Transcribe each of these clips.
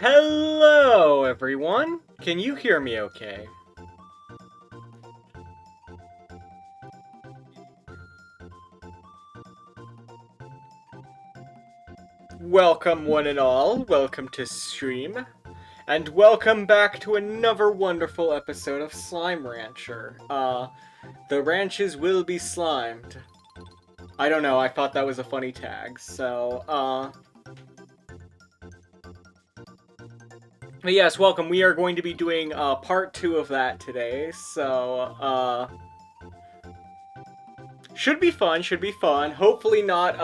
Hello, everyone! Can you hear me okay? Welcome, one and all. Welcome to stream. And welcome back to another wonderful episode of Slime Rancher. The ranches will be slimed. I don't know, I thought that was a funny tag, so, But yes, welcome. We are going to be doing, part 2 of that today, so, should be fun, should be fun. Hopefully not,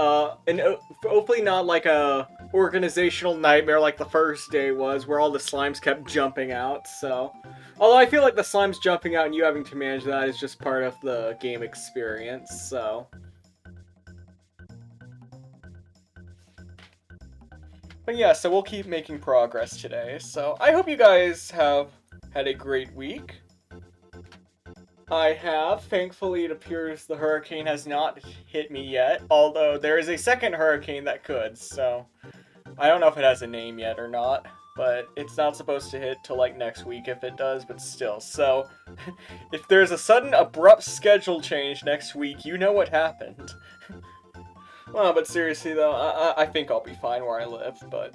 hopefully not like a organizational nightmare like the first day was, where all the slimes kept jumping out, so... Although I feel like the slimes jumping out and you having to manage that is just part of the game experience, so... But yeah, so we'll keep making progress today, so I hope you guys have had a great week. I have. Thankfully, it appears the hurricane has not hit me yet, although there is a second hurricane that could, so I don't know if it has a name yet or not, but it's not supposed to hit till like next week if it does, but still. So, if there's a sudden abrupt schedule change next week, you know what happened. Well, but seriously though, I think I'll be fine where I live, but...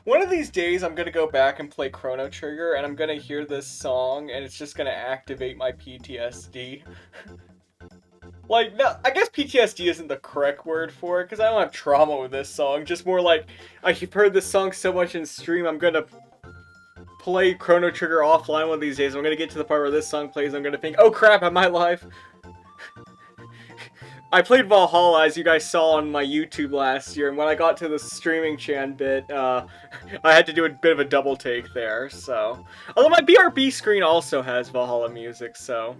One of these days, I'm gonna go back and play Chrono Trigger, and I'm gonna hear this song, and it's just gonna activate my PTSD. Like, no, I guess PTSD isn't the correct word for it, because I don't have trauma with this song. Just more like, I've heard this song so much in stream, I'm gonna play Chrono Trigger offline one of these days. I'm gonna get to the part where this song plays, I'm gonna think, oh crap, am I live? I played Valhalla, as you guys saw on my YouTube last year, and when I got to the streaming Chan bit, I had to do a bit of a double take there, so... Although my BRB screen also has Valhalla music, so...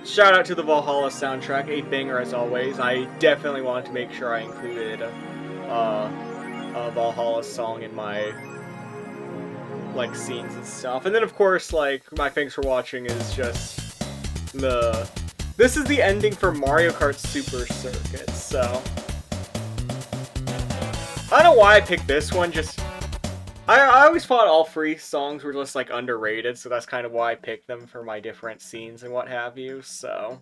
Shout out to the Valhalla soundtrack, a banger as always. I definitely wanted to make sure I included a Valhalla song in my, like, scenes and stuff. And then, of course, like, my thanks for watching is just... This is the ending for Mario Kart Super Circuit, so... I don't know why I picked this one, just... I always thought all three songs were just, like, underrated, so that's kind of why I picked them for my different scenes and what have you, so...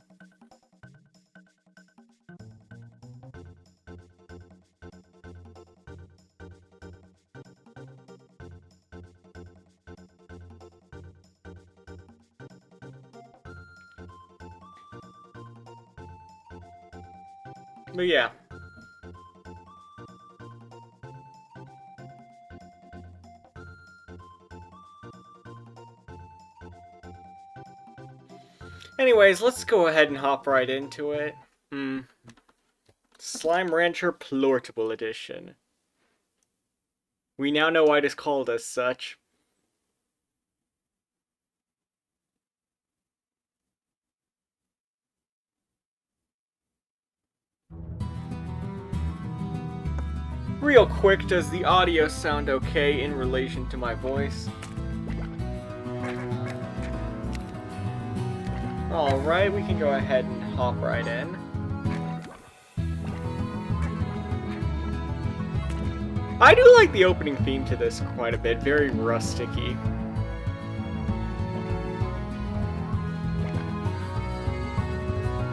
But yeah. Anyways, let's go ahead and hop right into it. Slime Rancher Plortable Edition. We now know why it is called as such. Real quick, does the audio sound okay in relation to my voice? Alright, we can go ahead and hop right in. I do like the opening theme to this quite a bit, very rustic-y.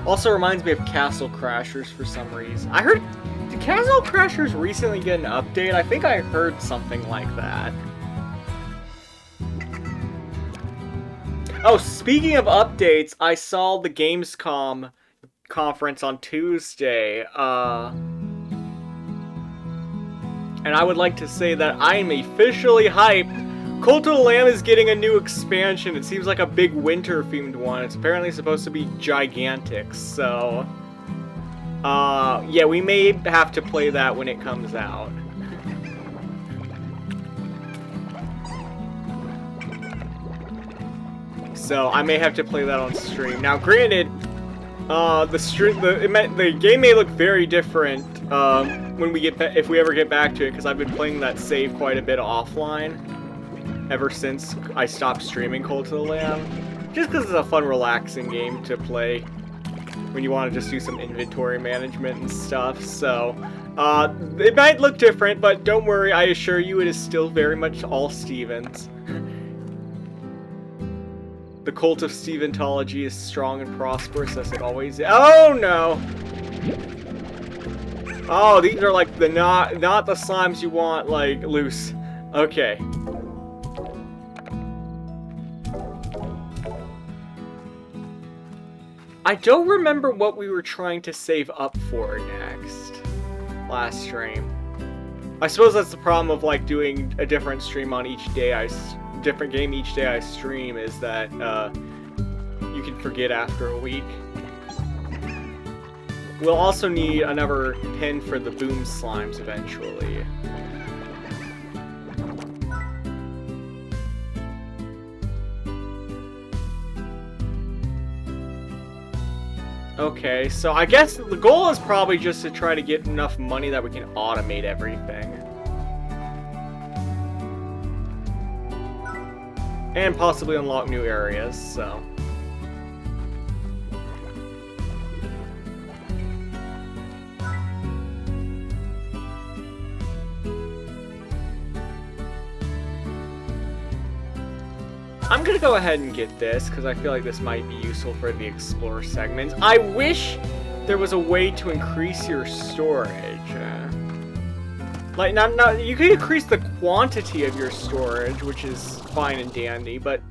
Also reminds me of Castle Crashers for some reason. I heard... Did Castle Crashers recently get an update? I think I heard something like that. Oh, speaking of updates, I saw the Gamescom conference on Tuesday, and I would like to say that I am officially hyped Cult of the Lamb is getting a new expansion. It seems like a big winter-themed one. It's apparently supposed to be gigantic, so... yeah, we may have to play that when it comes out. So, I may have to play that on stream. Now, granted, the game may look very different, when we if we ever get back to it, because I've been playing that save quite a bit offline ever since I stopped streaming Cult of the Lamb. Just because it's a fun, relaxing game to play when you want to just do some inventory management and stuff. So, it might look different, but don't worry, I assure you it is still very much all Stevens. The cult of Steventology is strong and prosperous as it always is. Oh no! Oh, these are like the not the slimes you want, like, loose. Okay. I don't remember what we were trying to save up for next. Last stream. I suppose that's the problem of, like, doing a different stream on each day different game each day I stream, is that, you can forget after a week. We'll also need another pin for the boom slimes eventually. Okay, so I guess the goal is probably just to try to get enough money that we can automate everything. And possibly unlock new areas, so... I'm gonna go ahead and get this, because I feel like this might be useful for the Explore segments. I wish there was a way to increase your storage. Like, you can increase the quantity of your storage, which is fine and dandy, but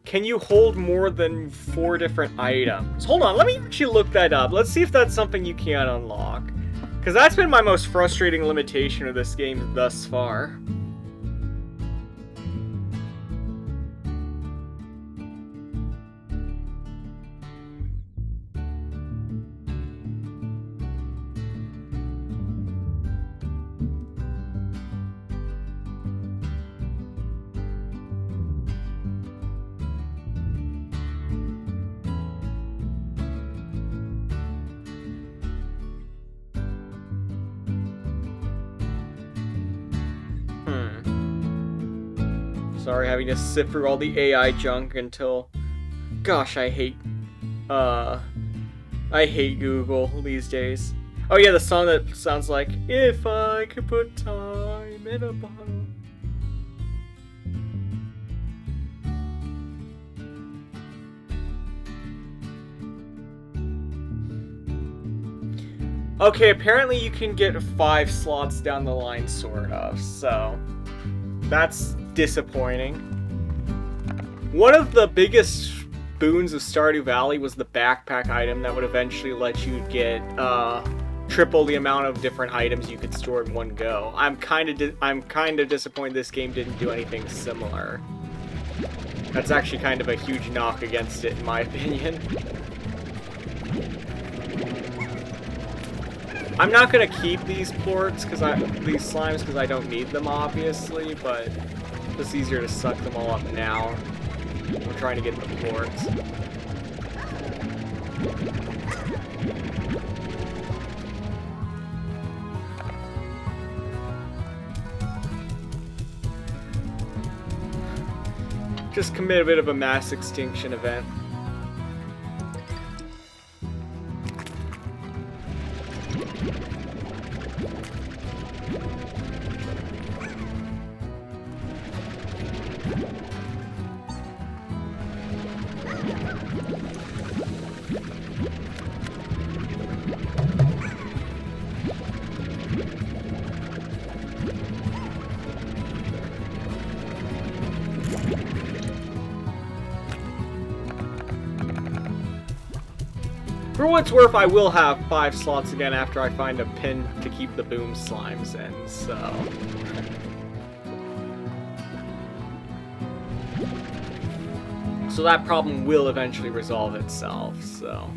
can you hold more than 4 different items? Hold on, let me actually look that up. Let's see if that's something you can unlock. Because that's been my most frustrating limitation of this game thus far. Sorry, having to sift through all the AI junk until... Gosh, I hate Google these days. Oh yeah, the song that sounds like, if I could put time in a bottle. Okay, apparently you can get 5 slots down the line, sort of, so... That's disappointing. One of the biggest boons of Stardew Valley was the backpack item that would eventually let you get triple the amount of different items you could store in one go. I'm kind of disappointed this game didn't do anything similar. That's actually kind of a huge knock against it, in my opinion. I'm not gonna keep these plorts these slimes because I don't need them, obviously, but it's easier to suck them all up now. We're trying to get the plorts. Just commit a bit of a mass extinction event. For what it's worth, I will have 5 slots again after I find a pin to keep the boom slimes in, so... So that problem will eventually resolve itself, so...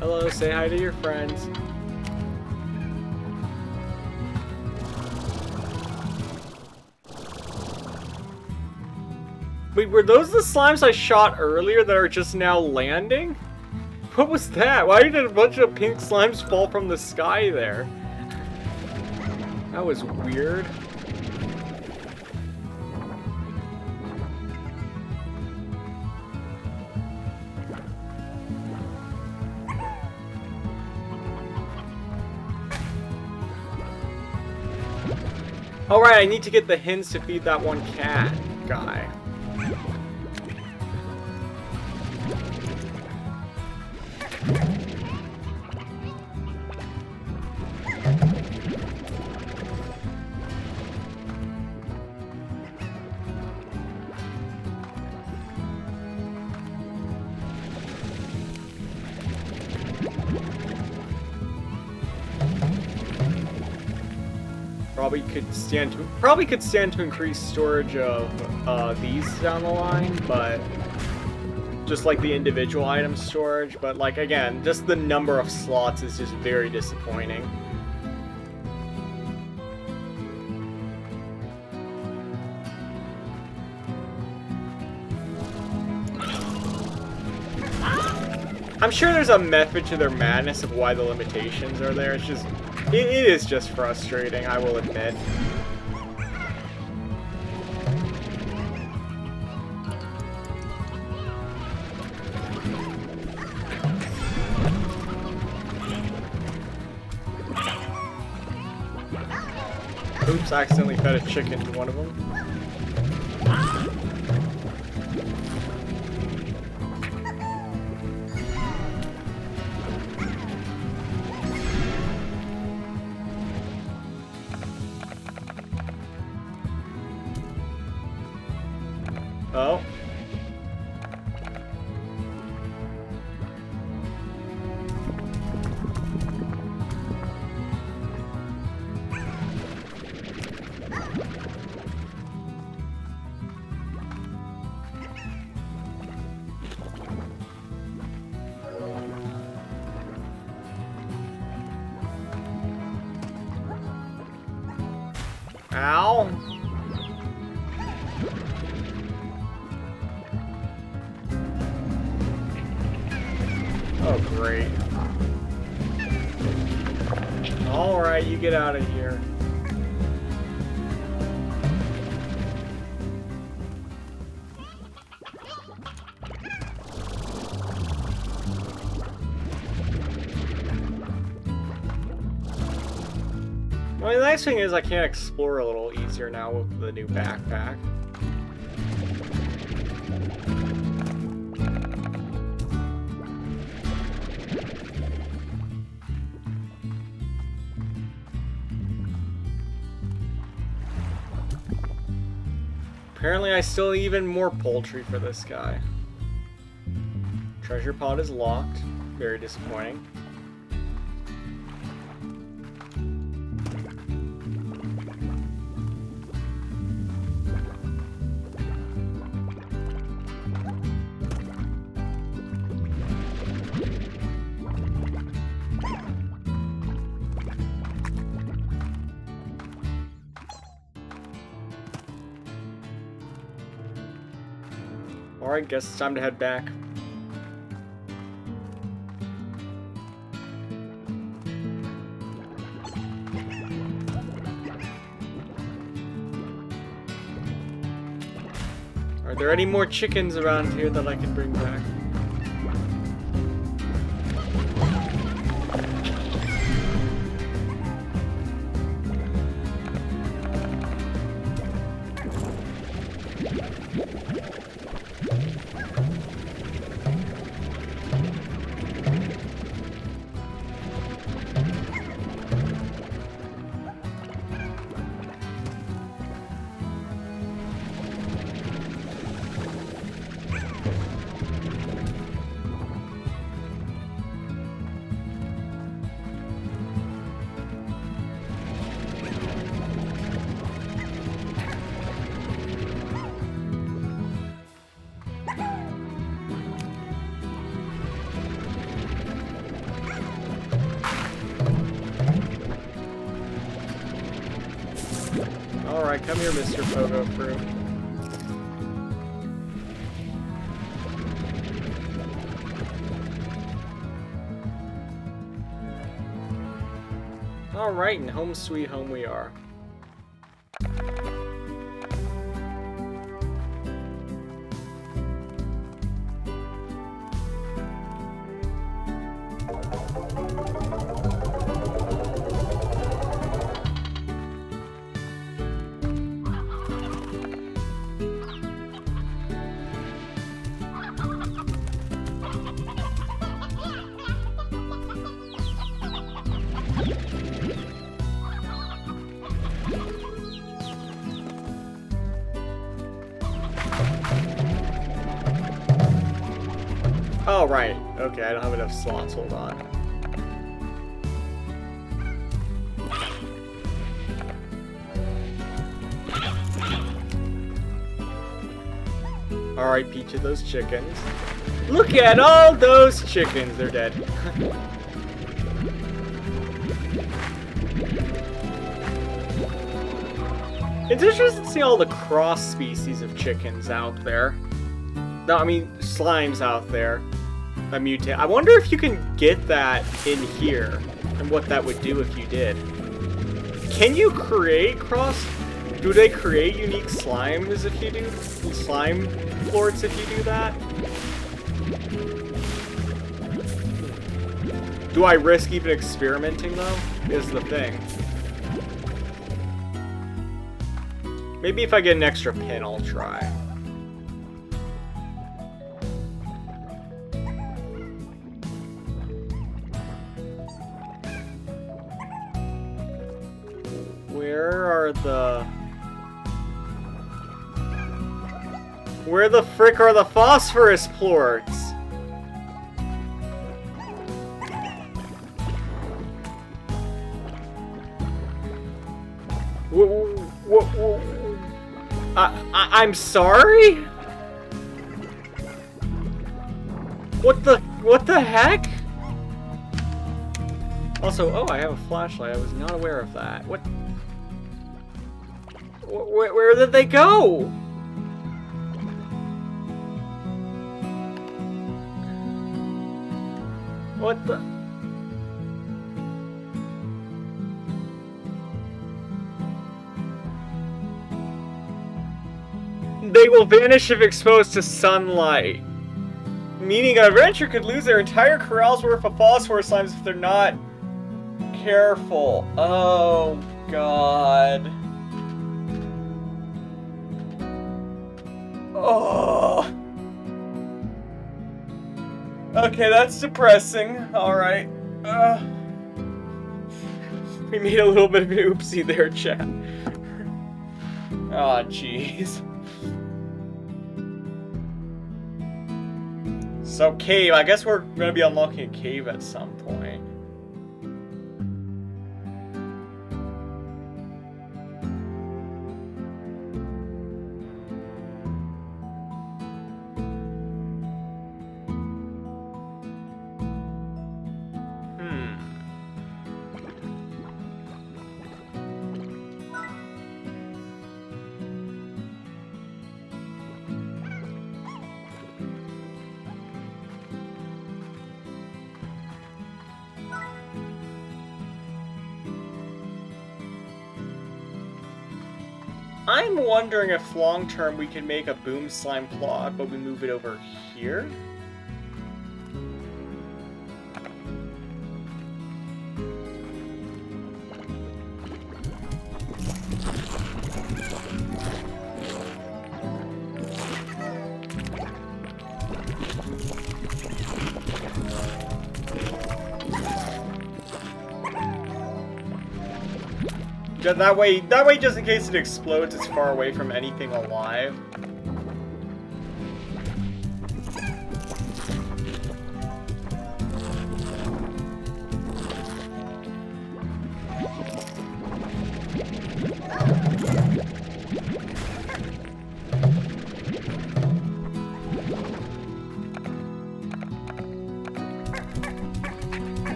Hello, say hi to your friends. Wait, were those the slimes I shot earlier that are just now landing? What was that? Why did a bunch of pink slimes fall from the sky there? That was weird. Alright, I need to get the hens to feed that one cat guy. Probably could stand to increase storage of these down the line, but just like the individual item storage, but like again, just the number of slots is just very disappointing. I'm sure there's a method to their madness of why the limitations are there. It's just, it is just frustrating, I will admit. Oops, I accidentally fed a chicken to one of them. Oh. Ow. Oh, great. Alright, you get out of here. Well, the nice thing is I can explore a little easier now with the new backpack. Apparently I still need even more poultry for this guy. Treasure pod is locked. Very disappointing. Alright, guess it's time to head back. Are there any more chickens around here that I can bring back? Alright, come here, Mr. Pogo Fruit. Alright, and home sweet home we are. Oh, right. Okay, I don't have enough slots. Hold on. Alright, each of those chickens. Look at all those chickens! They're dead. It's interesting to see all the cross species of chickens out there. No, I mean, slimes out there. A mutant. I wonder if you can get that in here, and what that would do if you did. Can you create cross? Do they create unique slimes if you do? Slime lords if you do that? Do I risk even experimenting though? Is the thing. Maybe if I get an extra pin, I'll try. Where the frick are the phosphorus plorts? I'm sorry? What the heck? Also, oh, I have a flashlight. I was not aware of that. What? Where did they go? What the? They will vanish if exposed to sunlight. Meaning an adventurer could lose their entire corral's worth of phosphorus slimes if they're not careful. Oh, God. Oh. Okay, that's depressing. Alright. We made a little bit of an oopsie there, chat. Aw, jeez. So, cave. I guess we're gonna be unlocking a cave at some point. I'm wondering if long-term we can make a boom slime plot, but we move it over here? That way, just in case it explodes, it's far away from anything alive.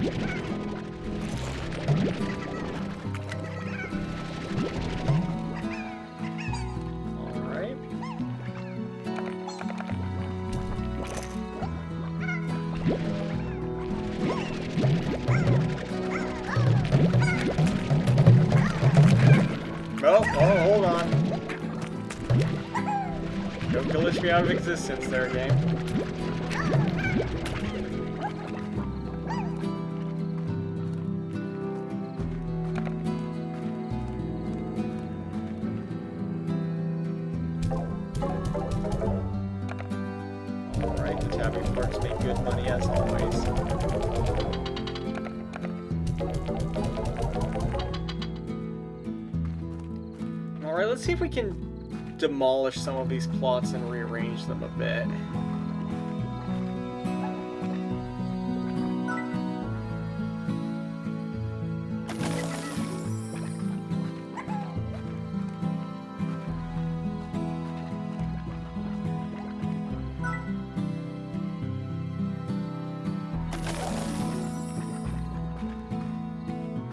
Alright. Oh, hold on. Don't glitch me out of existence there, game. Alright, the tapping parts make good money as always. Alright, let's see if we can demolish some of these plots and rearrange them a bit.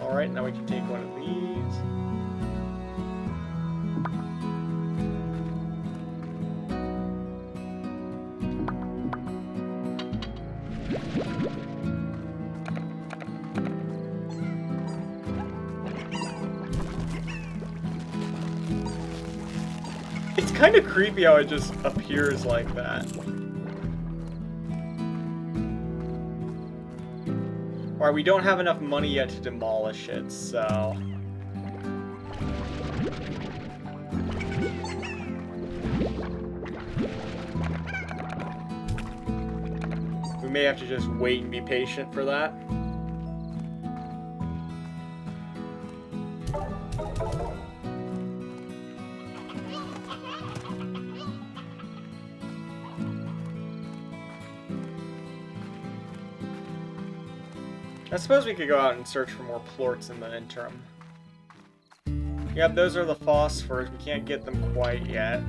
Alright, now we can take one of these. It's kind of creepy how it just appears like that. Alright, we don't have enough money yet to demolish it, so... we may have to just wait and be patient for that. I suppose we could go out and search for more plorts in the interim. Yep, those are the phosphors. We can't get them quite yet.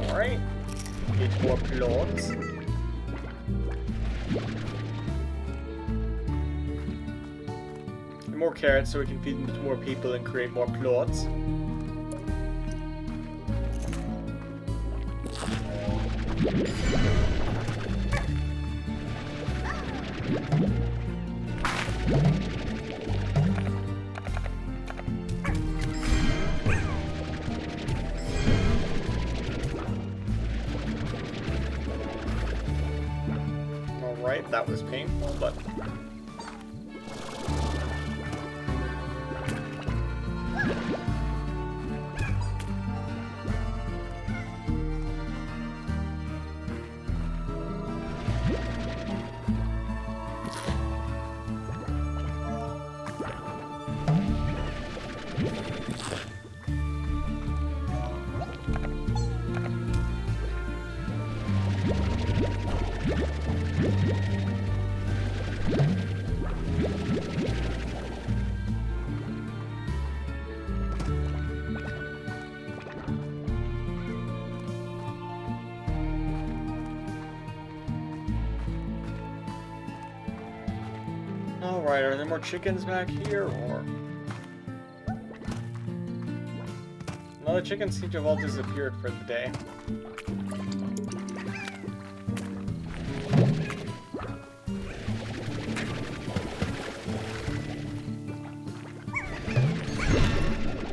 Alright. Get more plorts. And more carrots so we can feed them to more people and create more plorts. Alright, that was painful, but... Alright, are there more chickens back here, or...? No, the chickens seem to have all disappeared for the day.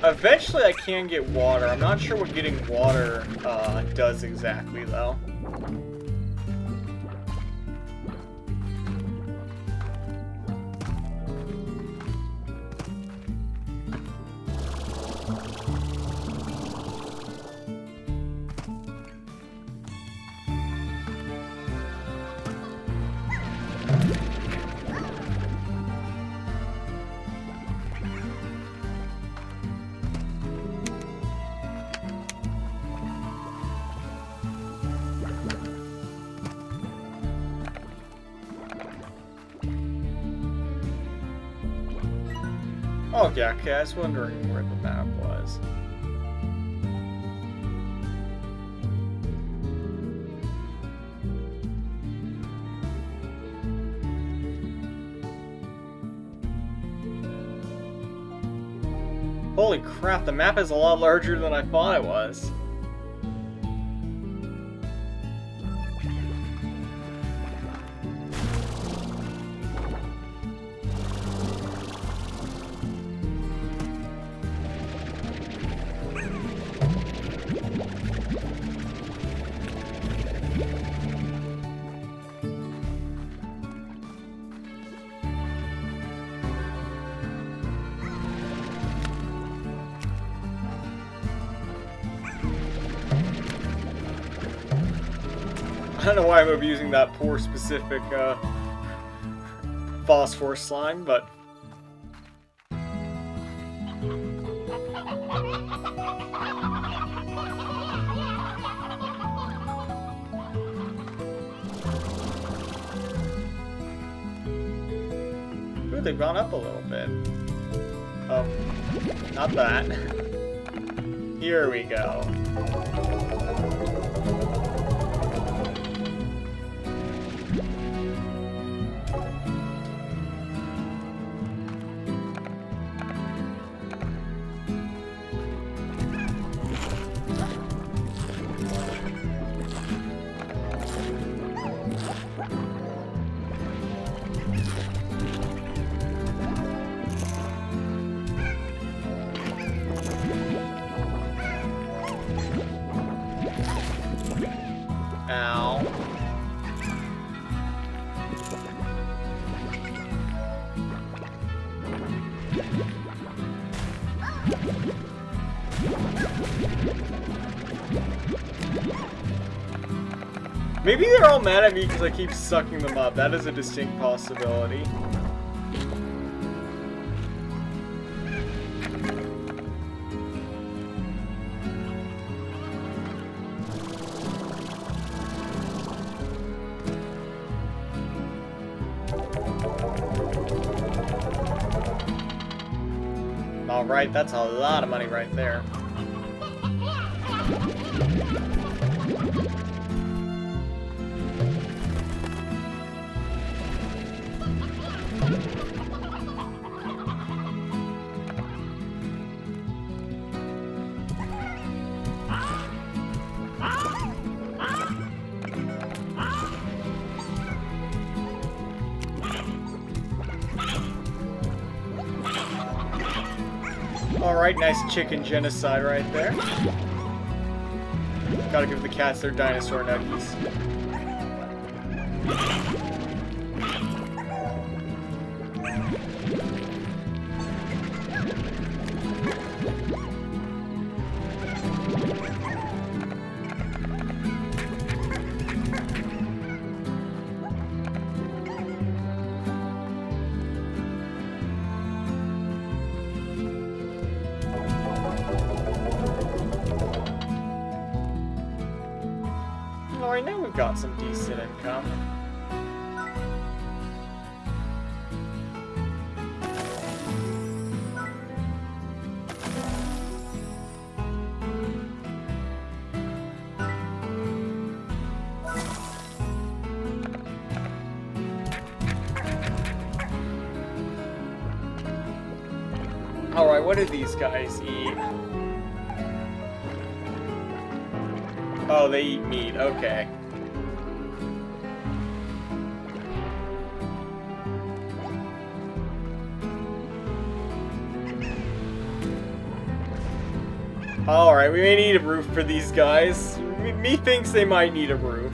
Eventually I can get water. I'm not sure what getting water does exactly, though. Oh, yeah, okay, I was wondering where the map was. Holy crap, the map is a lot larger than I thought it was. I don't know why I'm abusing that poor specific phosphorus slime, but ooh, they've gone up a little bit. Oh, not that. Here we go. Ow. Maybe they're all mad at me because I keep sucking them up. That is a distinct possibility. Alright, that's a lot of money right there. Alright, nice chicken genocide right there. Gotta give the cats their dinosaur nuggies. Alright, now we've got some decent income. Alright, what do these guys eat? Oh, they eat meat, okay. Alright, we may need a roof for these guys. Me thinks they might need a roof.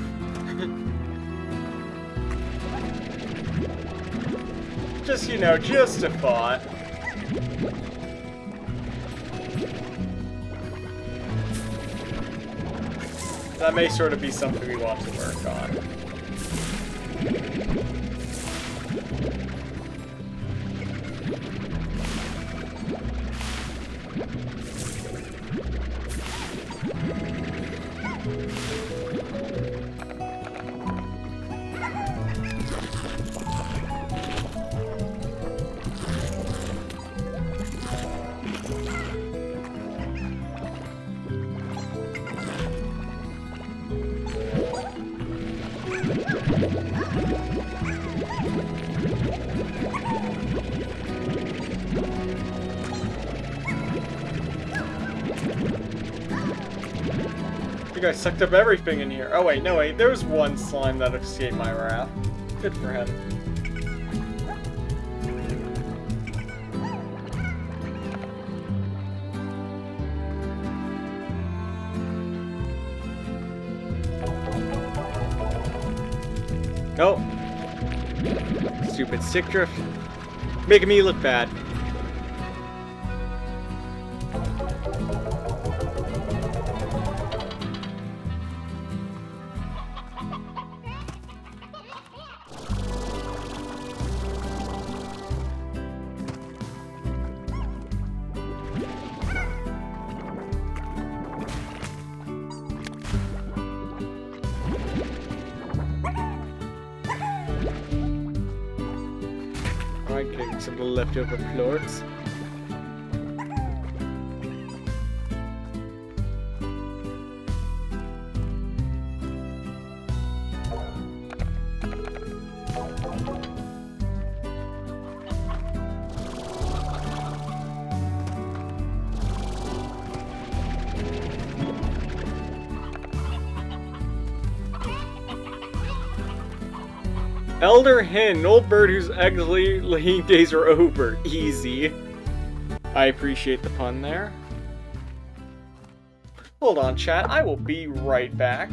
Just, you know, just a thought. That may sort of be something we want to work on. You guys sucked up everything in here. Oh wait, no wait, there was one slime that escaped my wrath. Good for him. Oh. Stupid stick drift. Making me look bad. Alright, getting some leftover floors. Elder Hen, an old bird whose egg-laying days are over. Easy. I appreciate the pun there. Hold on, chat. I will be right back.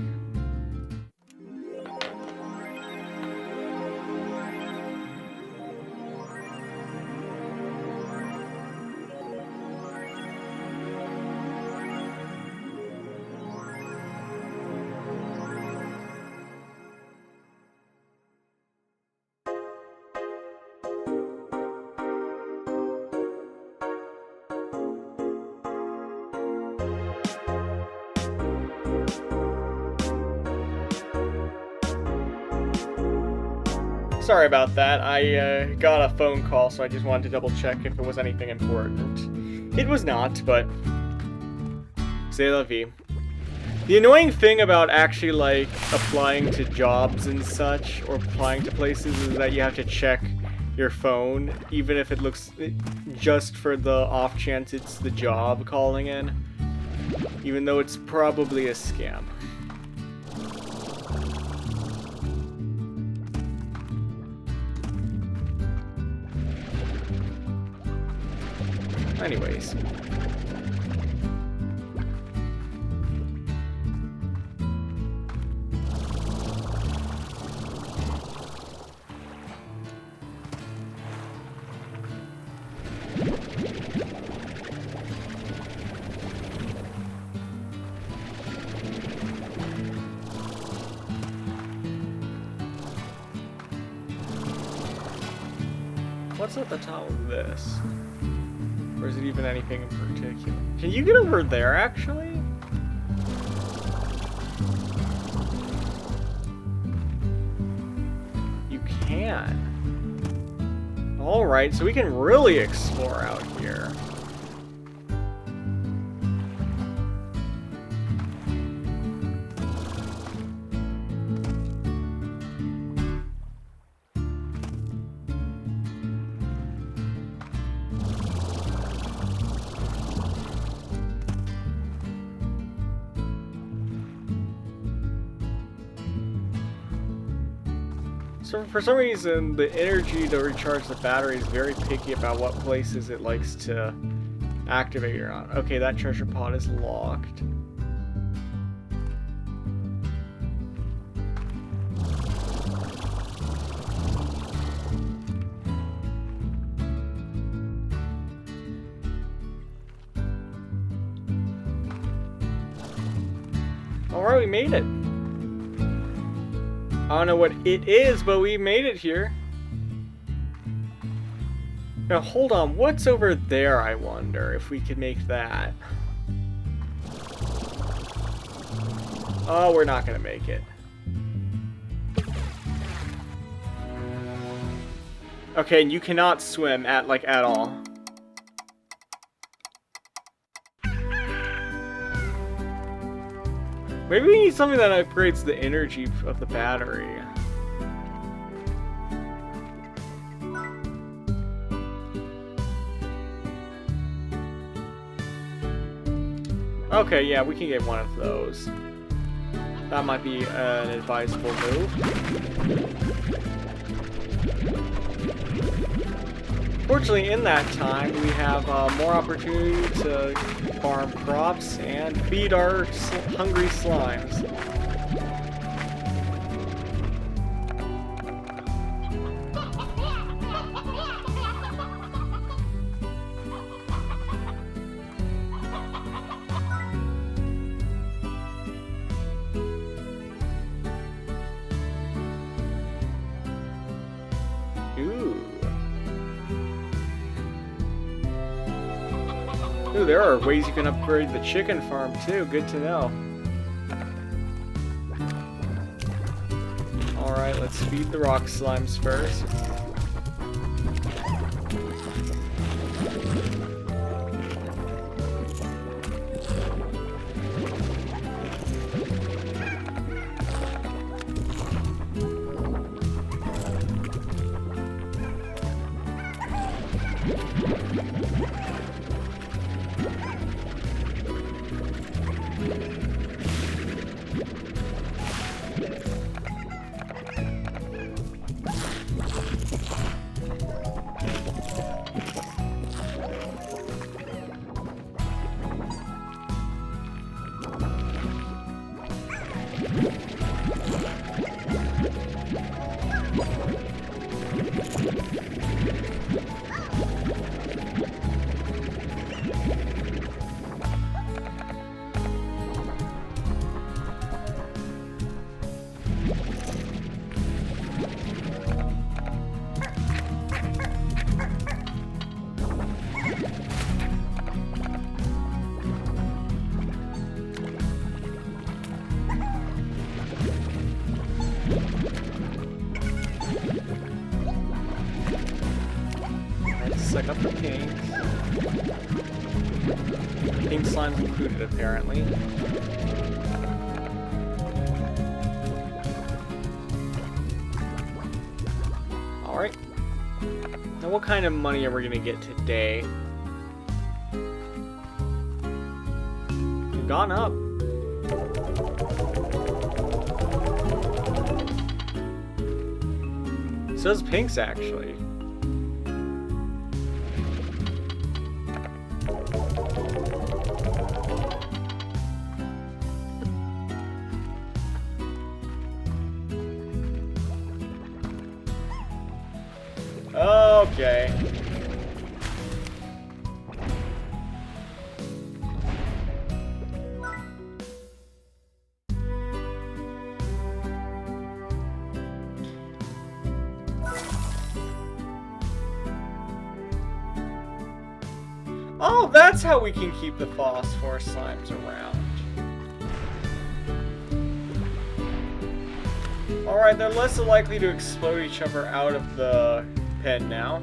Sorry about that. I got a phone call, so I just wanted to double check if it was anything important. It was not, but c'est la vie. The annoying thing about actually, like, applying to jobs and such, or applying to places, is that you have to check your phone, even if it looks just for the off chance it's the job calling in, even though it's probably a scam. Anyways. What's at the top of this? Or is it even anything in particular? Can you get over there, actually? You can. Alright, so we can really explore out here. So for some reason, the energy to recharge the battery is very picky about what places it likes to activate it on. Okay, that treasure pod is locked. Alright, we made it. I don't know what it is, but we made it here. Now, hold on. What's over there, I wonder, if we could make that? Oh, we're not going to make it. Okay, and you cannot swim at all. Maybe we need something that upgrades the energy of the battery. Okay, yeah, we can get one of those. That might be an advisable move. Fortunately, in that time, we have more opportunity to farm crops and feed our hungry slimes. Ooh, there are ways you can upgrade the chicken farm too. Good to know. Alright, let's feed the rock slimes first. Suck up the pinks. Pink slime's included, apparently. Alright. Now what kind of money are we gonna get today? We've gone up. So does pinks, actually. Okay. Oh, that's how we can keep the phosphorus slimes around. Alright, they're less likely to explode each other out of the pen now.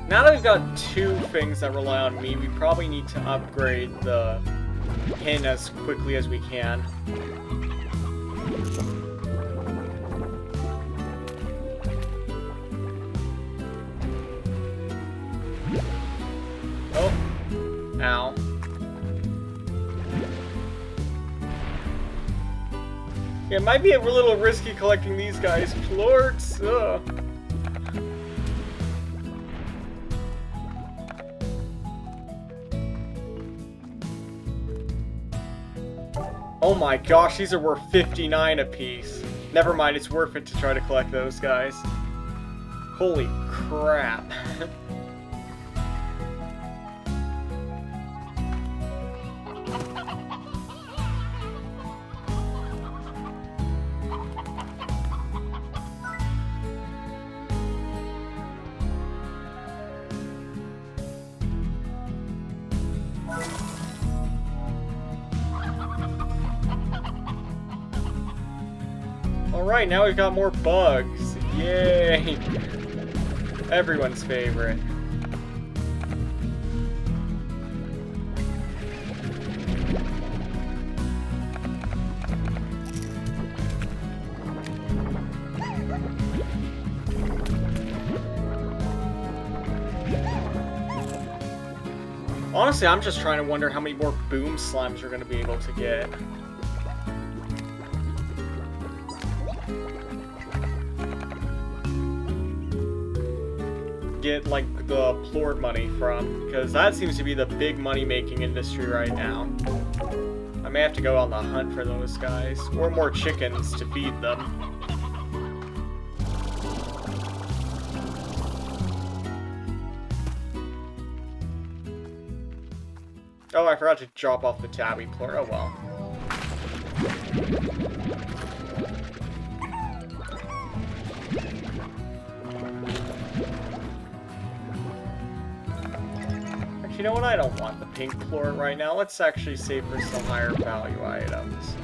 Now that we've got two things that rely on me, we probably need to upgrade the pin as quickly as we can. Oh. Ow. Yeah, it might be a little risky collecting these guys. Plorts! Ugh. Oh my gosh, these are worth 59 apiece. Never mind, it's worth it to try to collect those guys. Holy crap. Alright, now we've got more bugs. Yay! Everyone's favorite. Honestly, I'm just trying to wonder how many more boom slimes we're going to be able to get. Get like the plord money from, because that seems to be the big money-making industry right now. I may have to go on the hunt for those guys, or more chickens to feed them. Oh, I forgot to drop off the tabby plort. Oh well. Actually, you know what? I don't want the pink plort right now. Let's actually save for some higher value items.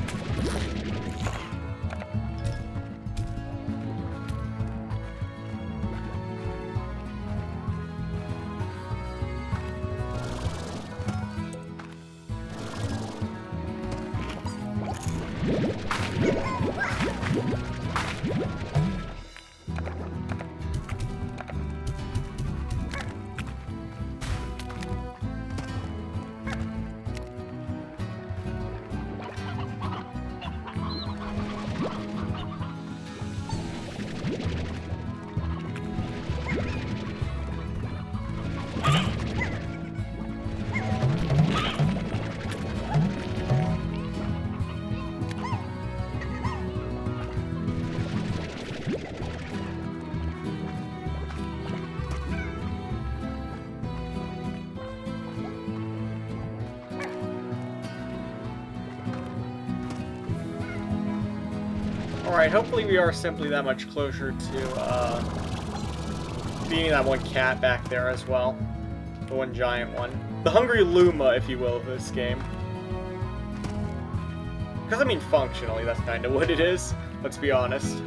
Alright, hopefully we are simply that much closer to, beating that one cat back there as well. The one giant one. The Hungry Luma, if you will, of this game. Because, I mean, functionally, that's kind of what it is. Let's be honest.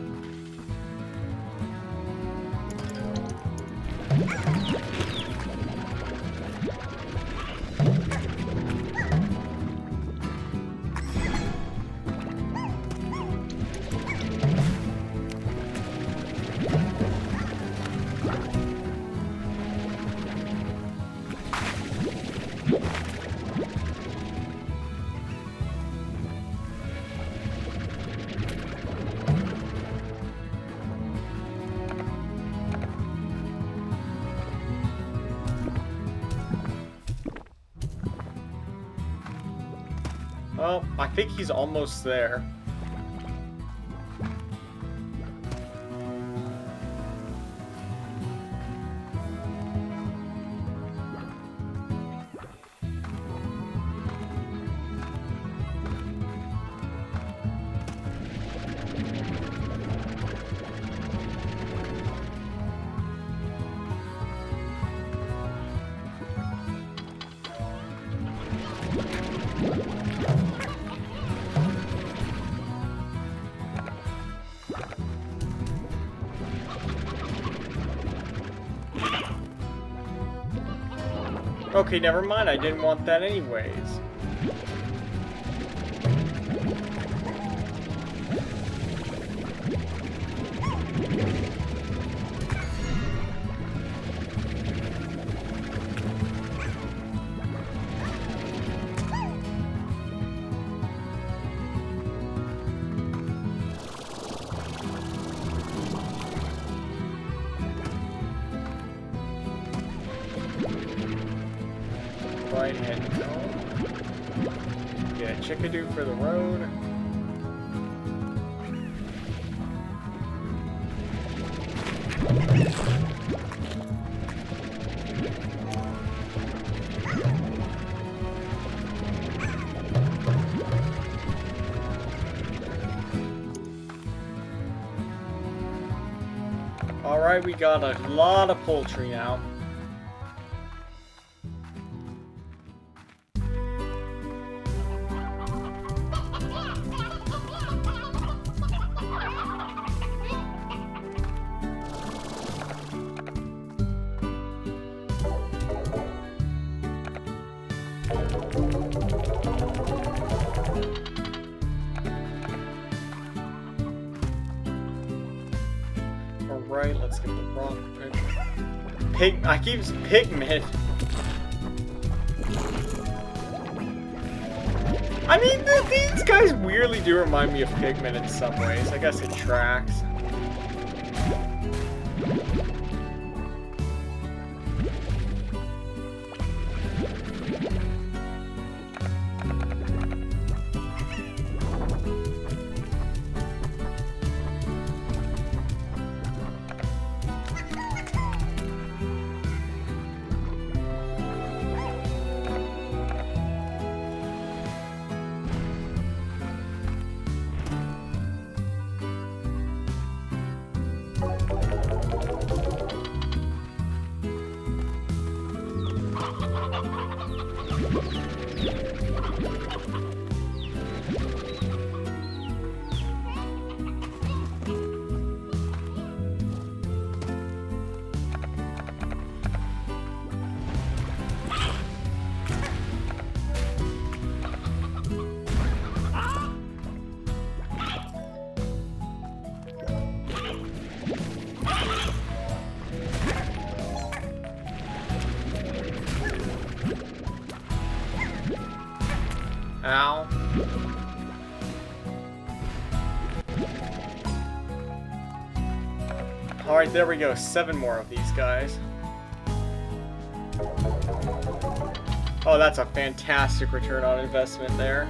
Well, I think he's almost there. Okay, never mind. I didn't want that anyways. Right hand go. Get a chickadee for the road. Alright, we got a lot of poultry now. skip the rock. I keep Pigment. I mean, these guys weirdly do remind me of Pigment in some ways. I guess it tracks. Ow. Alright, there we go. 7 more of these guys. Oh, that's a fantastic return on investment there.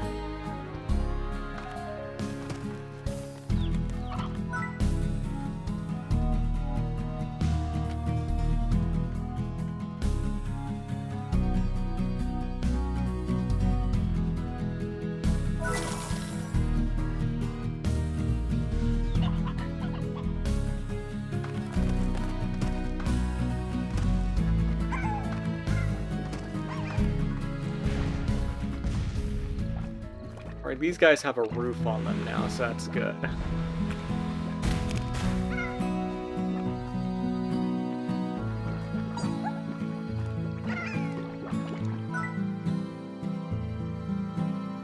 Alright, these guys have a roof on them now, so that's good.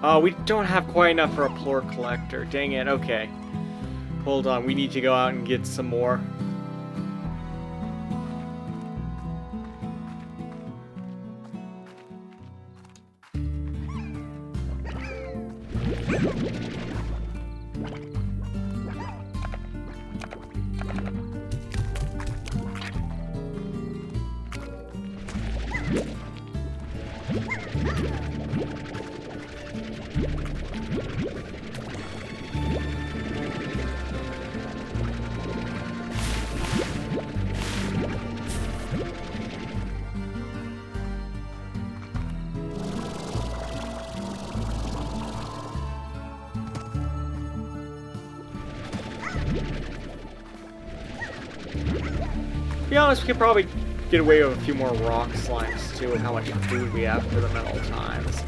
Oh, we don't have quite enough for a Plore Collector. Dang it, okay. Hold on, we need to go out and get some more. To be honest, we could probably get away with a few more rock slimes too, with how much food we have for them at all times.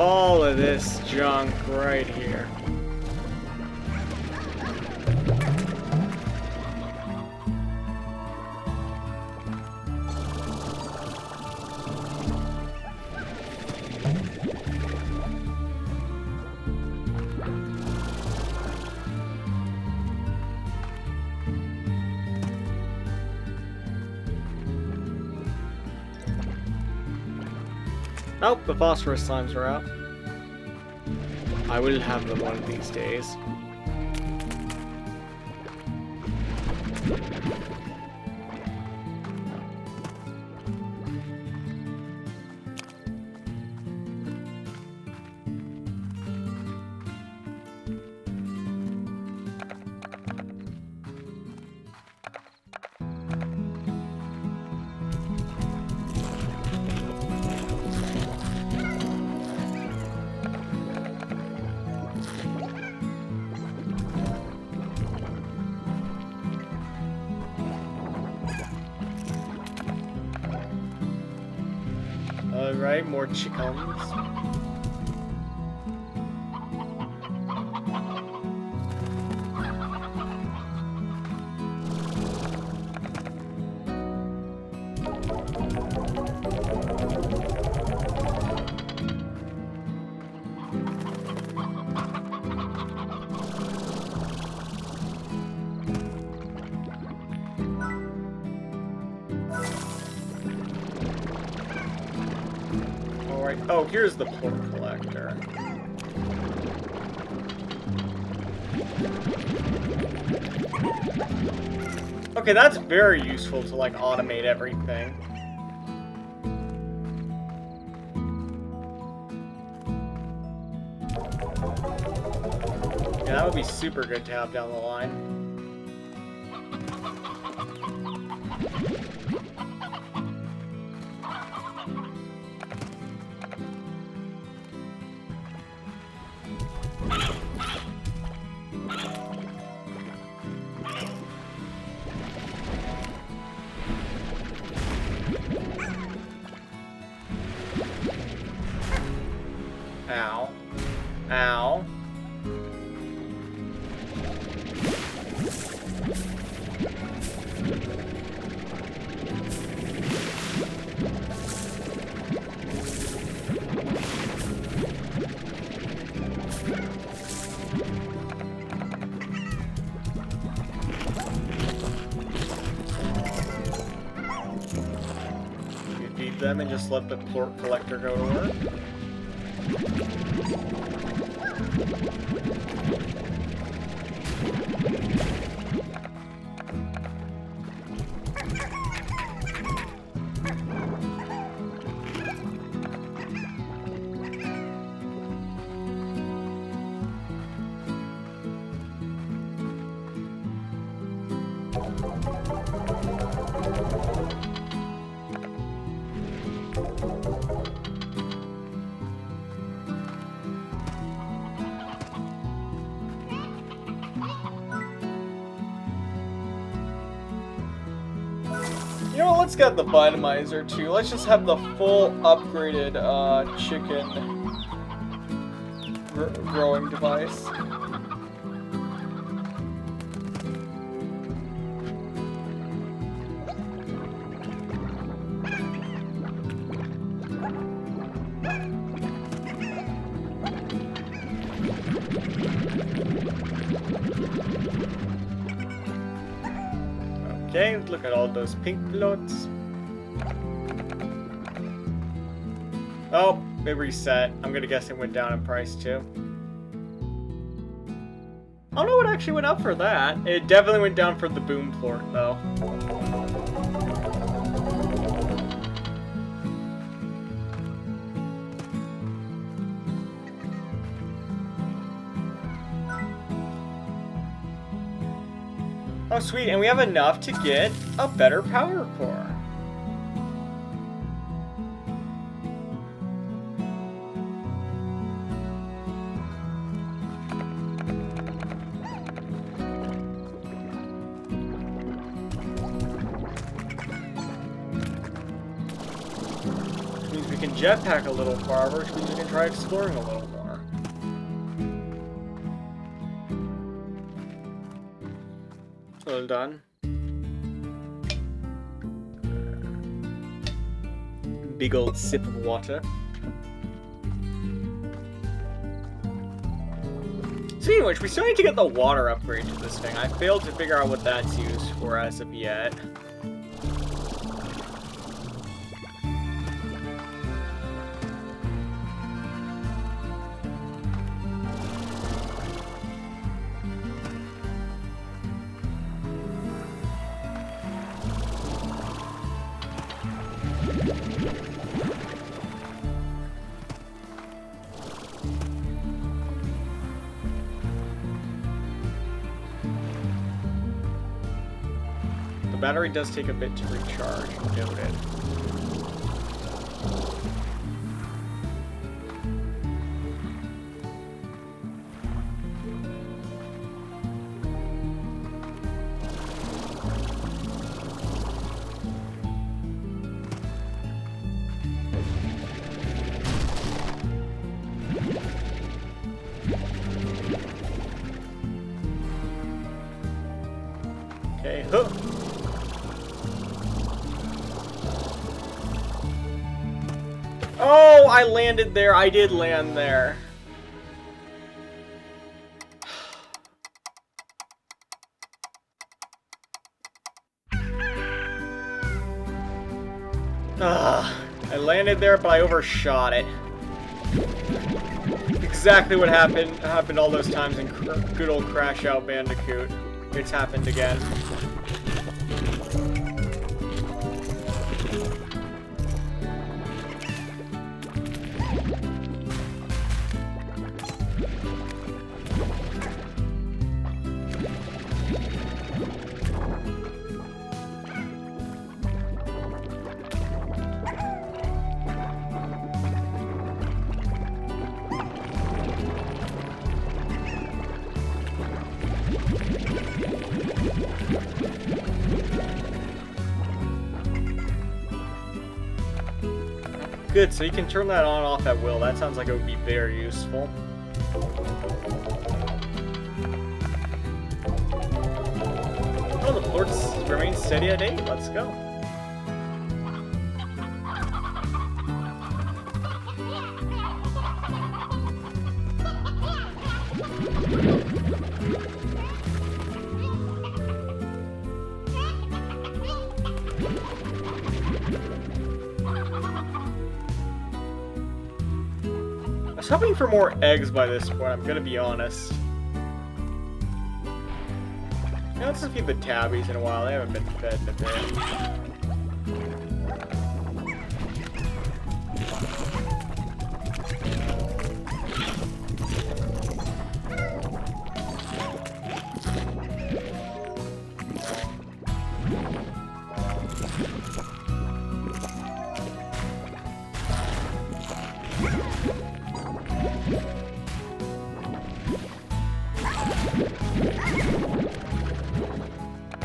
All of this junk right here. Nope, the phosphorus slimes are out. I will have them one of these days. Right, more chickens. Oh, here's the plort collector. Okay, that's very useful to, like, automate everything. Yeah, that would be super good to have down the line. Ow. Ow. You feed them and just let the plort collector go to work. You know what, let's get the Vitamizer too. Let's just have the full upgraded chicken growing device. Okay, look at all those pink floats. Oh, it reset. I'm gonna guess it went down in price too. I don't know what actually went up for that. It definitely went down for the boom plort though. Oh sweet, and we have enough to get a better power core. Which means we can jetpack a little farther, which means we can try exploring a little more. Well done. Big old sip of water. Speaking of which, we still need to get the water upgrade to this thing. I failed to figure out what that's used for as of yet. The battery does take a bit to recharge, noted. Okay. Huh. Oh, I landed there. I did land there. I landed there, but I overshot it. Exactly what happened all those times in good old Crash Out Bandicoot. It's happened again. Good, so you can turn that on and off at will. That sounds like it would be very useful. Oh, the ports remain steady at 8. Let's go. I was hoping for more eggs by this point, I'm gonna be honest. Yeah, let's just feed the tabbies in a while. They haven't been fed in a bit.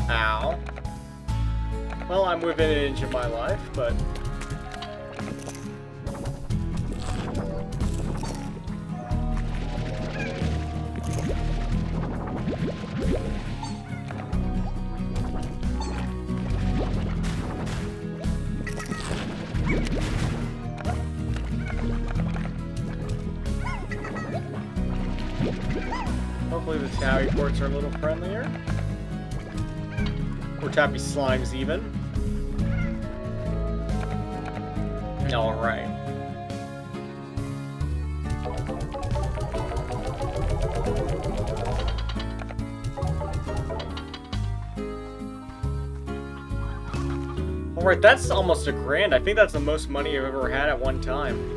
Ow. Well, I'm within an inch of my life, but... hopefully the Tappy ports are a little friendlier. Or Tappy Slimes, even. Alright. Alright, that's almost $1,000. I think that's the most money I've ever had at one time.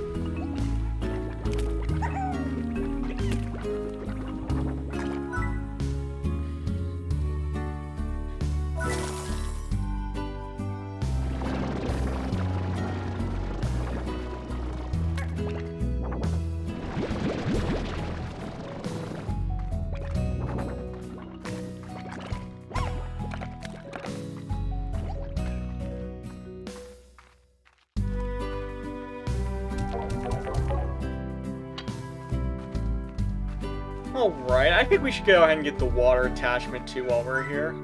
Alright, I think we should go ahead and get the water attachment too while we're here.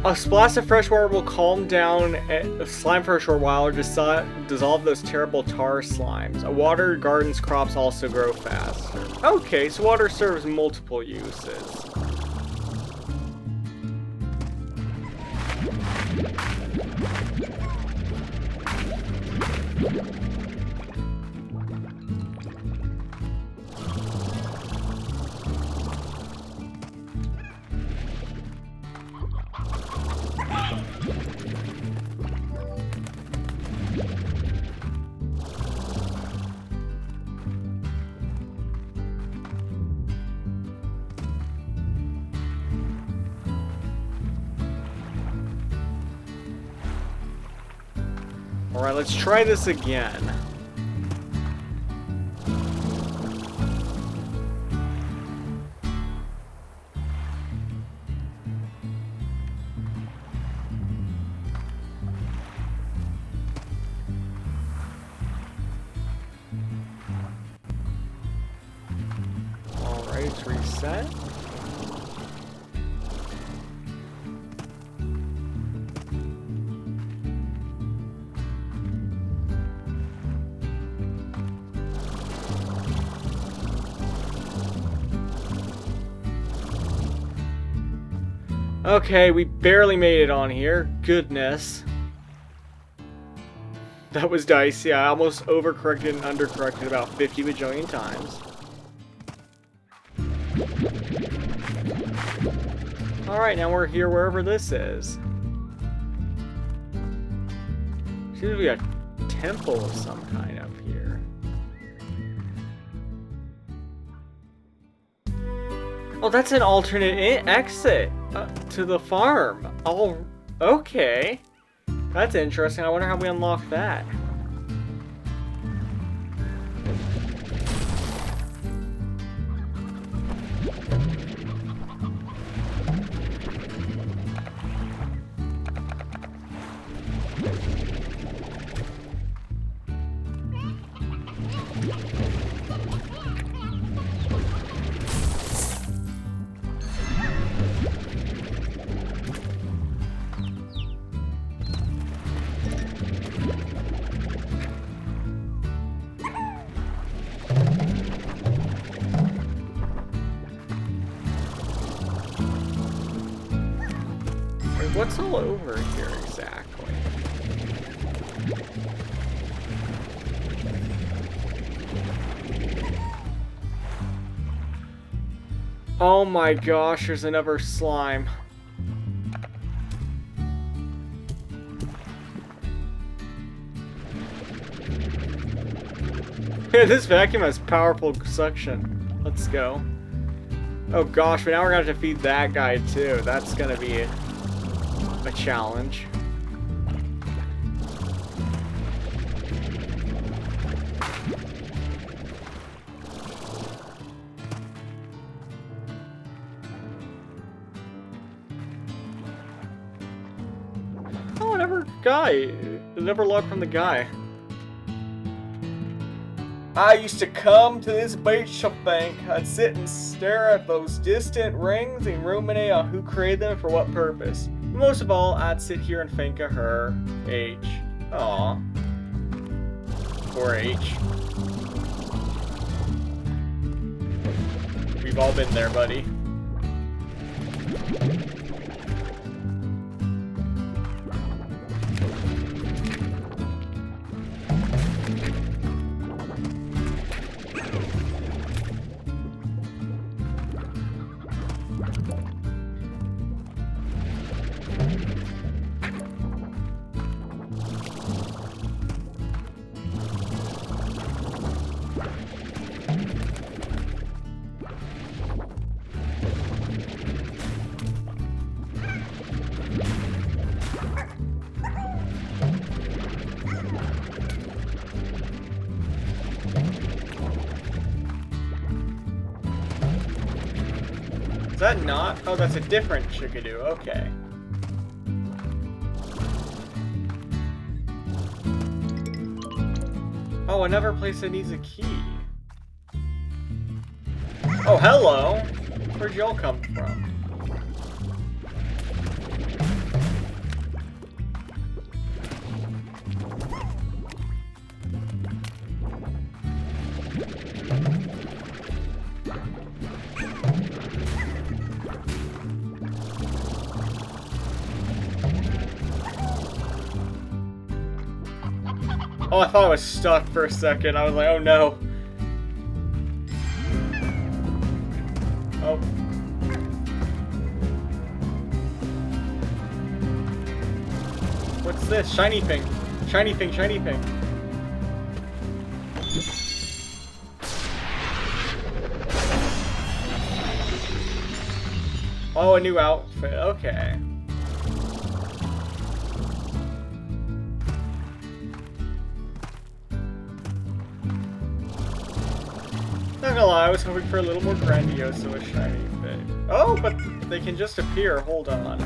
A splash of fresh water will calm down a slime for a short while or dissolve those terrible tar slimes. A water garden's crops also grow faster. Okay, so water serves multiple uses. Alright, let's try this again. Alright. Let's reset. Okay, we barely made it on here. Goodness. That was dicey. I almost overcorrected and undercorrected about 50 bajillion times. Alright, now we're here wherever this is. Seems to be a temple of some kind up here. Oh, that's an alternate exit to the farm. Oh, okay. That's interesting. I wonder how we unlock that. What's all over here exactly? Oh my gosh, there's another slime. Yeah, this vacuum has powerful suction. Let's go. Oh gosh, but now we're gonna have to feed that guy too. That's gonna be a challenge. Oh, never logged from the guy. I used to come to this beach bank. I'd sit and stare at those distant rings and ruminate on who created them for what purpose. Most of all, I'd sit here and think of her. H. Aw. Poor H. We've all been there, buddy. Is that not? Oh, that's a different Chickadoo. Okay. Oh, another place that needs a key. Oh, hello! Where'd y'all come from? Oh, I thought I was stuck for a second. I was like, oh no. Oh. What's this? Shiny thing. Shiny thing, shiny thing. Oh, a new outfit. Okay. Not gonna lie, I was hoping for a little more grandiose of a shiny thing. Oh, but they can just appear. Hold on.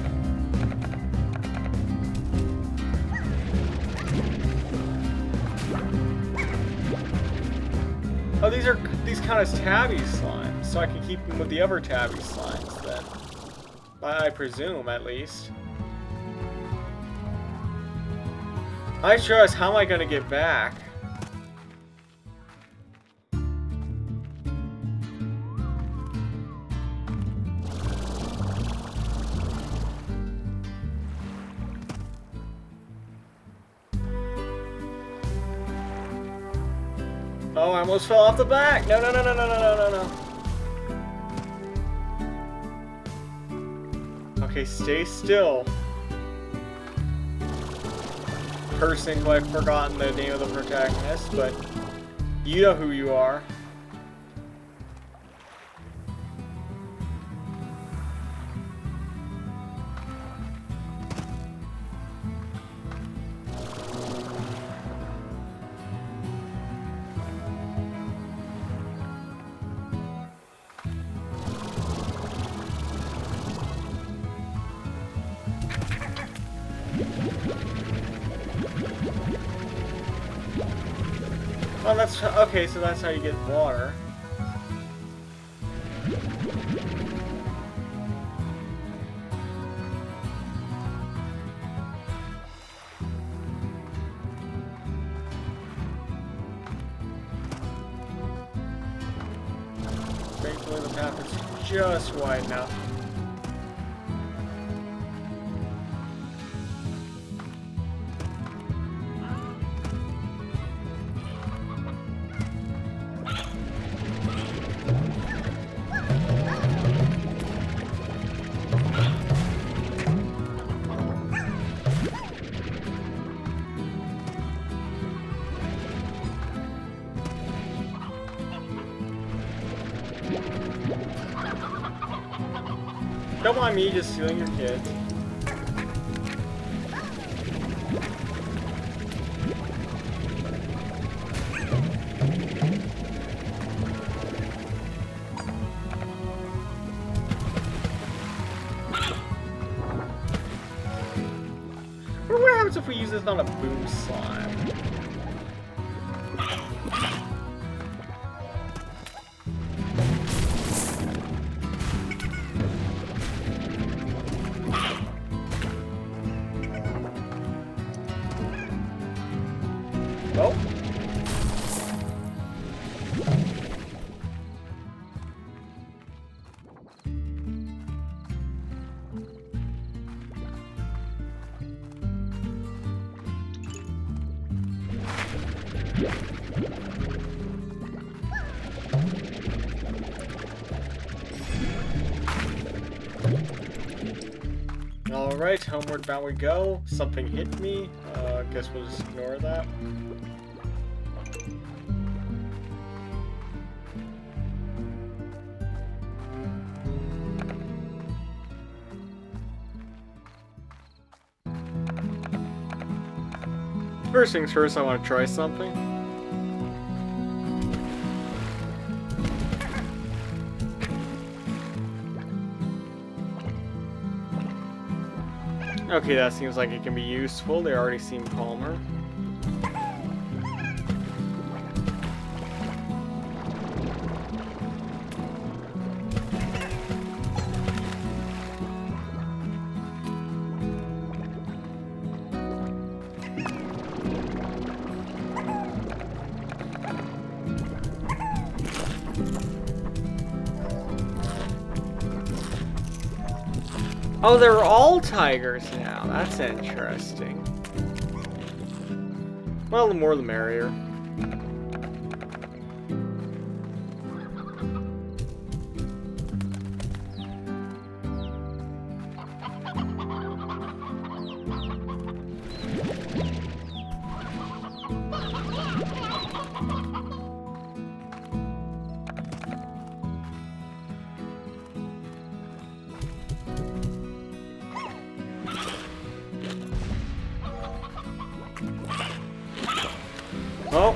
Oh, these count as tabby slimes. so I can keep him with the other tabby slimes then. I presume, at least. I trust, how am I gonna get back? Oh, I almost fell off the back! No, no, no, no, no, no, no, no. Okay, stay still. Person who I've forgotten the name of the protagonist, but you know who you are. Oh, that's okay, so that's how you get water. Thankfully the path is just wide enough. Don't mind me just stealing your kids. What happens if we use this on a boom slime? Oh. Alright, homeward bound we go. Something hit me. Guess we'll just ignore that. First things first, I want to try something. Okay, that seems like it can be useful. They already seem calmer. Oh, they're all tigers now. That's interesting. Well, the more the merrier. Oh.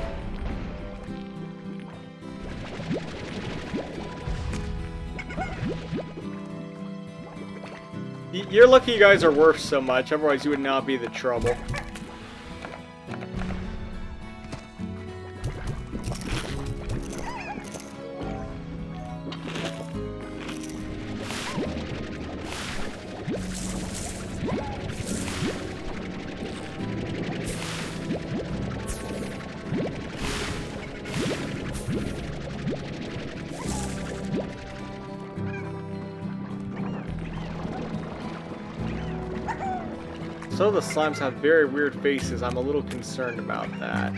You're lucky you guys are worth so much, otherwise you would not be the trouble. So the slimes have very weird faces. I'm a little concerned about that.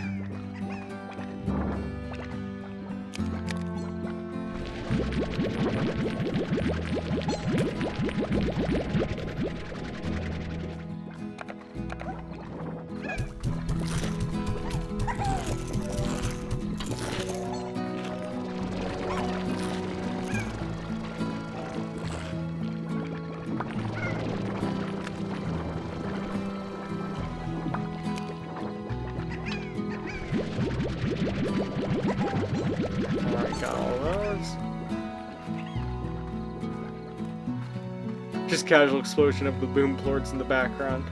Just casual explosion of the boom plorts in the background.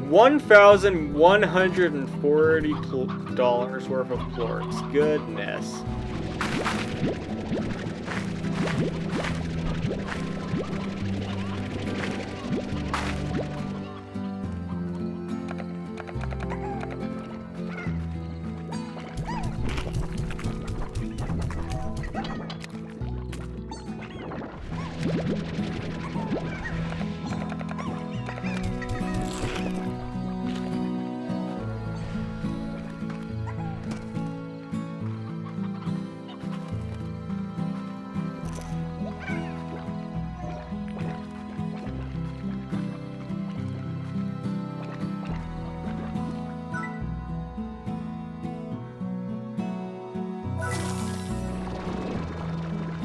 $1,140 worth of plorts. Goodness.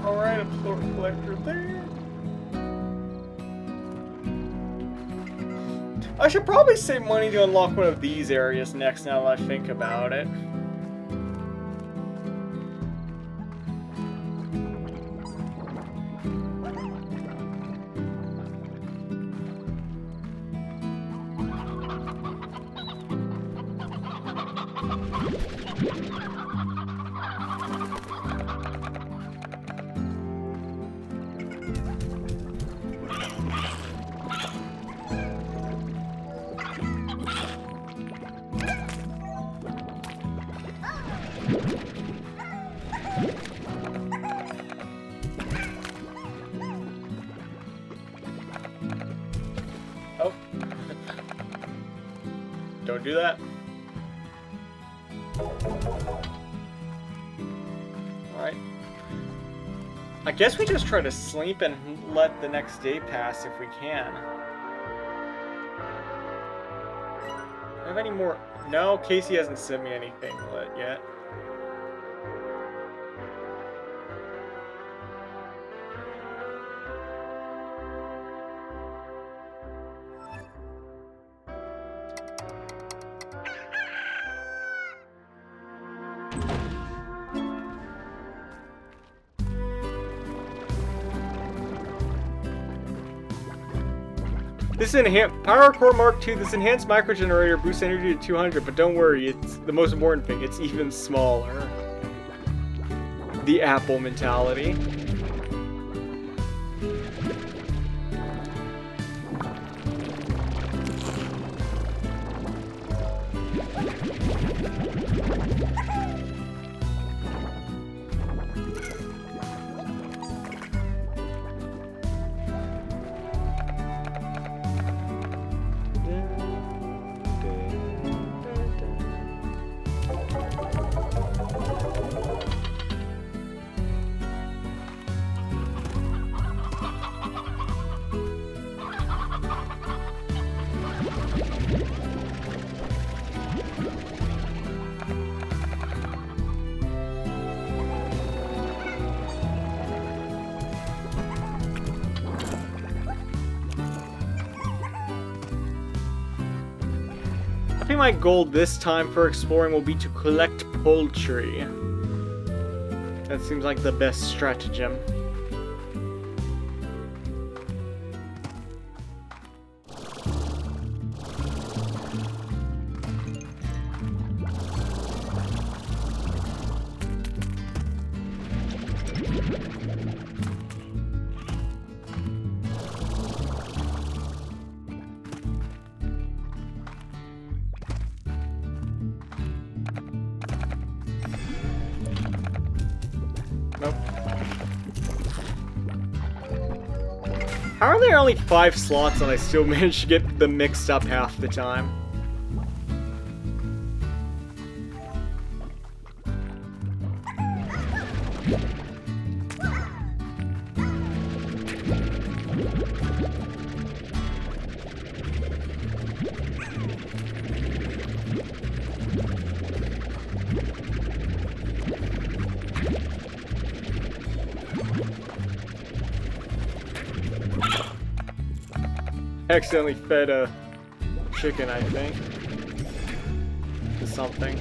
Alright, a plort collector there. I should probably save money to unlock one of these areas next now that I think about it. Oh. Don't do that. Alright. I guess we just try to sleep and let the next day pass if we can. Have any more? No, Casey hasn't sent me anything yet. This Power Core Mark II, this enhanced micro generator boosts energy to 200, but don't worry, it's the most important thing, it's even smaller. The Apple mentality. I think my goal this time for exploring will be to collect poultry. That seems like the best stratagem. Nope. How are there only 5 slots and I still manage to get them mixed up half the time? Accidentally fed a chicken, I think. To something.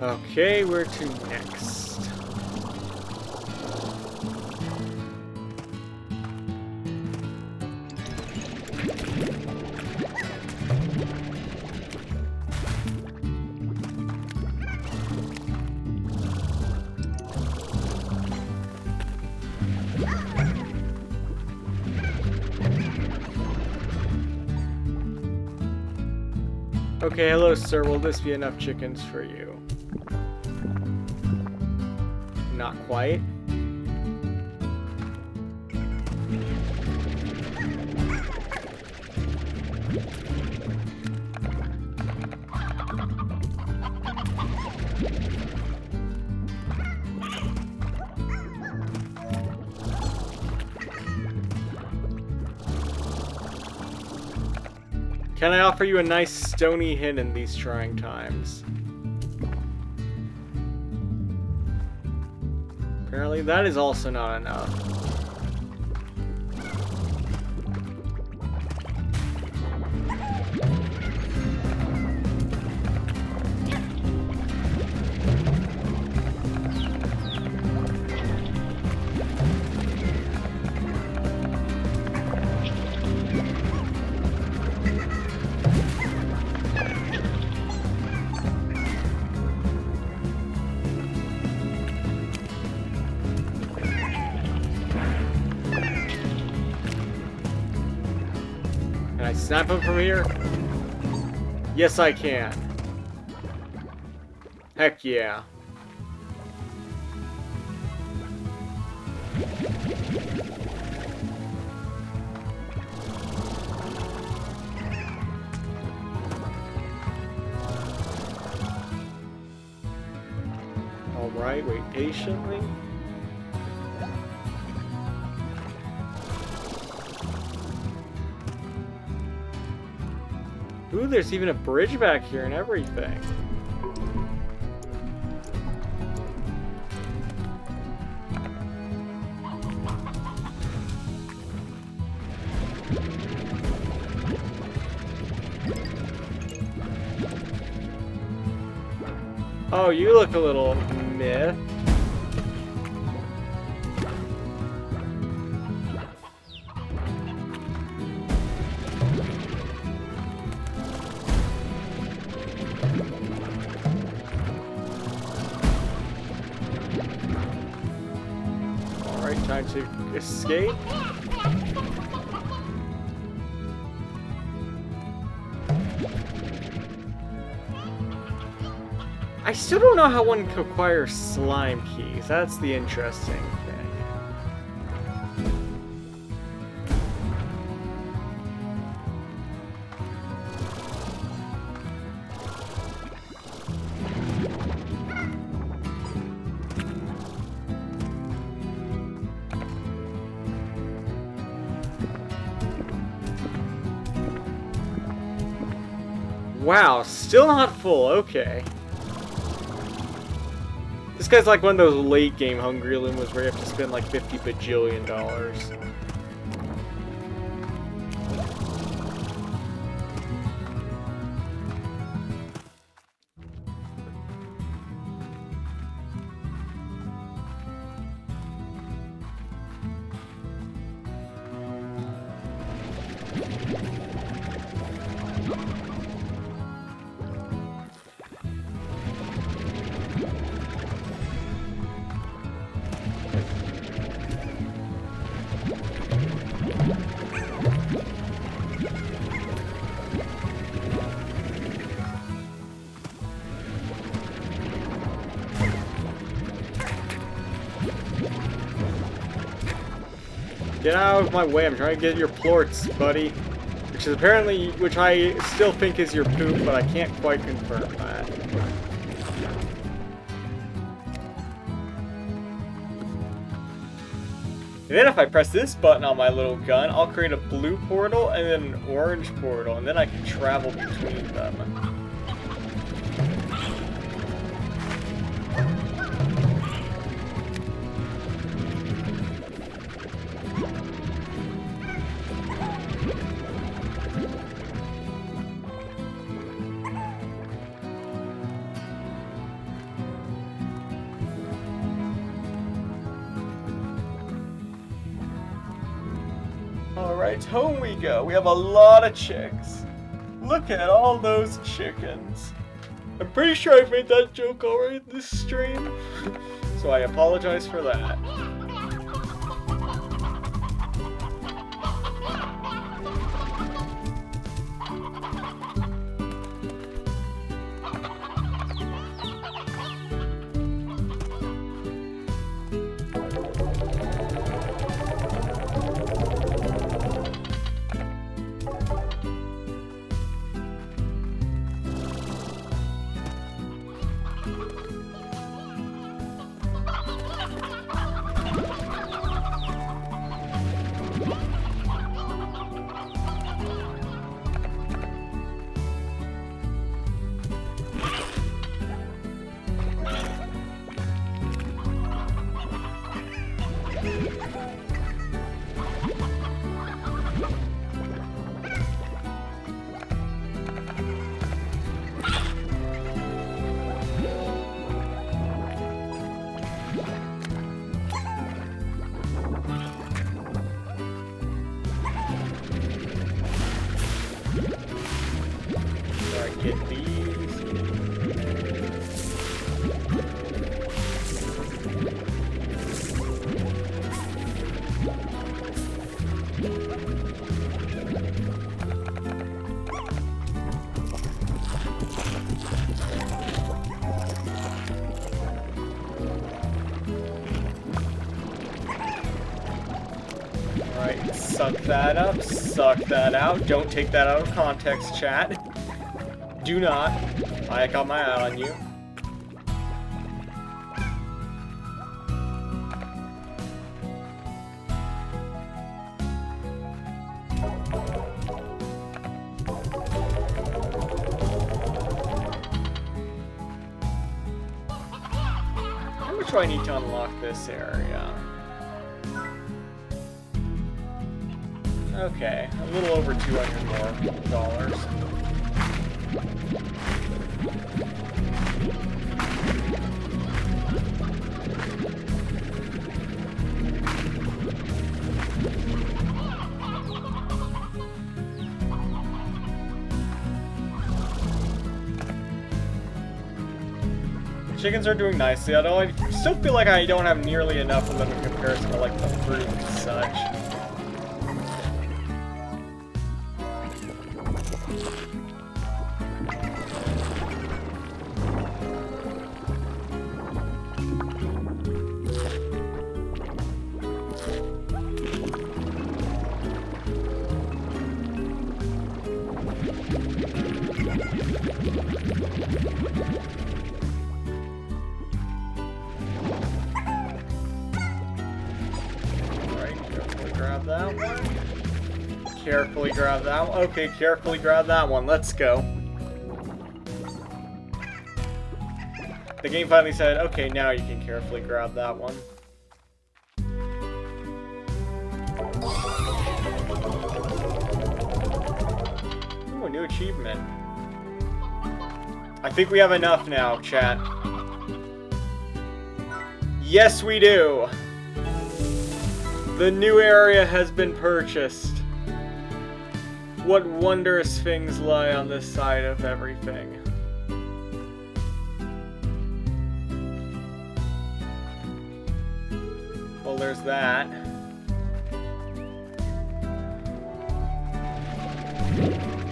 Okay, where to next? Okay, hello sir, will this be enough chickens for you? Not quite. Can I offer you a nice stony hint in these trying times? Apparently that is also not enough. Can I snap him from here? Yes, I can. Heck yeah. Alright, wait patiently. Ooh, there's even a bridge back here and everything. Oh, you look a little meh. Alright, time to escape. I still don't know how one can acquire slime keys. That's the interesting thing. Wow, still not full. Okay. This guy's like one of those late game Hungry Lumas where you have to spend like $50 bajillion. Get out of my way, I'm trying to get your plorts, buddy. Which I still think is your poop, but I can't quite confirm that. And then if I press this button on my little gun, I'll create a blue portal and then an orange portal, and then I can travel between them. Alright, home we go. We have a lot of chicks. Look at all those chickens. I'm pretty sure I've made that joke already in this stream, so I apologize for that. Get these. Alright, suck that up, suck that out. Don't take that out of context, chat. Do not. I got my eye on you. How much do I need to unlock this area? Okay, a little over $200 more. Chickens are doing nicely, although I still feel like I don't have nearly enough of them in comparison to like the fruit and such. That one. Carefully grab that one. Okay, carefully grab that one. Let's go. The game finally said, okay, now you can carefully grab that one. Ooh, a new achievement. I think we have enough now, chat. Yes, we do. The new area has been purchased. What wondrous things lie on this side of everything. Well, there's that.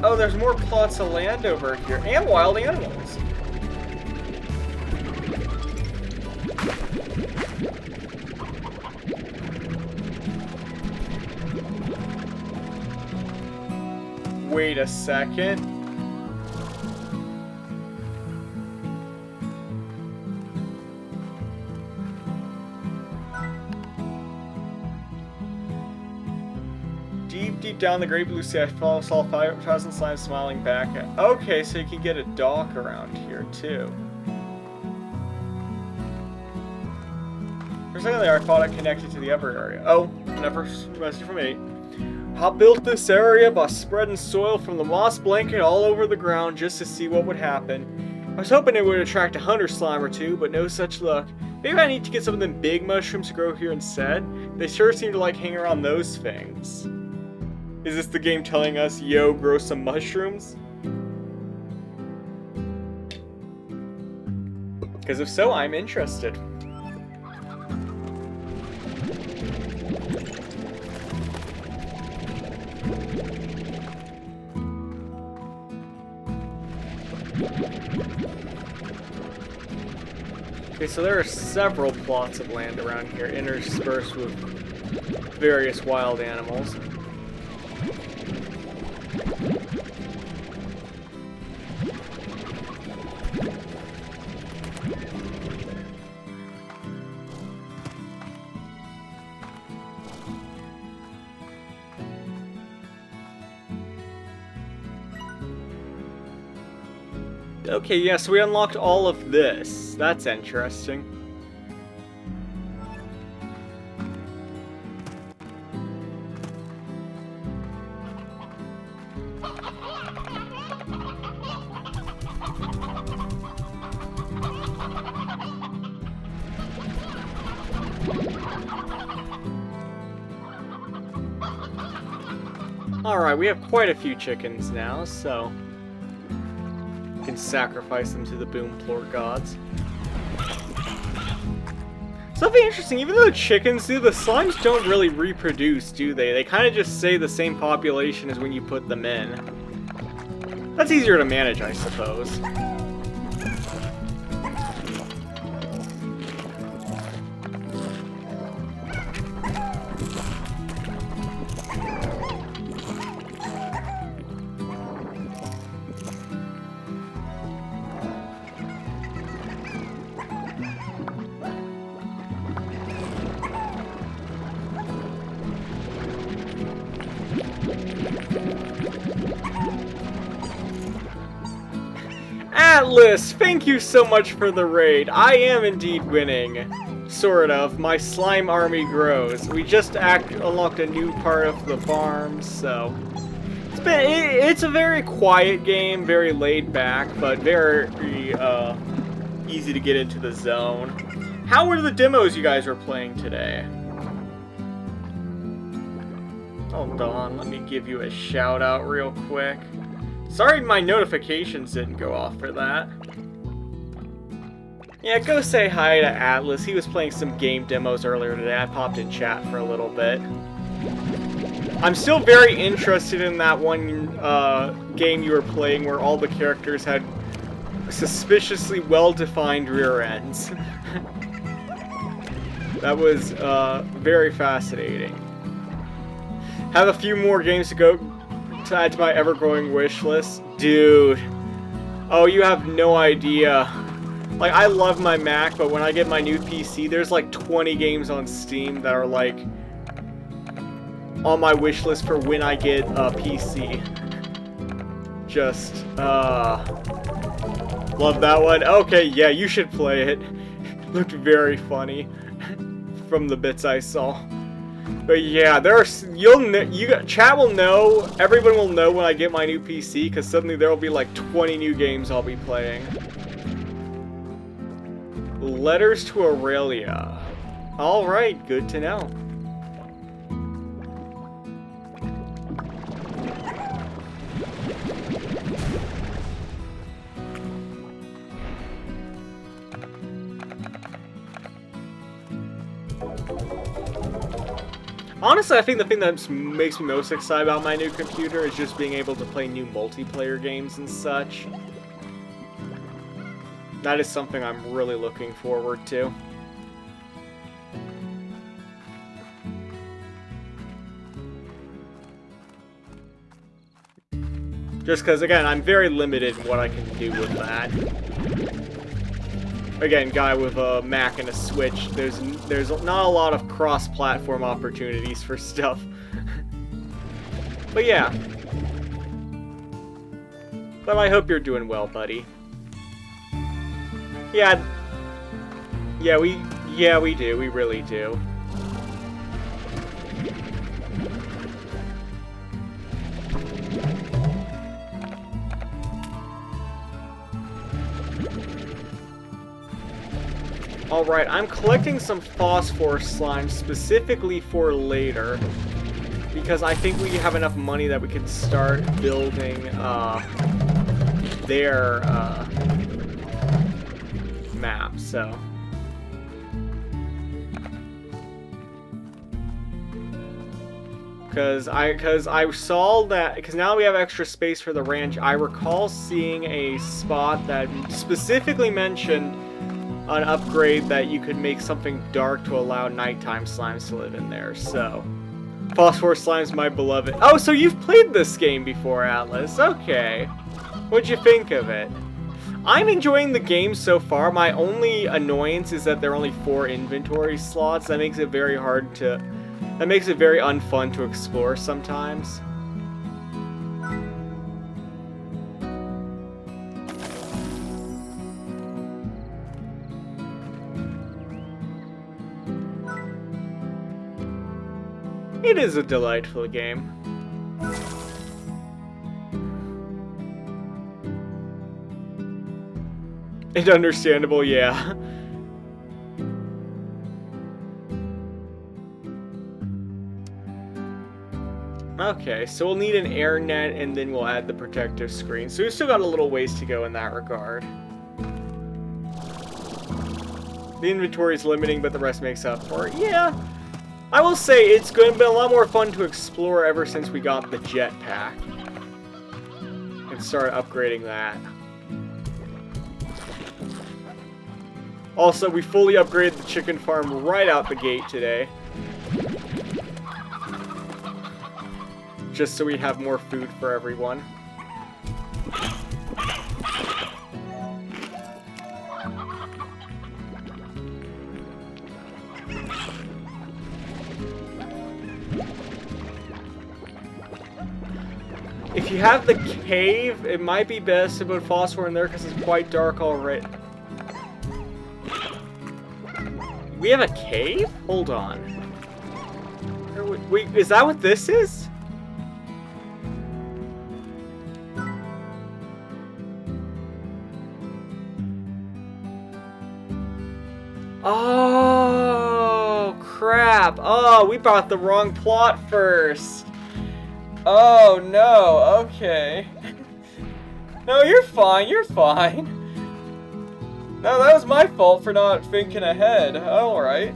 Oh, there's more plots of land over here, and wild animals. Wait a second. Deep down the great blue sea, I saw 5,000 slimes smiling back at. Okay, so you can get a dock around here too. For a second there, I thought it connected to the upper area. Oh, another message from 8. I built this area by spreading soil from the moss blanket all over the ground just to see what would happen. I was hoping it would attract a hunter slime or two, but no such luck. Maybe I need to get some of them big mushrooms to grow here instead. They sure seem to like hanging around those things. Is this the game telling us, yo, grow some mushrooms? Because if so, I'm interested. Okay, so there are several plots of land around here, interspersed with various wild animals. Okay, yeah, so we unlocked all of this. That's interesting. Alright, we have quite a few chickens now, so we can sacrifice them to the Boomplore gods. Something interesting, even though chickens do, the slimes don't really reproduce, do they? They kind of just stay the same population as when you put them in. That's easier to manage, I suppose. Atlas, thank you so much for the raid. I am indeed winning. Sort of. My slime army grows. We just unlocked a new part of the farm, so it's a very quiet game, very laid back, but very easy to get into the zone. How were the demos you guys were playing today? Hold on, let me give you a shout out real quick. Sorry my notifications didn't go off for that. Yeah, go say hi to Atlas. He was playing some game demos earlier today. I popped in chat for a little bit. I'm still very interested in that one game you were playing where all the characters had suspiciously well-defined rear ends. That was very fascinating. Have a few more games to go to add to my ever-growing wish list. Dude. Oh, you have no idea. Like, I love my Mac, but when I get my new PC, there's like 20 games on Steam that are like on my wish list for when I get a PC. Just, love that one. Okay, yeah, you should play it. Looked very funny from the bits I saw. But yeah, chat will know, everyone will know when I get my new PC, because suddenly there will be like 20 new games I'll be playing. Letters to Aurelia. Alright, good to know. Honestly, I think the thing that makes me most excited about my new computer is just being able to play new multiplayer games and such. That is something I'm really looking forward to. Just because, again, I'm very limited in what I can do with that. Again, guy with a Mac and a Switch, there's not a lot of cross-platform opportunities for stuff. But yeah. But I hope you're doing well, buddy. Yeah. Yeah, we do. We really do. Alright, I'm collecting some phosphor slime specifically for later, because I think we have enough money that we can start building their map, so. Because I saw that, because now we have extra space for the ranch, I recall seeing a spot that specifically mentioned an upgrade that you could make something dark to allow nighttime slimes to live in there, so. Phosphor Slime's my beloved. Oh, so you've played this game before, Atlas. Okay. What'd you think of it? I'm enjoying the game so far. My only annoyance is that there are only 4 inventory slots. That makes it very hard to... That makes it very unfun to explore sometimes. It is a delightful game. It's understandable, yeah. Okay, so we'll need an air net and then we'll add the protective screen. So we've still got a little ways to go in that regard. The inventory is limiting, but the rest makes up for it. Yeah. I will say it's been a lot more fun to explore ever since we got the jetpack and started upgrading that. Also, we fully upgraded the chicken farm right out the gate today. Just so we have more food for everyone. If you have the cave, it might be best to put phosphor in there because it's quite dark already. We have a cave? Hold on. Wait, is that what this is? Oh, crap. Oh, we bought the wrong plot first. Oh, no. Okay. No, you're fine. You're fine. No, that was my fault for not thinking ahead. Alright.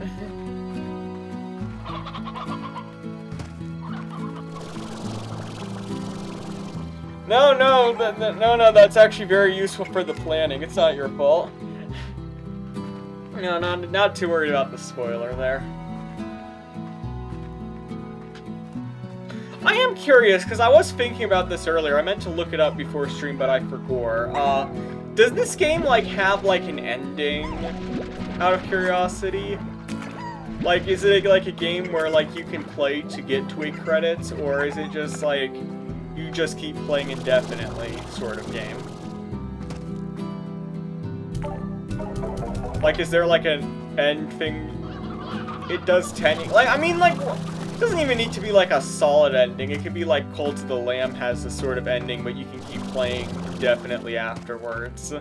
No, that's actually very useful for the planning. It's not your fault. No, not too worried about the spoiler there. I am curious, because I was thinking about this earlier. I meant to look it up before stream, but I forgot. Does this game, like, have, like, an ending? Out of curiosity? Like, is it, like, a game where, like, you can play to get Twig credits? Or is it just, like, you just keep playing indefinitely sort of game? Like, is there, like, an end thing? It does 10... Like, I mean, like... It doesn't even need to be like a solid ending. It could be like Cult of the Lamb has a sort of ending, but you can keep playing indefinitely afterwards.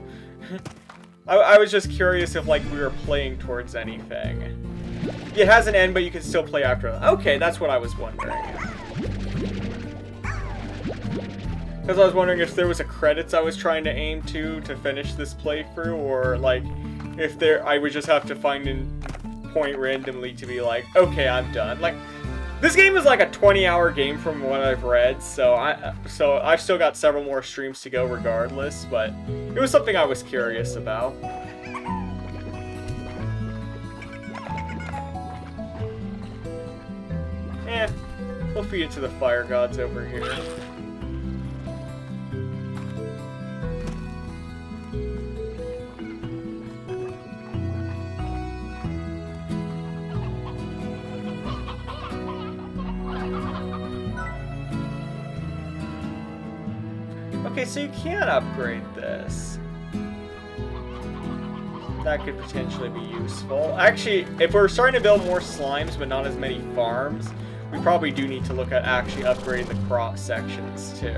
I was just curious if like we were playing towards anything. It has an end, but you can still play after. Okay, that's what I was wondering. Because I was wondering if there was a credits I was trying to aim to finish this playthrough, or like if I would just have to find a point randomly to be like, okay, I'm done. Like. This game is like a 20-hour game from what I've read, so I've still got several more streams to go regardless, but it was something I was curious about. We'll feed it to the fire gods over here. Okay, so you can upgrade this. That could potentially be useful. Actually, if we're starting to build more slimes but not as many farms, we probably do need to look at actually upgrading the crop sections too.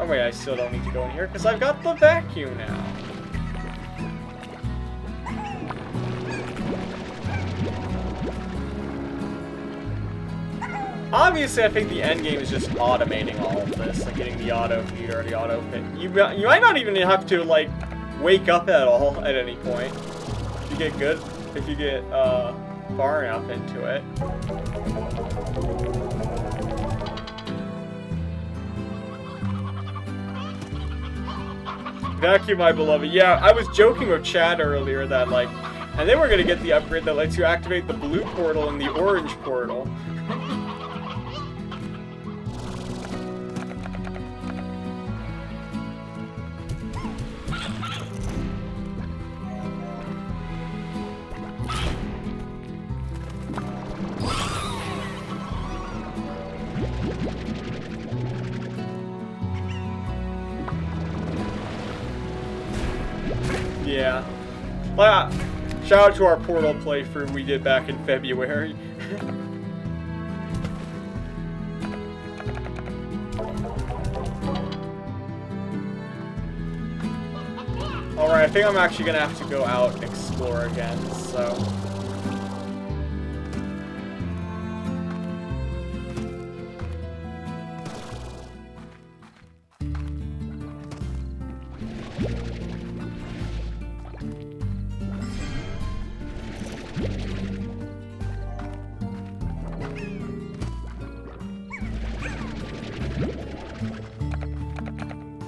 Oh wait, I still don't need to go in here because I've got the vacuum now. Obviously, I think the end game is just automating all of this, like getting the auto feed or the auto fit. You might not even have to like wake up at all at any point if you get far enough into it. Vacuum, my beloved. Yeah, I was joking with Chad earlier that like, and then we're gonna get the upgrade that lets you activate the blue portal and the orange portal. Yeah. Well, shout out to our Portal playthrough we did back in February. Alright, I think I'm actually gonna have to go out and explore again, so...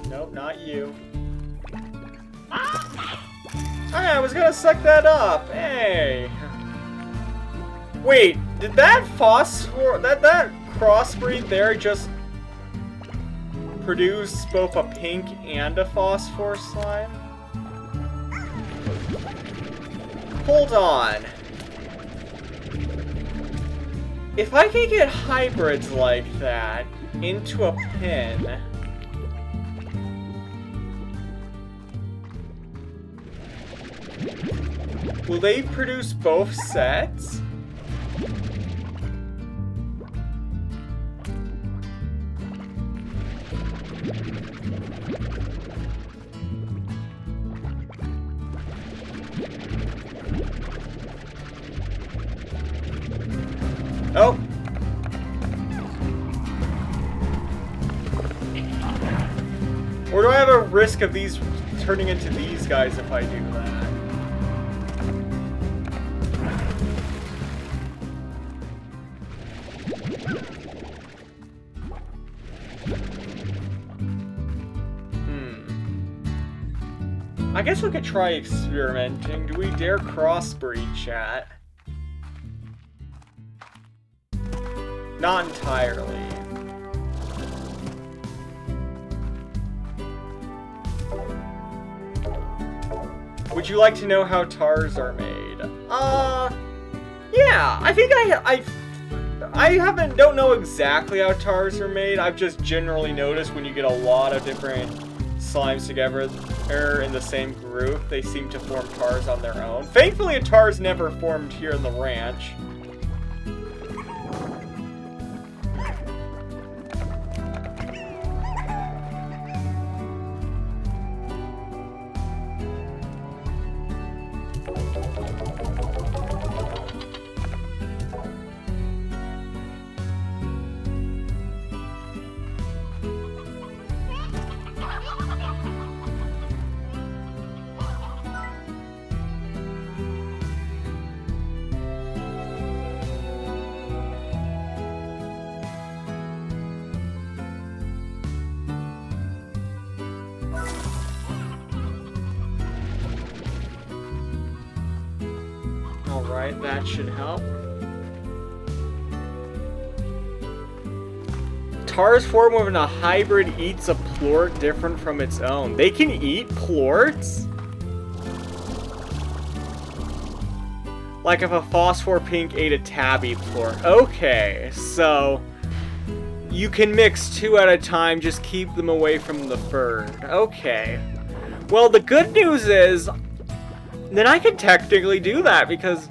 Nope, not you. Hey, I was gonna suck that up. Hey. Wait, did that that crossbreed there just produce both a pink and a phosphor slime? Hold on. If I can get hybrids like that into a pen, will they produce both sets? Oh! Or do I have a risk of these turning into these guys if I do that? I guess we could try experimenting. Do we dare crossbreed, chat? Not entirely. Would you like to know how tars are made? Yeah, I think don't know exactly how tars are made. I've just generally noticed when you get a lot of different slimes together in the same group, they seem to form tars on their own. Thankfully, a tar's never formed here in the ranch. Alright, that should help. Tars form when a hybrid eats a plort different from its own. They can eat plorts? Like if a phosphor pink ate a tabby plort. Okay, so you can mix 2 at a time, just keep them away from the third. Okay. Well, the good news is, then I can technically do that because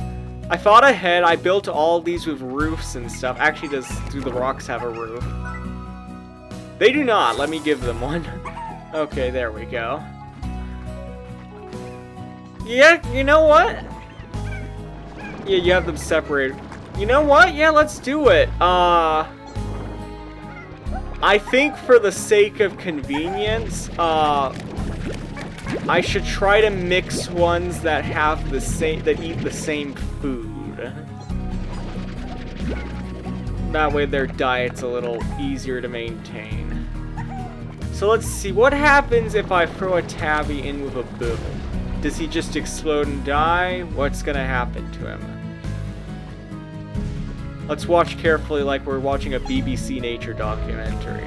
I thought ahead. I built all these with roofs and stuff. Actually, do the rocks have a roof? They do not. Let me give them one. Okay, there we go. Yeah, you know what? Yeah, you have them separated. You know what? Yeah, let's do it. I think for the sake of convenience, I should try to mix ones that have the same, that eat the same food. That way their diet's a little easier to maintain. So let's see, what happens if I throw a tabby in with a boom? Does he just explode and die? What's gonna happen to him? Let's watch carefully like we're watching a BBC Nature documentary.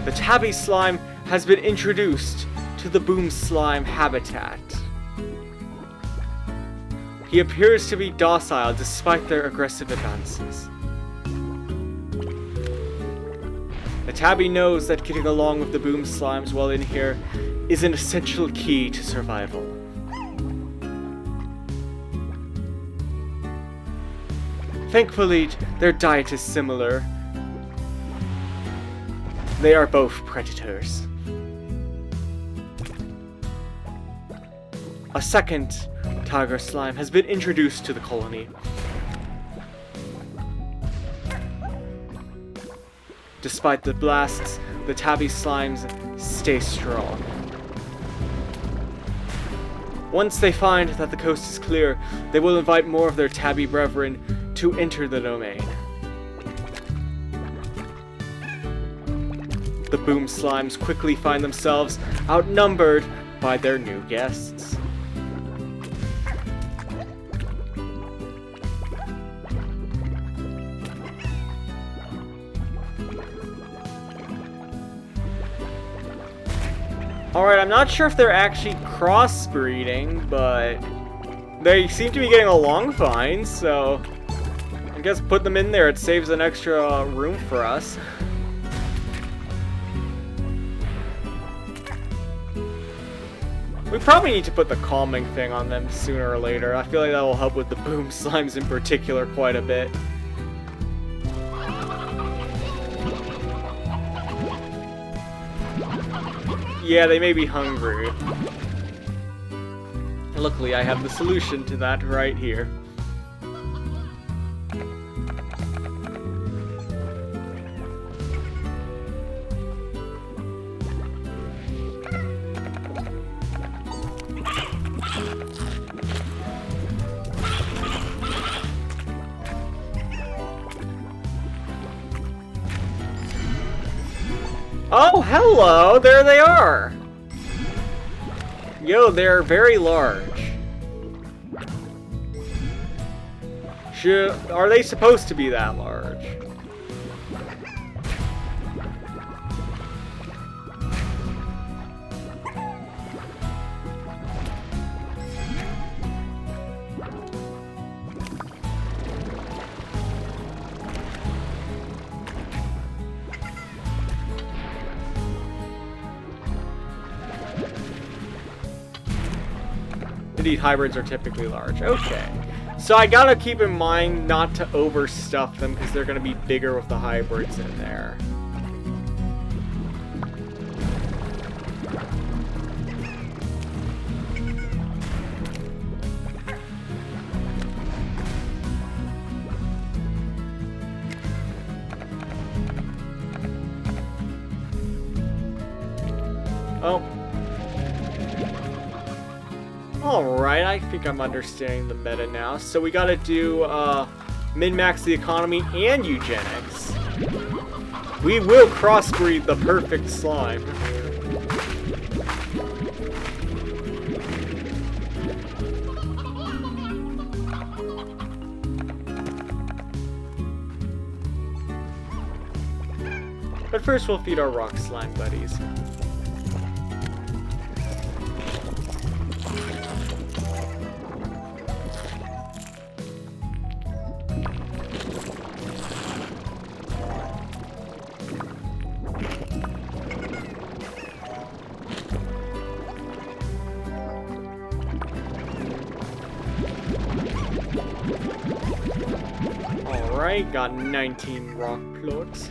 The tabby slime has been introduced to the boom slime habitat. He appears to be docile despite their aggressive advances. The tabby knows that getting along with the boom slimes while in here is an essential key to survival. Thankfully, their diet is similar. They are both predators. A second tiger slime has been introduced to the colony. Despite the blasts, the tabby slimes stay strong. Once they find that the coast is clear, they will invite more of their tabby brethren to enter the domain. The boom slimes quickly find themselves outnumbered by their new guests. Alright, I'm not sure if they're actually crossbreeding, but they seem to be getting along fine, so I guess put them in there. It saves an extra room for us. We probably need to put the calming thing on them sooner or later. I feel like that will help with the boom slimes in particular quite a bit. Yeah, they may be hungry. Luckily, I have the solution to that right here. Oh, hello! There they are! Yo, they're very large. Are they supposed to be that large? Indeed, hybrids are typically large. Okay. So I gotta keep in mind not to overstuff them because they're gonna be bigger with the hybrids in there. Oh. Alright, I think I'm understanding the meta now. So we gotta do, min-max the economy and eugenics. We will crossbreed the perfect slime. But first we'll feed our rock slime buddies. Alright, got 19 rock plugs.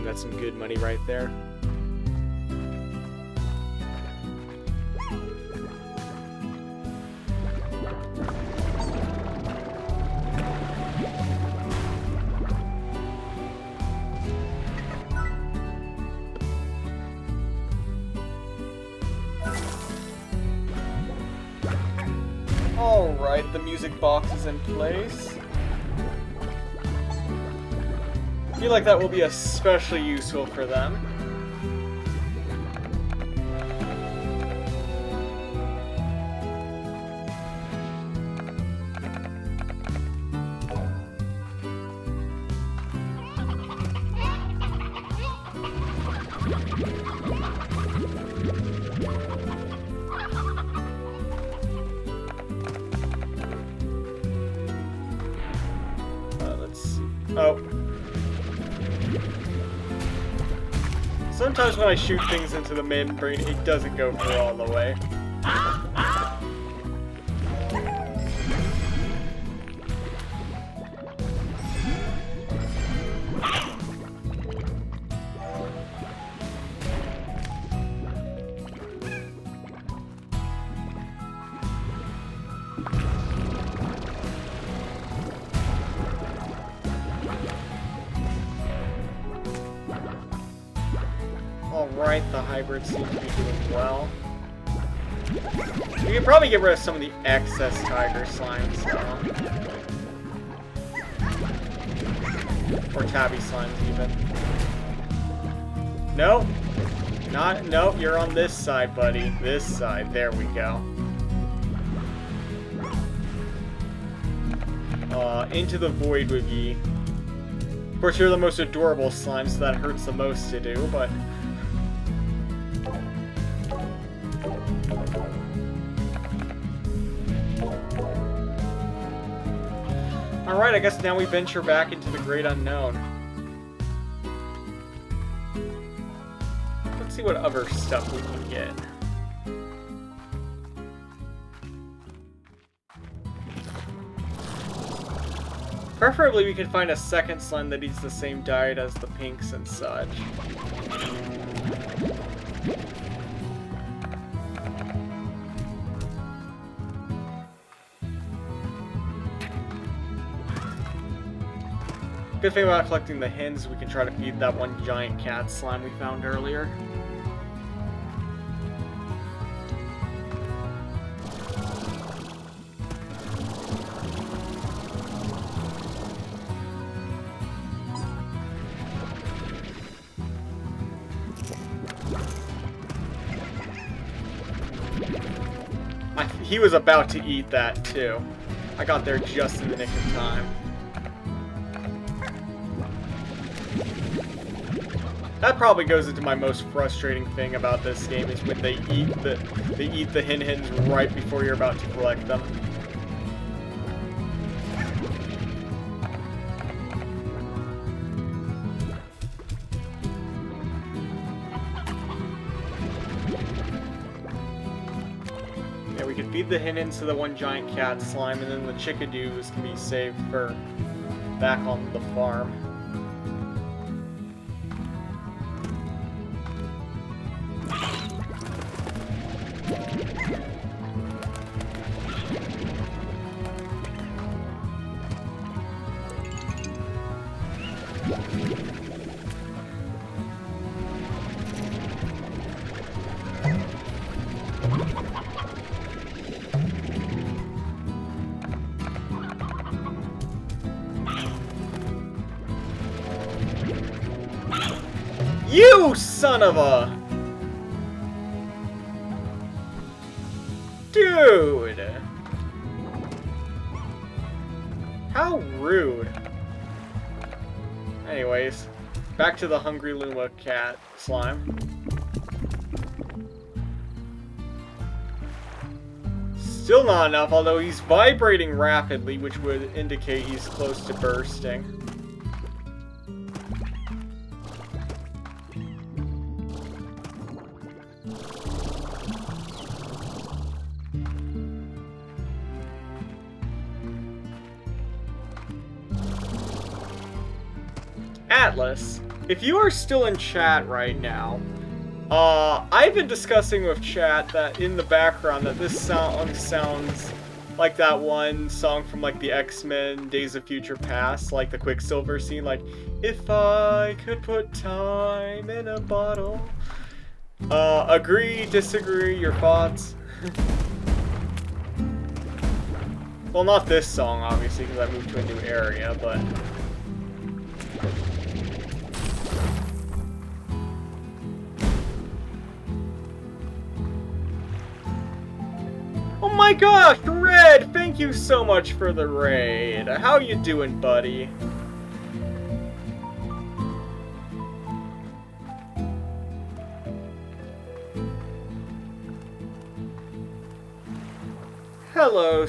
That's some good money right there. Alright, the music box is in place. I feel like that will be especially useful for them. Let's see. Oh. Sometimes when I shoot things into the membrane, it doesn't go through all the way. Alright, the hybrids seem to be doing well. We could probably get rid of some of the excess tiger slimes, or tabby slimes, even. Nope. Nope, you're on this side, buddy. This side. There we go. Into the void with ye. Of course, you're the most adorable slime, so that hurts the most to do, but... Alright, I guess now we venture back into the great unknown. Let's see what other stuff we can get. Preferably we could find a second slime that eats the same diet as the pinks and such. Good thing about collecting the hens, we can try to feed that one giant cat slime we found earlier. He was about to eat that too. I got there just in the nick of time. That probably goes into my most frustrating thing about this game is when they eat the hens right before you're about to collect them. Yeah, we can feed the hens to the one giant cat slime, and then the chickadoos can be saved for back on the farm. You son of a... Dude! How rude. Anyways, back to the Hungry Luma cat slime. Still not enough, although he's vibrating rapidly, which would indicate he's close to bursting. Atlas, if you are still in chat right now, I've been discussing with chat that in the background that this song sounds like that one song from like the X-Men Days of Future Past, like the Quicksilver scene, like, if I could put time in a bottle. Agree, disagree, your thoughts? Well, not this song, obviously, because I moved to a new area, but... Oh my gosh, Red! Thank you so much for the raid. How you doing, buddy? Hello,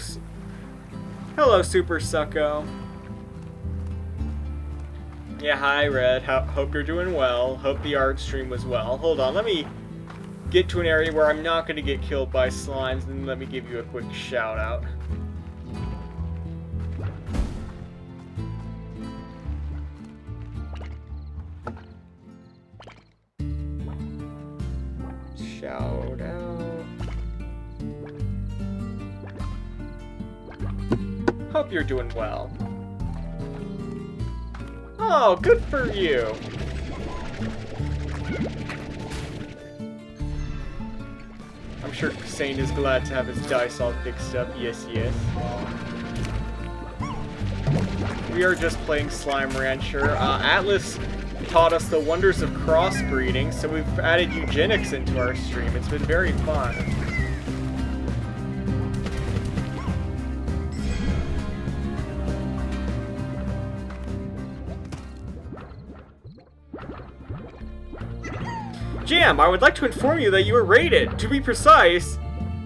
Super Sucko. Yeah, hi, Red. Hope you're doing well. Hope the art stream was well. Hold on, let me get to an area where I'm not going to get killed by slimes, and let me give you a quick shout out. Shout out. Hope you're doing well. Oh, good for you. I'm sure Saint is glad to have his dice all fixed up. Yes, yes. We are just playing Slime Rancher. Atlas taught us the wonders of crossbreeding, so we've added eugenics into our stream. It's been very fun. Jam, I would like to inform you that you were raided. To be precise,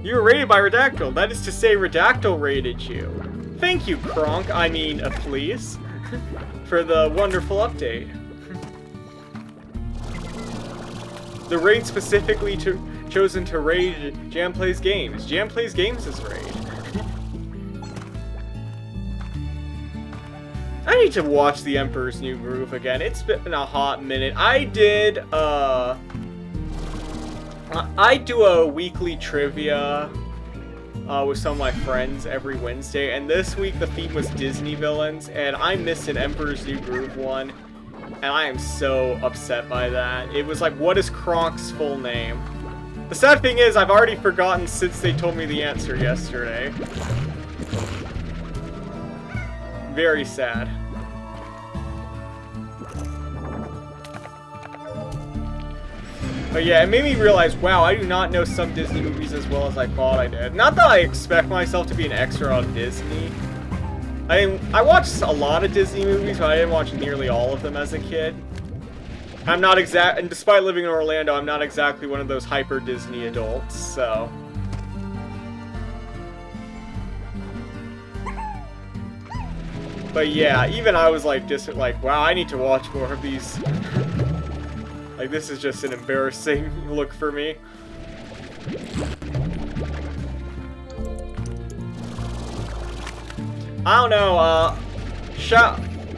you were raided by Redactyl. That is to say, Redactyl raided you. Thank you, Kronk, I mean, please, for the wonderful update. The raid specifically chosen to raid Jam Plays Games. Jam Plays Games is raid. I need to watch The Emperor's New Groove again. It's been a hot minute. I do a weekly trivia with some of my friends every Wednesday, and this week the theme was Disney villains, and I missed an Emperor's New Groove one, and I am so upset by that. It was like, what is Kronk's full name? The sad thing is, I've already forgotten since they told me the answer yesterday. Very sad. But yeah, it made me realize, wow, I do not know some Disney movies as well as I thought I did. Not that I expect myself to be an expert on Disney. I watched a lot of Disney movies, but I didn't watch nearly all of them as a kid. I'm not and despite living in Orlando, I'm not exactly one of those hyper Disney adults, so... But yeah, even I was like, just like, wow, I need to watch more of these. Like, this is just an embarrassing look for me. I don't know,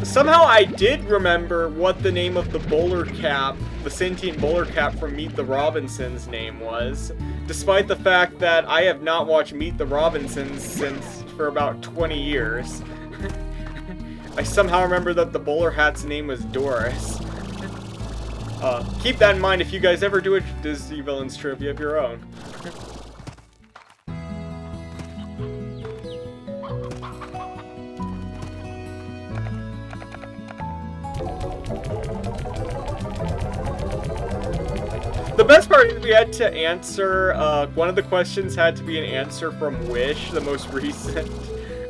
somehow I did remember what the name of the bowler cap, the sentient bowler cap from Meet the Robinsons name was, despite the fact that I have not watched Meet the Robinsons for about 20 years. I somehow remember that the bowler hat's name was Doris. Keep that in mind if you guys ever do a Disney Villains trivia of your own. The best part is we had to answer, one of the questions had to be an answer from Wish, the most recent.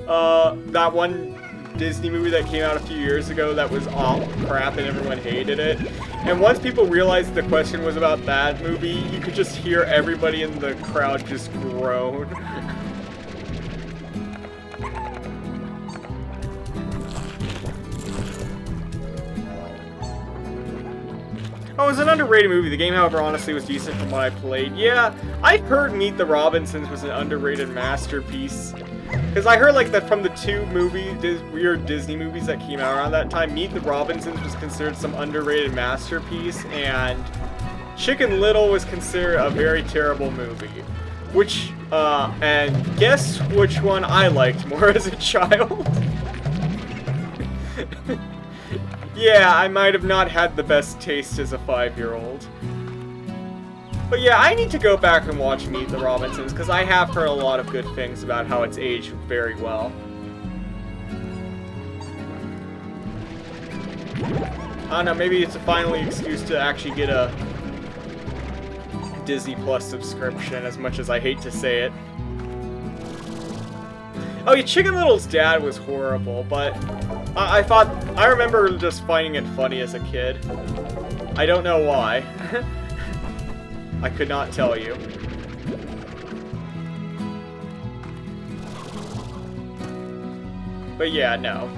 That one Disney movie that came out a few years ago that was all crap and everyone hated it. And once people realized the question was about that movie, you could just hear everybody in the crowd just groan. Oh, it was an underrated movie. The game, however, honestly was decent from what I played. Yeah, I've heard Meet the Robinsons was an underrated masterpiece. Because I heard, like, that from the two weird Disney movies that came out around that time, Meet the Robinsons was considered some underrated masterpiece, and Chicken Little was considered a very terrible movie. And guess which one I liked more as a child? Yeah, I might have not had the best taste as a 5-year-old. But yeah, I need to go back and watch Meet the Robinsons, because I have heard a lot of good things about how it's aged very well. I don't know, maybe it's a finally excuse to actually get a Disney Plus subscription, as much as I hate to say it. Oh yeah, Chicken Little's dad was horrible, but I remember just finding it funny as a kid. I don't know why. I could not tell you. But yeah, no.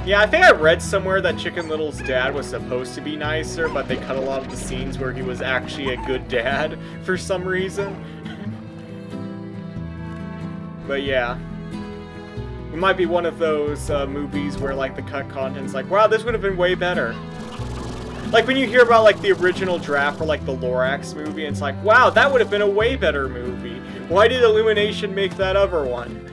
Yeah, I think I read somewhere that Chicken Little's dad was supposed to be nicer, but they cut a lot of the scenes where he was actually a good dad for some reason. But yeah. It might be one of those movies where, like, the cut content's like, wow, this would have been way better. Like, when you hear about, like, the original draft for, like, the Lorax movie, and it's like, wow, that would have been a way better movie. Why did Illumination make that other one?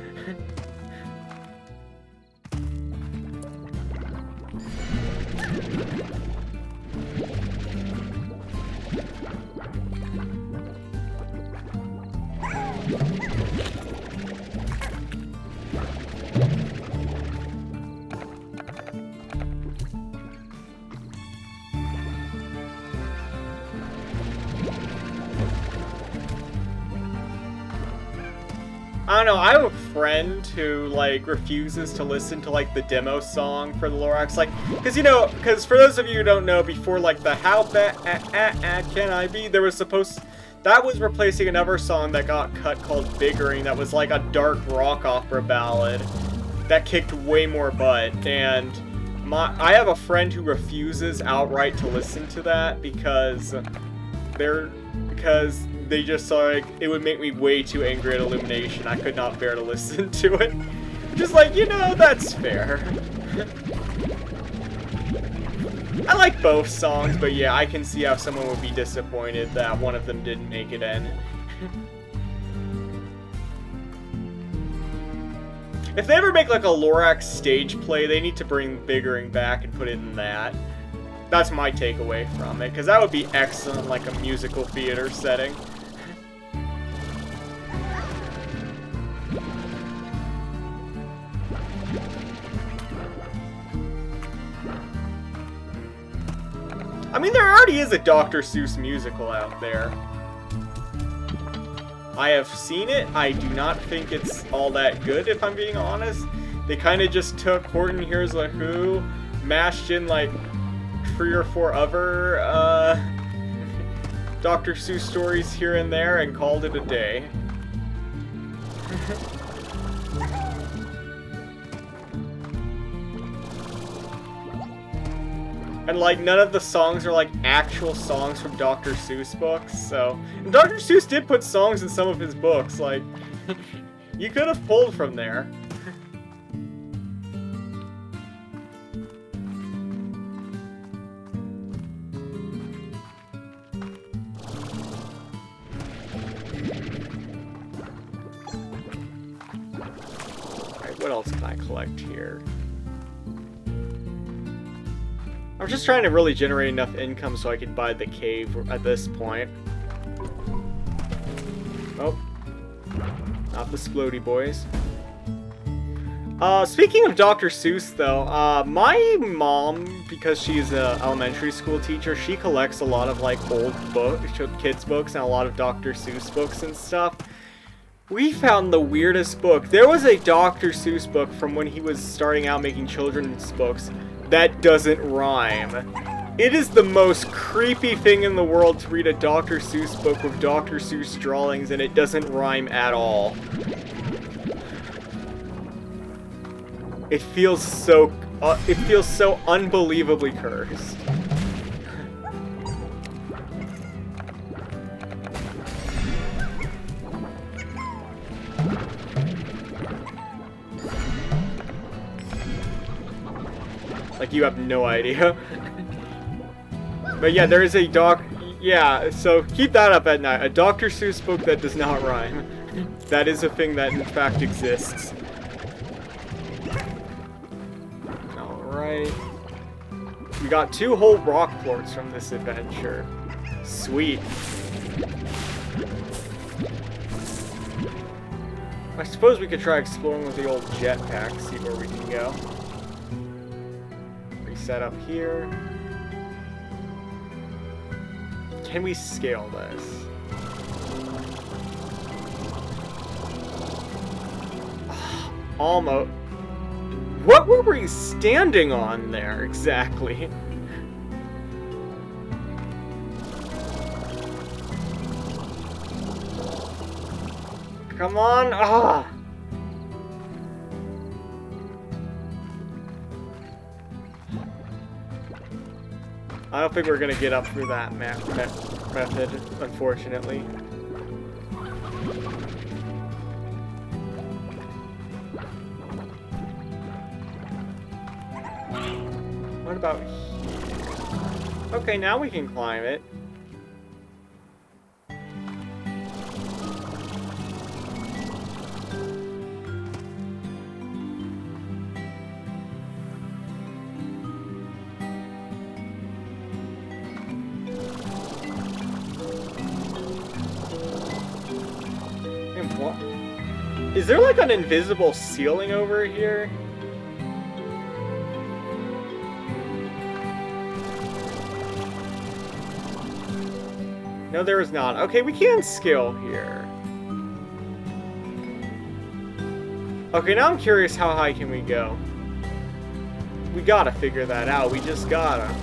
I don't know, I have a friend who, like, refuses to listen to, like, the demo song for the Lorax, like, because for those of you who don't know, before, like, the How Bad Can I Be, that was replacing another song that got cut called Biggering, that was, like, a dark rock opera ballad that kicked way more butt, and I have a friend who refuses outright to listen to that because they just saw, like, it would make me way too angry at Illumination. I could not bear to listen to it. Just like, that's fair. I like both songs, but yeah, I can see how someone would be disappointed that one of them didn't make it in. If they ever make, like, a Lorax stage play, they need to bring Biggering back and put it in that. That's my takeaway from it, because that would be excellent, like, a musical theater setting. I mean, there already is a Dr. Seuss musical out there. I have seen it. I do not think it's all that good, if I'm being honest. They kind of just took Horton Hears a Who, mashed in, like, 3 or 4 other Dr. Seuss stories here and there, and called it a day. And, like, none of the songs are, like, actual songs from Dr. Seuss books, so... And Dr. Seuss did put songs in some of his books, like... you could have pulled from there. Alright, what else can I collect here? I'm just trying to really generate enough income so I can buy the cave at this point. Oh. Not the Splody boys. Speaking of Dr. Seuss, though, my mom, because she's an elementary school teacher, she collects a lot of, like, old kids' books and a lot of Dr. Seuss books and stuff. We found the weirdest book. There was a Dr. Seuss book from when he was starting out making children's books that doesn't rhyme. It is the most creepy thing in the world to read a Dr. Seuss book with Dr. Seuss drawings and it doesn't rhyme at all. It feels so unbelievably cursed. Like, you have no idea. But yeah, there is a yeah, so keep that up at night. A Dr. Seuss book that does not rhyme. That is a thing that in fact exists. Alright. We got 2 whole rock floors from this adventure. Sweet. I suppose we could try exploring with the old jetpack, see where we can go. Reset up here. Can we scale this? Almost. What were we standing on there, exactly? Come on! Ah! I don't think we're gonna get up through that method, unfortunately. What about here? Okay, now we can climb it. Is there like an invisible ceiling over here? No, there is not. Okay, we can scale here. Okay, now I'm curious, how high can we go? We gotta figure that out. We just gotta.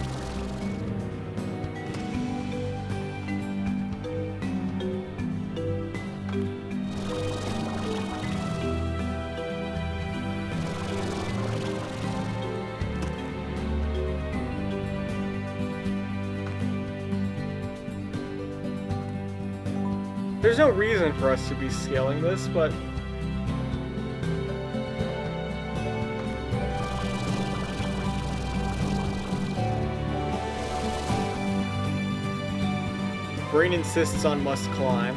There's no reason for us to be scaling this, but... Brain insists on must climb.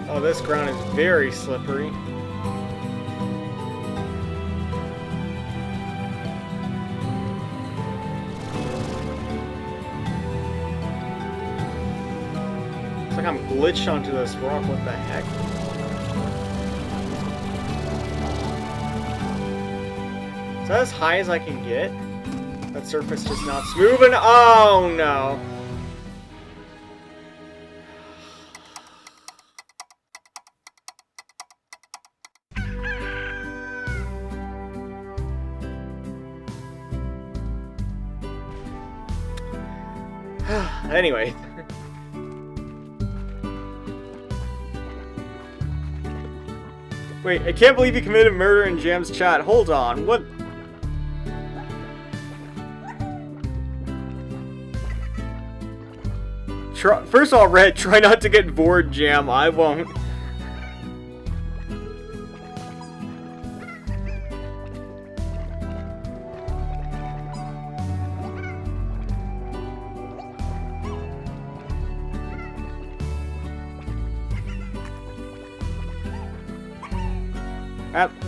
Oh, this ground is very slippery. I'm glitched onto this rock, what the heck? Is that as high as I can get? That surface just not smooth and oh no! Anyway. Wait, I can't believe you committed murder in Jam's chat. Hold on, what? First of all, Red, try not to get bored, Jam. I won't.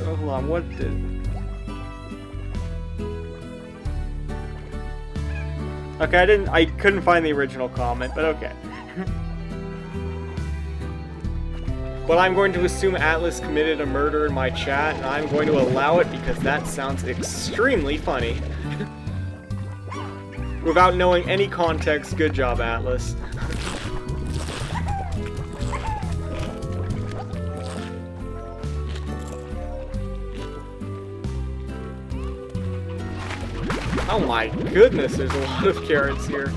Hold on, what did... Okay, I couldn't find the original comment, but okay. But I'm going to assume Atlas committed a murder in my chat, and I'm going to allow it because that sounds extremely funny. Without knowing any context, good job, Atlas. Oh my goodness, there's a lot of carrots here.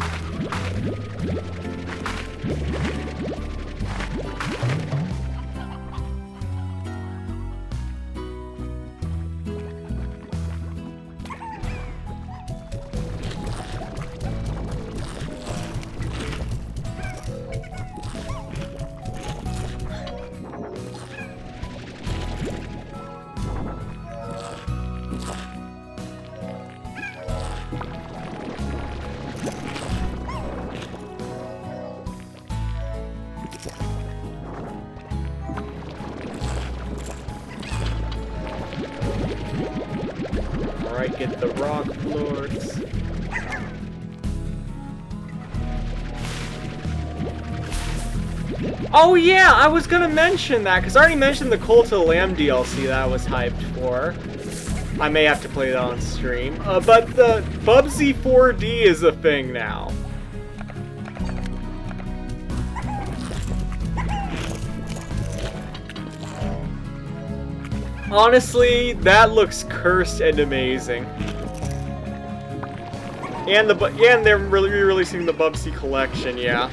Alright, get the rock lords. Oh yeah, I was gonna mention that, because I already mentioned the Cult of the Lamb DLC that I was hyped for. I may have to play that on stream. But the Bubsy 4D is a thing now. Honestly, that looks cursed and amazing. And they're re-releasing the Bubsy collection, yeah.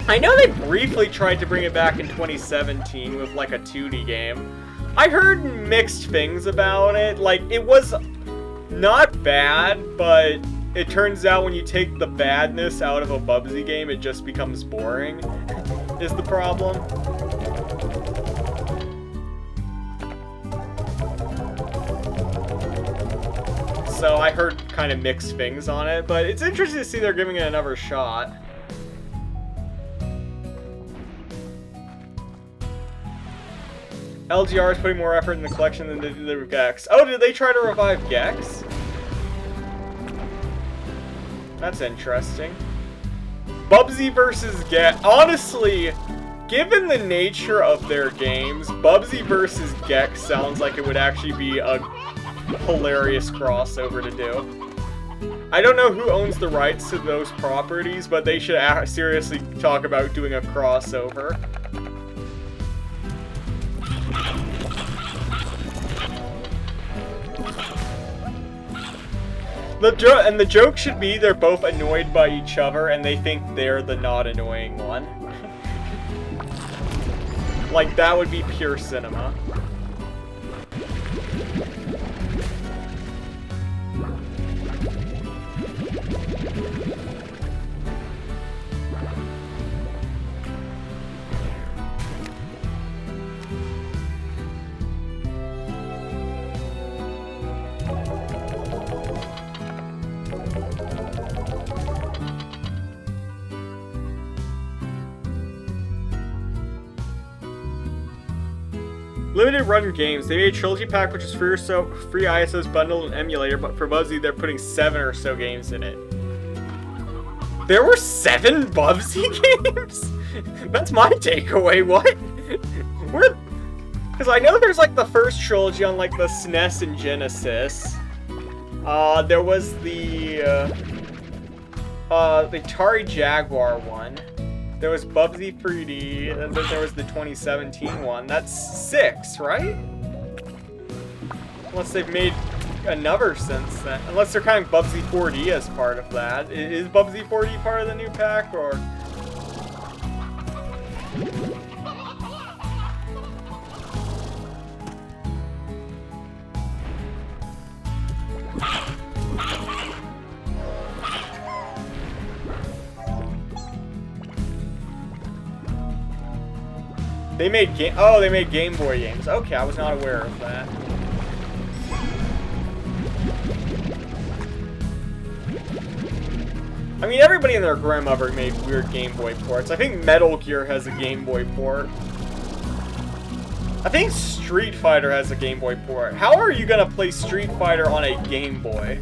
I know they briefly tried to bring it back in 2017 with like a 2D game. I heard mixed things about it. Like, it was not bad, but it turns out when you take the badness out of a Bubsy game, it just becomes boring, is the problem. So I heard kind of mixed things on it, but it's interesting to see they're giving it another shot. LGR is putting more effort in the collection than they did with Gex. Oh, did they try to revive Gex? That's interesting. Bubsy versus Gex. Honestly, given the nature of their games, Bubsy versus Gex sounds like it would actually be a hilarious crossover to do. I don't know who owns the rights to those properties, but they should seriously talk about doing a crossover. The joke should be they're both annoyed by each other and they think they're the not annoying one. Like, that would be pure cinema. Limited run games. They made a trilogy pack which is free ISOs bundled and emulator, but for Bubsy they're putting 7 or so games in it. There were 7 Bubsy games? That's my takeaway, what? Because I know there's like the first trilogy on like the SNES and Genesis. There was the Atari Jaguar one. There was Bubsy 3D, and then there was the 2017 one. That's 6, right? Unless they've made another since then. Unless they're counting Bubsy 4D as part of that. Is Bubsy 4D part of the new pack, or...? They made they made Game Boy games. Okay, I was not aware of that. I mean, everybody and their grandmother made weird Game Boy ports. I think Metal Gear has a Game Boy port. I think Street Fighter has a Game Boy port. How are you gonna play Street Fighter on a Game Boy?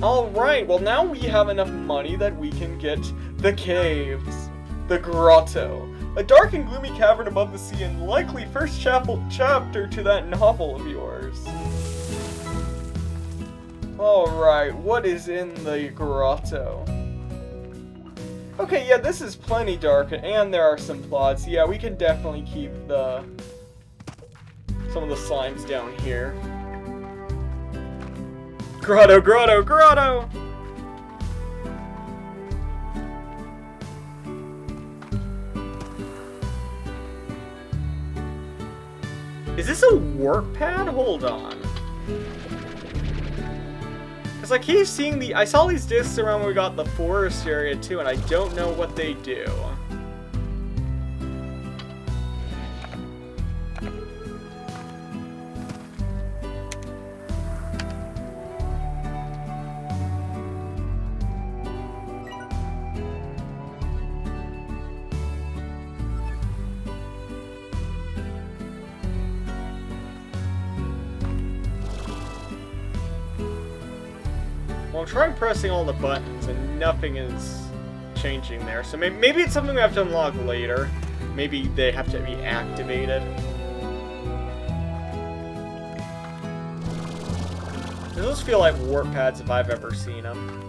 Alright, well now we have enough money that we can get the caves. The grotto. A dark and gloomy cavern above the sea and likely first chapter to that novel of yours. Alright, what is in the grotto? Okay, yeah, this is plenty dark, and there are some plots. Yeah, we can definitely keep some of the slimes down here. Grotto, grotto, grotto! Is this a work pad? Hold on. Because I keep seeing I saw these discs around when we got the forest area too, and I don't know what they do. Well, I'm trying pressing all the buttons and nothing is changing there. So maybe it's something we have to unlock later. Maybe they have to be activated. Those feel like warp pads if I've ever seen them.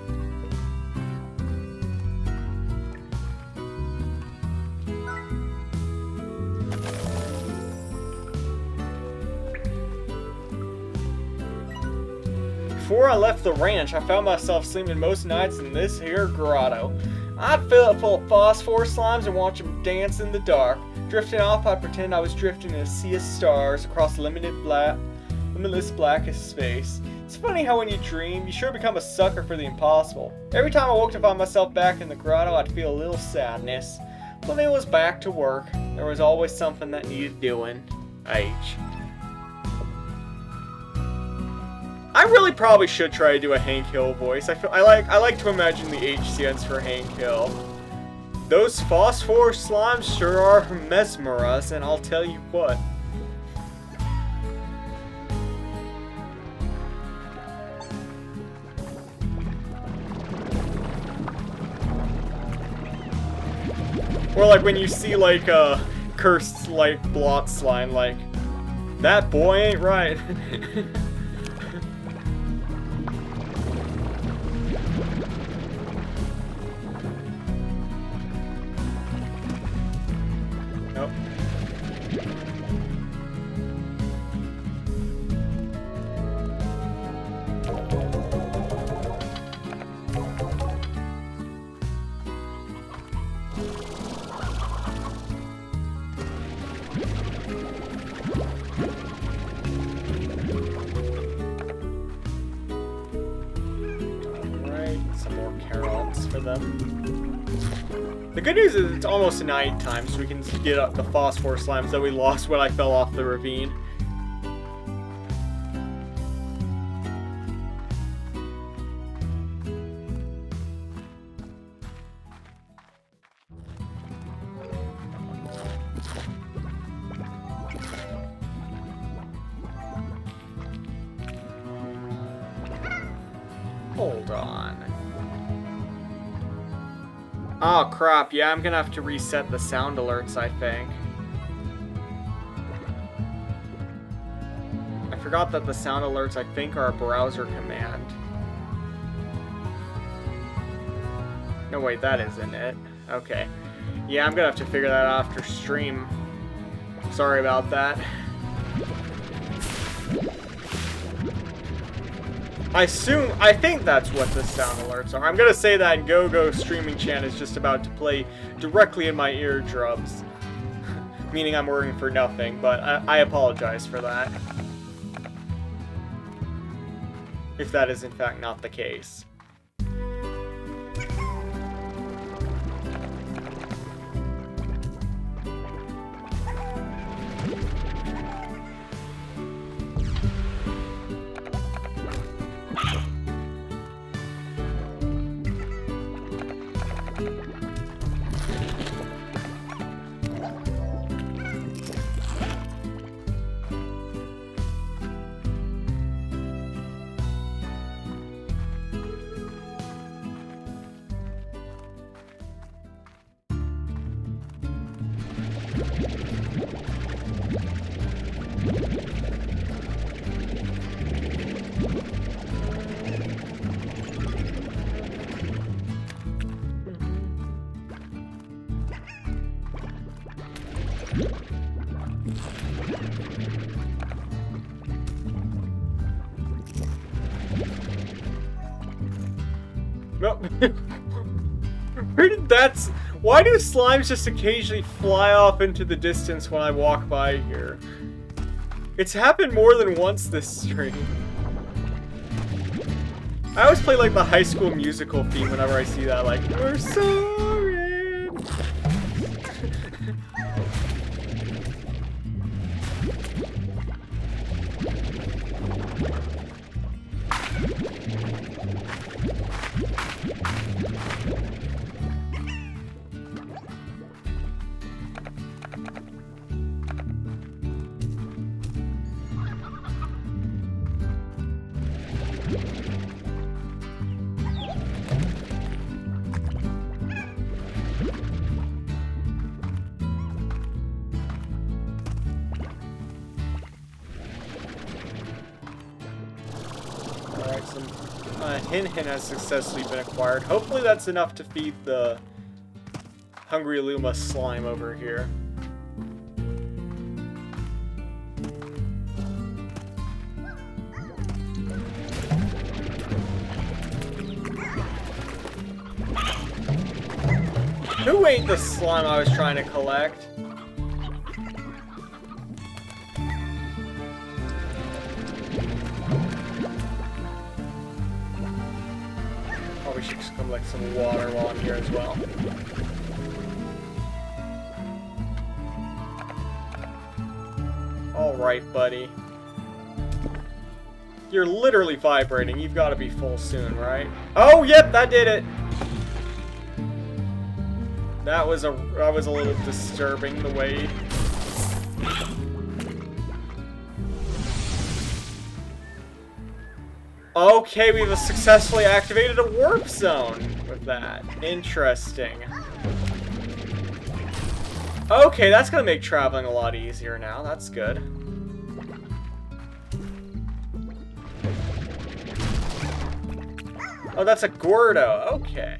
Before I left the ranch, I found myself sleeping most nights in this here grotto. I'd fill it full of phosphor slimes and watch them dance in the dark. Drifting off, I'd pretend I was drifting in a sea of stars across limitless blackest space. It's funny how when you dream, you sure become a sucker for the impossible. Every time I woke to find myself back in the grotto, I'd feel a little sadness. When it was back to work, there was always something that needed doing. H. I really probably should try to do a Hank Hill voice. I like to imagine the H stands for Hank Hill. Those phosphor slimes sure are mesmerizing, I'll tell you what. Or like when you see like a cursed like blot slime, like that boy ain't right. Nope. For them. The good news is it's almost night time, so we can get up the phosphor slimes that we lost when I fell off the ravine. Hold on. Oh crap, yeah, I'm gonna have to reset the sound alerts, I think. I forgot that the sound alerts, I think, are a browser command. No, wait, that isn't it. Okay. Yeah, I'm gonna have to figure that out after stream. Sorry about that. I think that's what the sound alerts are. I'm gonna say that GoGo Streaming Chan is just about to play directly in my eardrums. Meaning I'm working for nothing, but I apologize for that. If that is in fact not the case. No. Where did that... Why do slimes just occasionally fly off into the distance when I walk by here? It's happened more than once this stream. I always play like the High School Musical theme whenever I see that, like, we're sorry. Hin has successfully been acquired. Hopefully that's enough to feed the Hungry Luma slime over here. Who ate the slime I was trying to collect? Should just collect some water while I'm here as well. Alright, buddy. You're literally vibrating. You've got to be full soon, right? Oh, yep, that did it! That was a little disturbing, the way... Okay, we've successfully activated a warp zone with that. Interesting. Okay, that's gonna make traveling a lot easier now. That's good. Oh, that's a Gordo. Okay.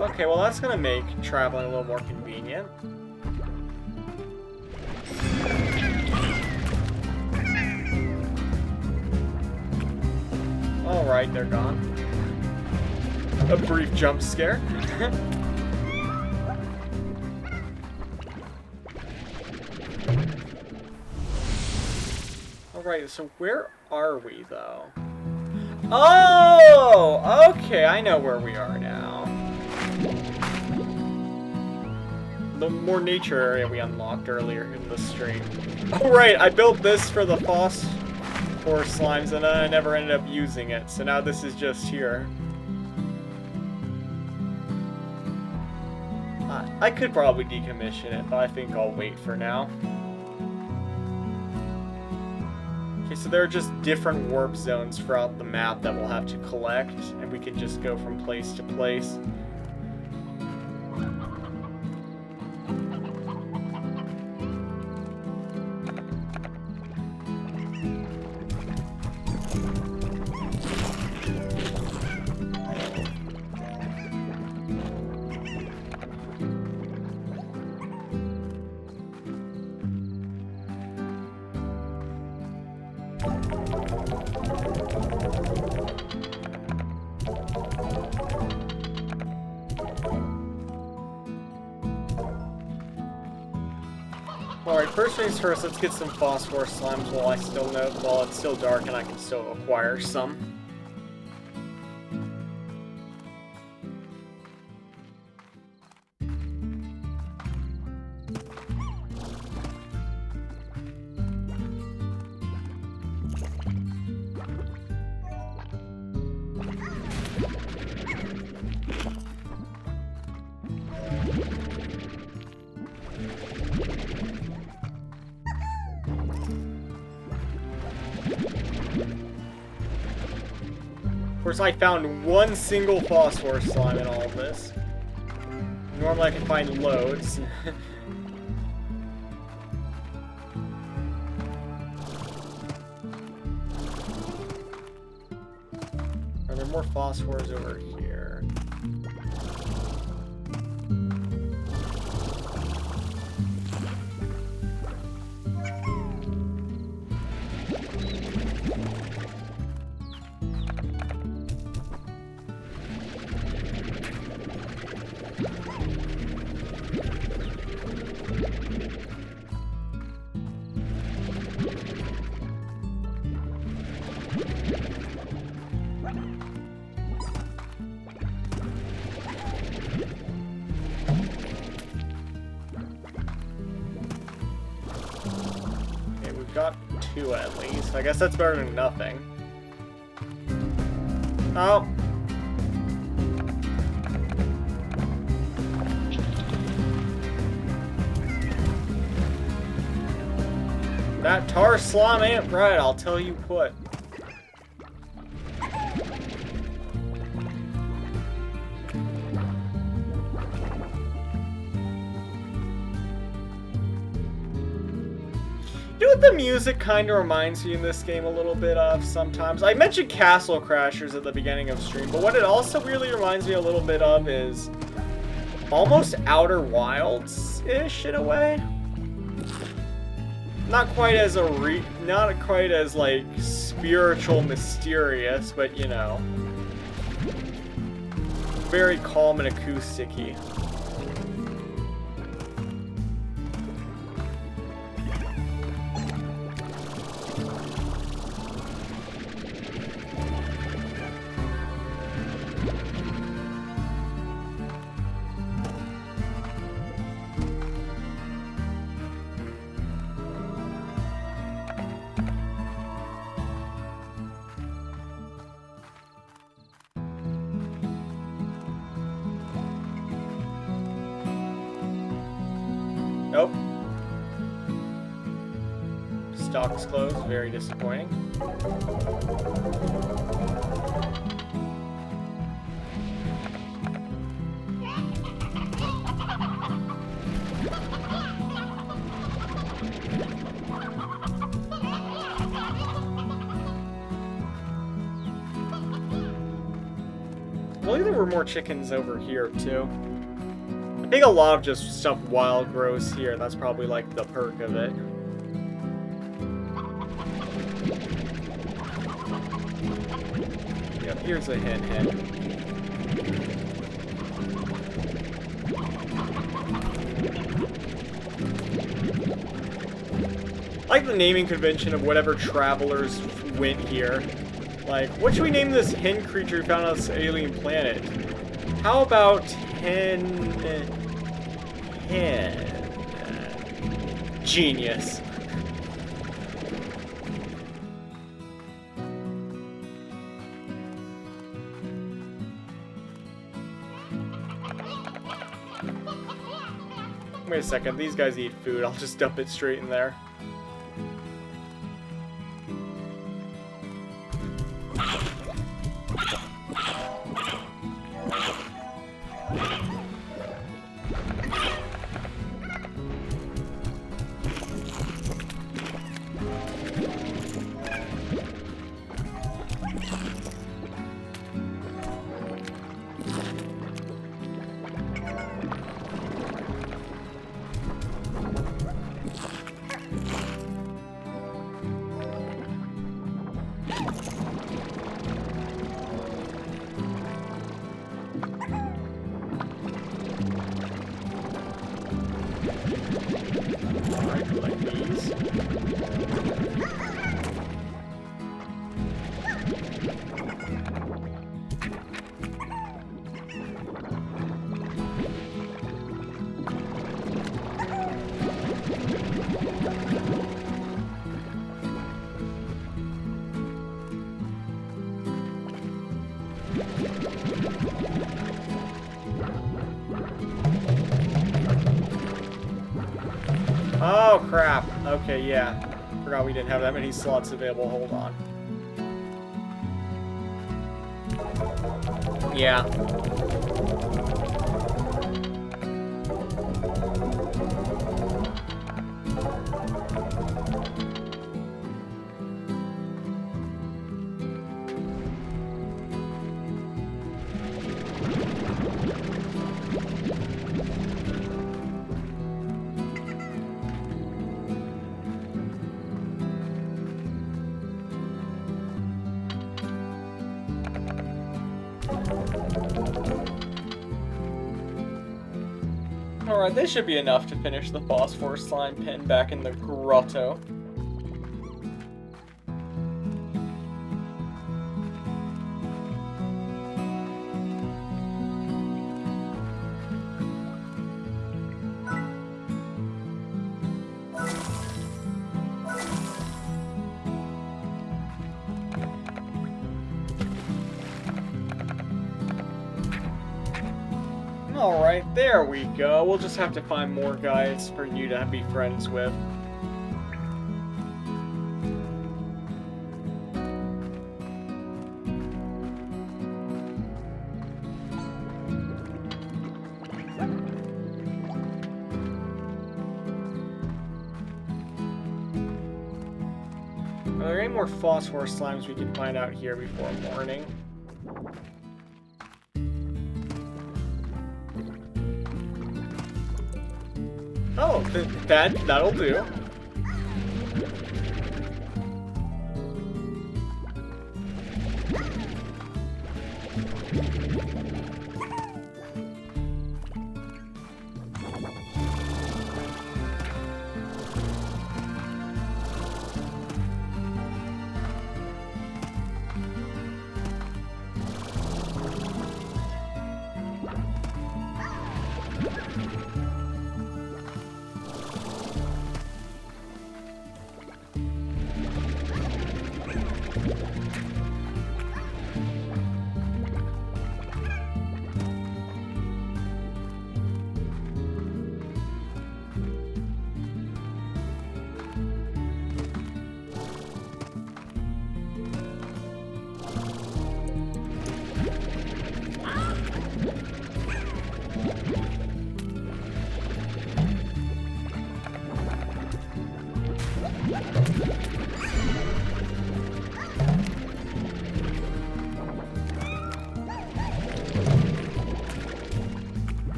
Okay, well that's gonna make traveling a little more convenient. Alright, they're gone. A brief jump scare. Alright, so where are we though? Oh! Okay, I know where we are now. The more nature area we unlocked earlier in the stream. Oh right, I built this for the phosphor slimes and then I never ended up using it, so now this is just here. I could probably decommission it, but I think I'll wait for now. Okay, so there are just different warp zones throughout the map that we'll have to collect, and we can just go from place to place. Alright, first things first, let's get some phosphor slimes while it's still dark and I can still acquire some. course, I found one single phosphorus slime in all of this. Normally I can find loads. Are there more phosphors over here? Got 2 at least. I guess that's better than nothing. Oh. That tar slime ain't right, I'll tell you what. You know what the music kind of reminds me in this game a little bit of sometimes? I mentioned Castle Crashers at the beginning of stream, but what it also really reminds me a little bit of is almost Outer Wilds-ish in a way. Not quite as like spiritual, mysterious, but you know, very calm and acoustic-y. Nope. Stock's closed, very disappointing. I believe there were more chickens over here too. I think a lot of just stuff wild grows here. That's probably like the perk of it. Yep, here's a hen. I like the naming convention of whatever travelers went here. Like, what should we name this hen creature we found on this alien planet? How about hen? Genius. Wait a second, these guys eat food. I'll just dump it straight in there. Oh, crap. Okay, yeah. Forgot we didn't have that many slots available. Hold on. Yeah. Alright, this should be enough to finish the phosphor slime pin back in the grotto. Alright, there we go. We'll just have to find more guys for you to be friends with. Are there any more phosphor slimes we can find out here before morning? Oh, that'll do.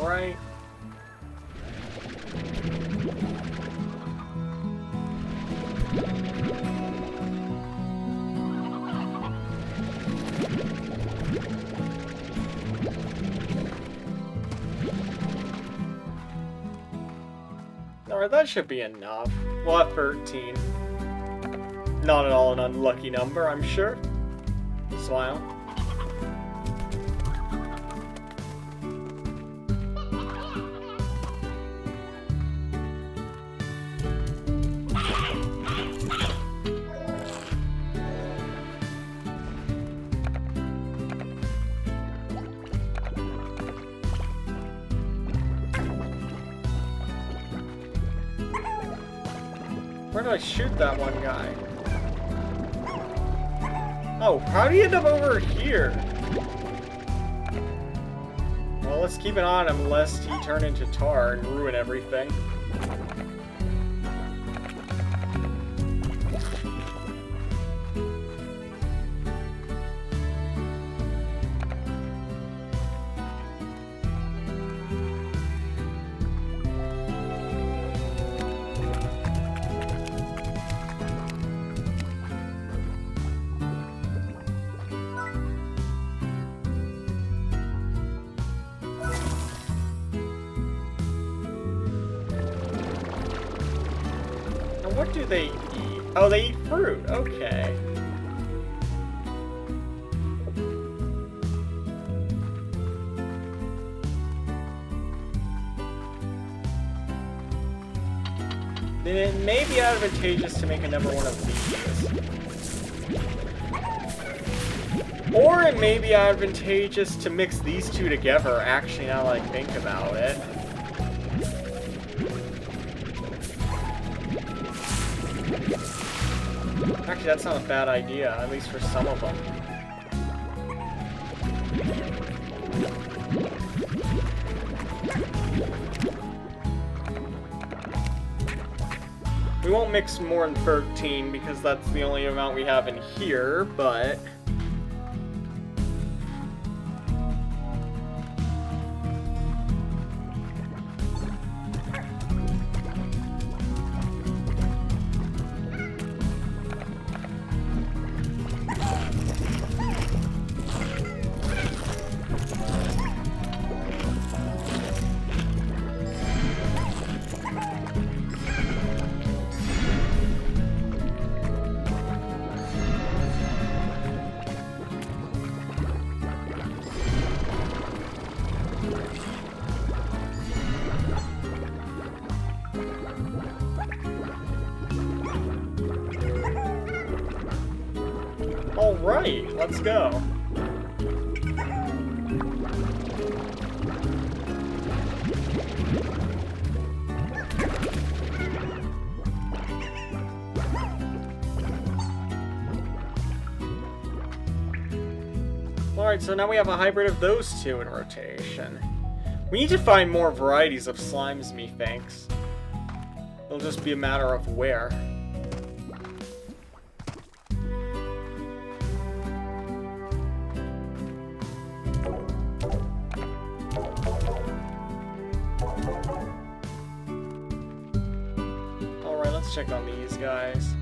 Alright. Alright, that should be enough. We'll have 13. Not at all an unlucky number, I'm sure. Smile. Where did I shoot that one guy? Oh, how do you end up over here? Well, let's keep an eye on him lest he turn into tar and ruin everything. What do they eat? Oh, they eat fruit. Okay. then it may be advantageous to make another one of these. Or it may be advantageous to mix these two together, actually, now that I think about it. Actually, that's not a bad idea, at least for some of them. We won't mix more than 13 because that's the only amount we have in here, but... Alright, let's go. Alright, so now we have a hybrid of those two in rotation. We need to find more varieties of slimes, methinks. It'll just be a matter of where. Alright, let's check on these guys.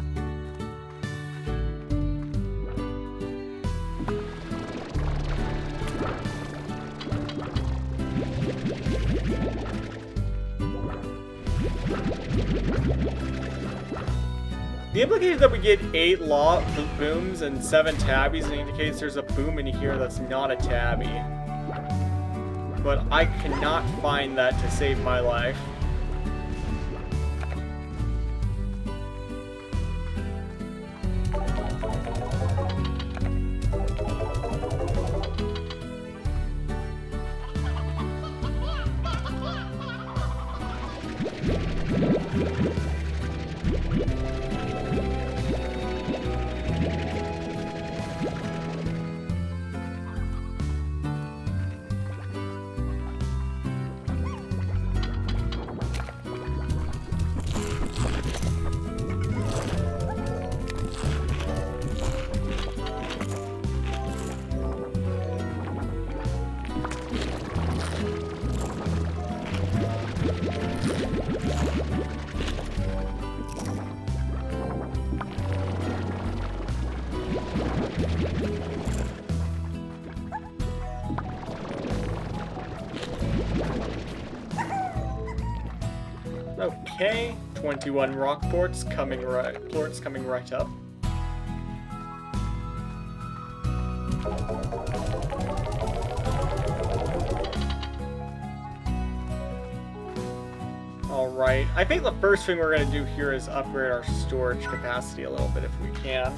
The implication that we get 8 booms and 7 tabbies indicates there's a boom in here that's not a tabby. But I cannot find that to save my life. Okay, 21 rock ports coming right up. Alright, I think the first thing we're going to do here is upgrade our storage capacity a little bit if we can.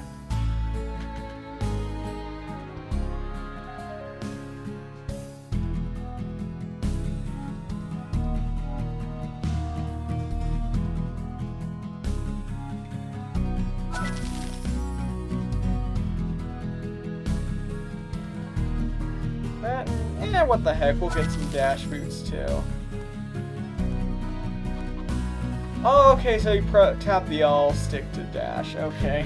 What the heck, we'll get some dash boots too. Oh, okay, so you tap the L stick to dash, okay.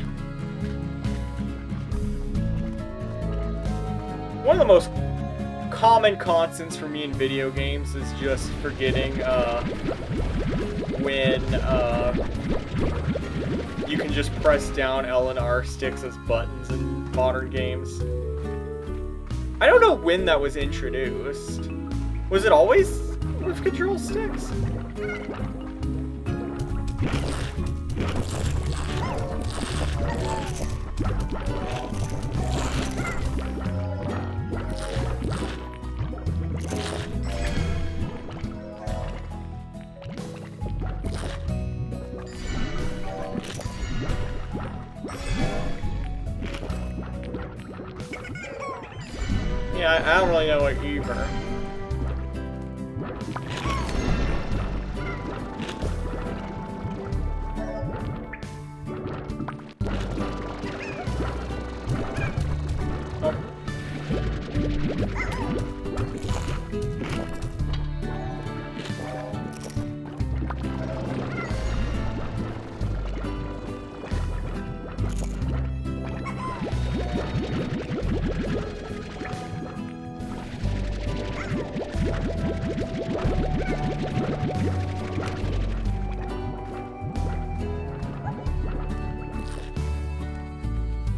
One of the most common constants for me in video games is just forgetting when you can just press down L and R sticks as buttons in modern games. I don't know when that was introduced. Was it always with control sticks? Yeah, I don't really know what either.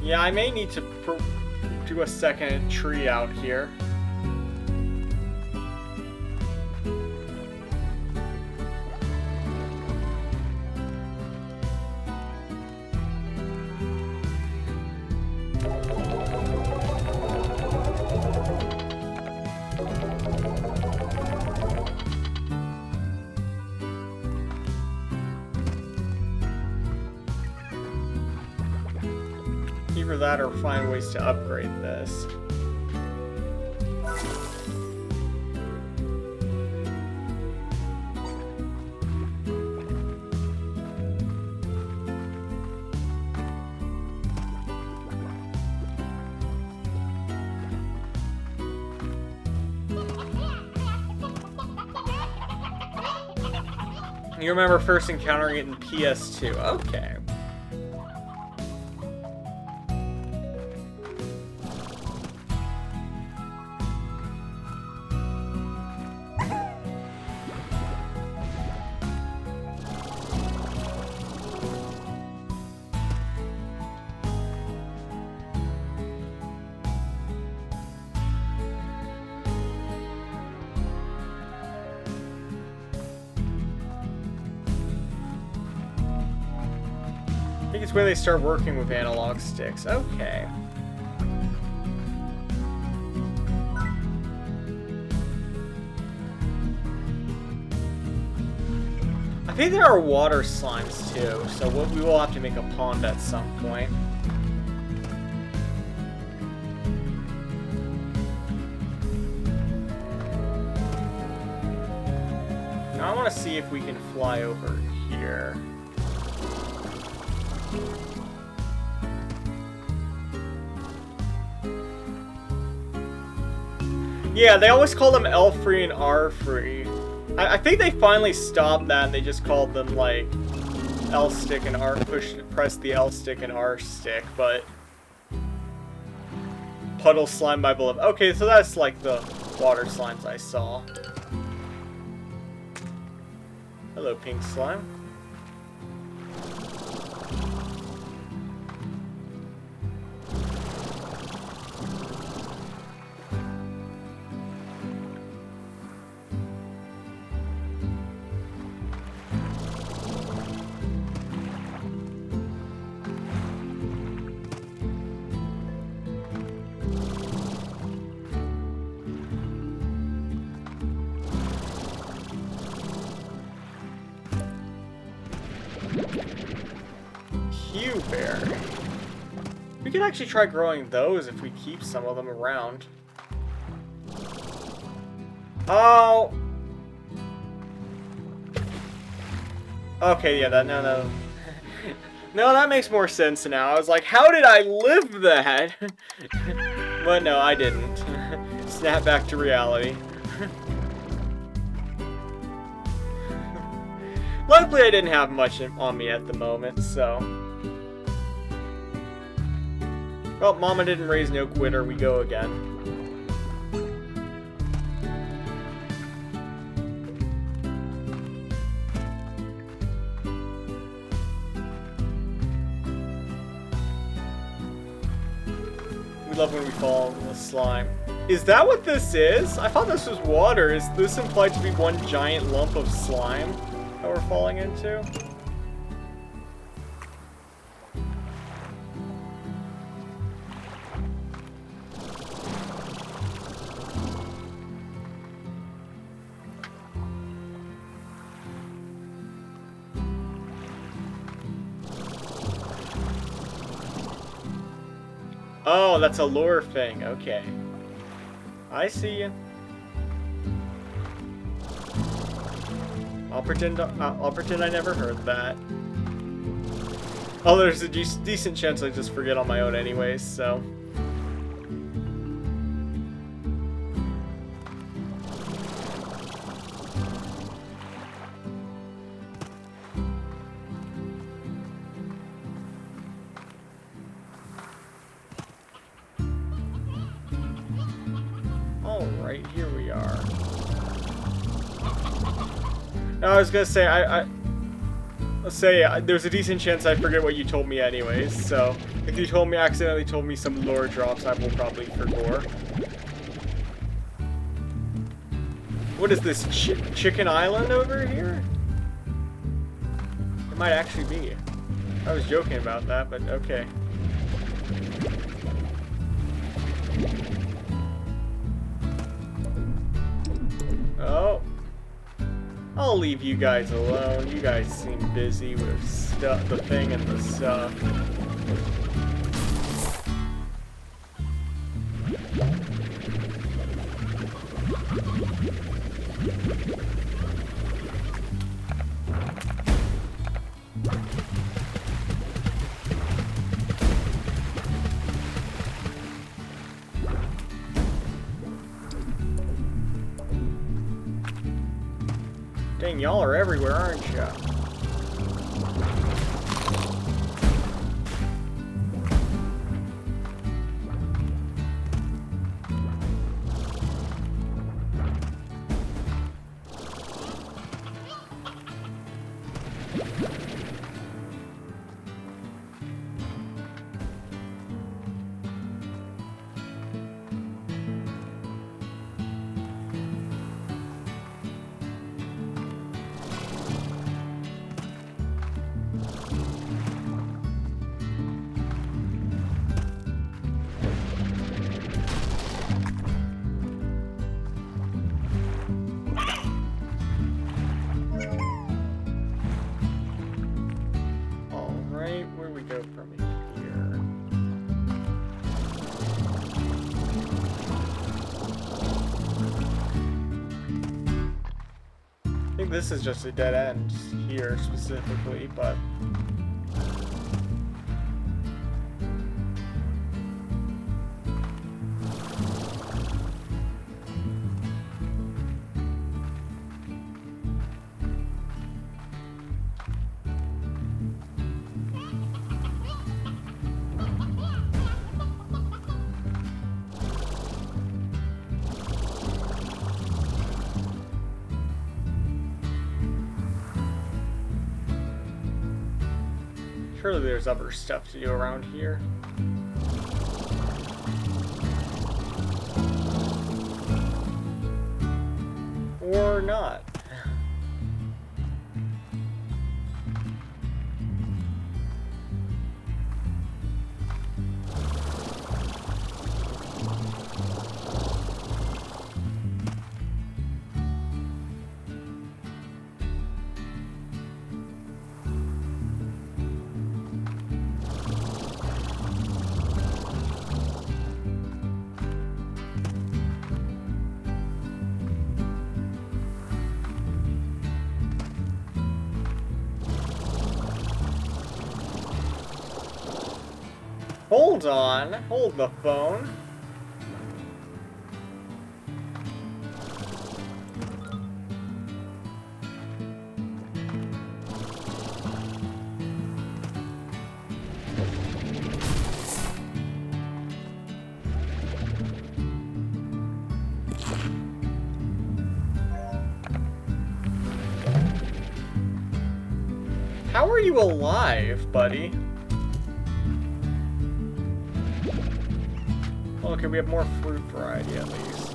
Yeah, I may need to do a second tree out here. Either that or find ways to upgrade this. You remember first encountering it in PS2. Okay. I think it's when they start working with analog sticks. Okay. I think there are water slimes too, so we will have to make a pond at some point. Now I want to see if we can fly over here. Yeah, they always call them L-free and R-free. I think they finally stopped that and they just called them, like, L-stick and R... press the L-stick and R-stick, but... Puddle slime by below. Okay, so that's, like, the water slimes I saw. Hello, pink slime. Berry. We could actually try growing those if we keep some of them around. Oh! Okay, yeah, no. No, that makes more sense now. I was like, how did I live that? But no, I didn't. Snap back to reality. Luckily, I didn't have much on me at the moment, so... Well, Mama didn't raise no quitter, we go again. We love when we fall in the slime. Is that what this is? I thought this was water. Is this implied to be one giant lump of slime that we're falling into? Oh, that's a lure thing. Okay. I see you. I'll pretend I never heard that. Oh, there's a decent chance I just forget on my own anyways, so. Alright, here we are. No, I was gonna say, let's say there's a decent chance I forget what you told me anyways, so if you accidentally told me some lore drops, I will probably forget. What is this, Chicken Island over here? It might actually be. I was joking about that, but okay. Oh. I'll leave you guys alone. You guys seem busy with stuff, the thing and the stuff. Dang, y'all are everywhere, aren't ya? Where we go from here? I think this is just a dead end here specifically, but surely there's other stuff to do around here. Or not. Hold on. Hold the phone. How are you alive, buddy? Okay, we have more fruit variety at least.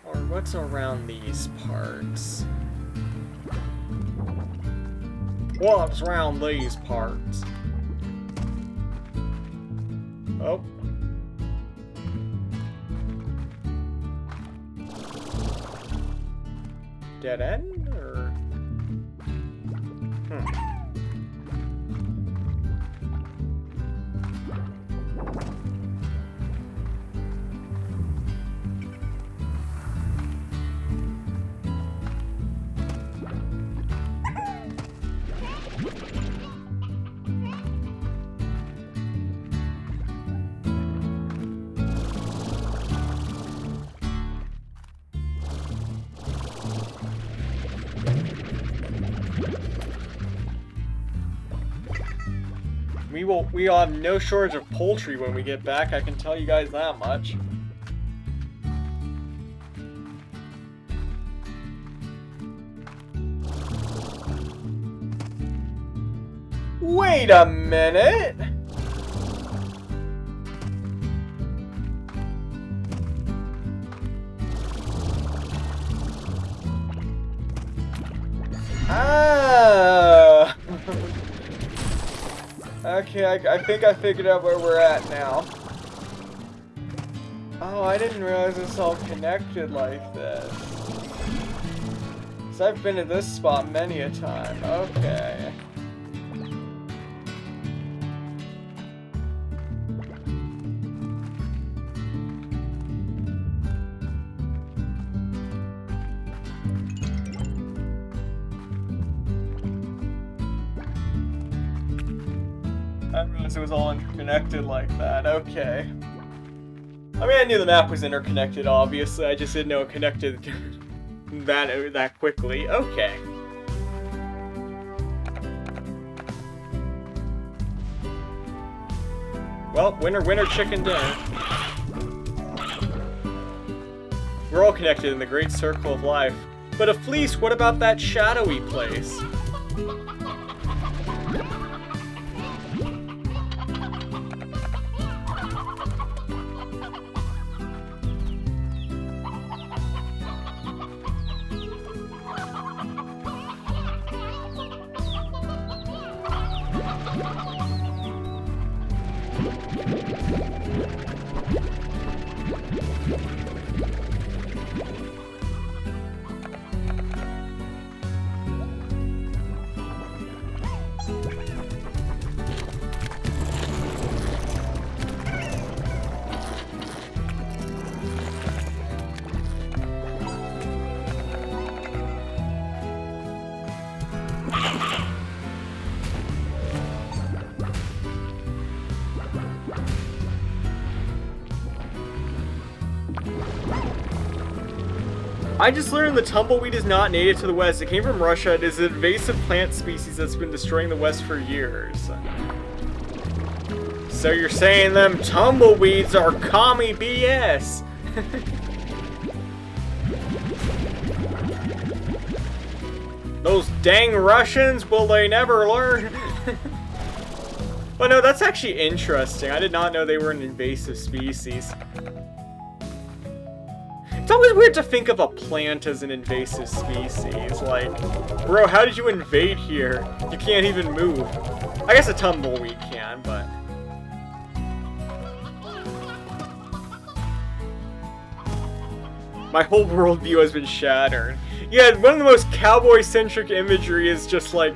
Or what's around these parts? What's around these parts? Oh. Dead end? Or... Hmm. We'll have no shortage of poultry when we get back, I can tell you guys that much. Wait a minute! Ah! Okay, I think I figured out where we're at now. Oh, I didn't realize it's all connected like this. 'Cause I've been at this spot many a time. Okay. I didn't realize it was all interconnected like that. Okay. I mean, I knew the map was interconnected, obviously. I just didn't know it connected that quickly. Okay. Well, winner, winner, chicken dinner. We're all connected in the great circle of life. But a fleece, what about that shadowy place? I just learned the tumbleweed is not native to the West. It came from Russia. It is an invasive plant species that's been destroying the West for years. So you're saying them tumbleweeds are commie BS? Those dang Russians, will they never learn? Well, no, that's actually interesting. I did not know they were an invasive species. It's always weird to think of a plant as an invasive species. Like, bro, how did you invade here? You can't even move. I guess a tumbleweed can, but... My whole worldview has been shattered. Yeah, one of the most cowboy-centric imagery is just like...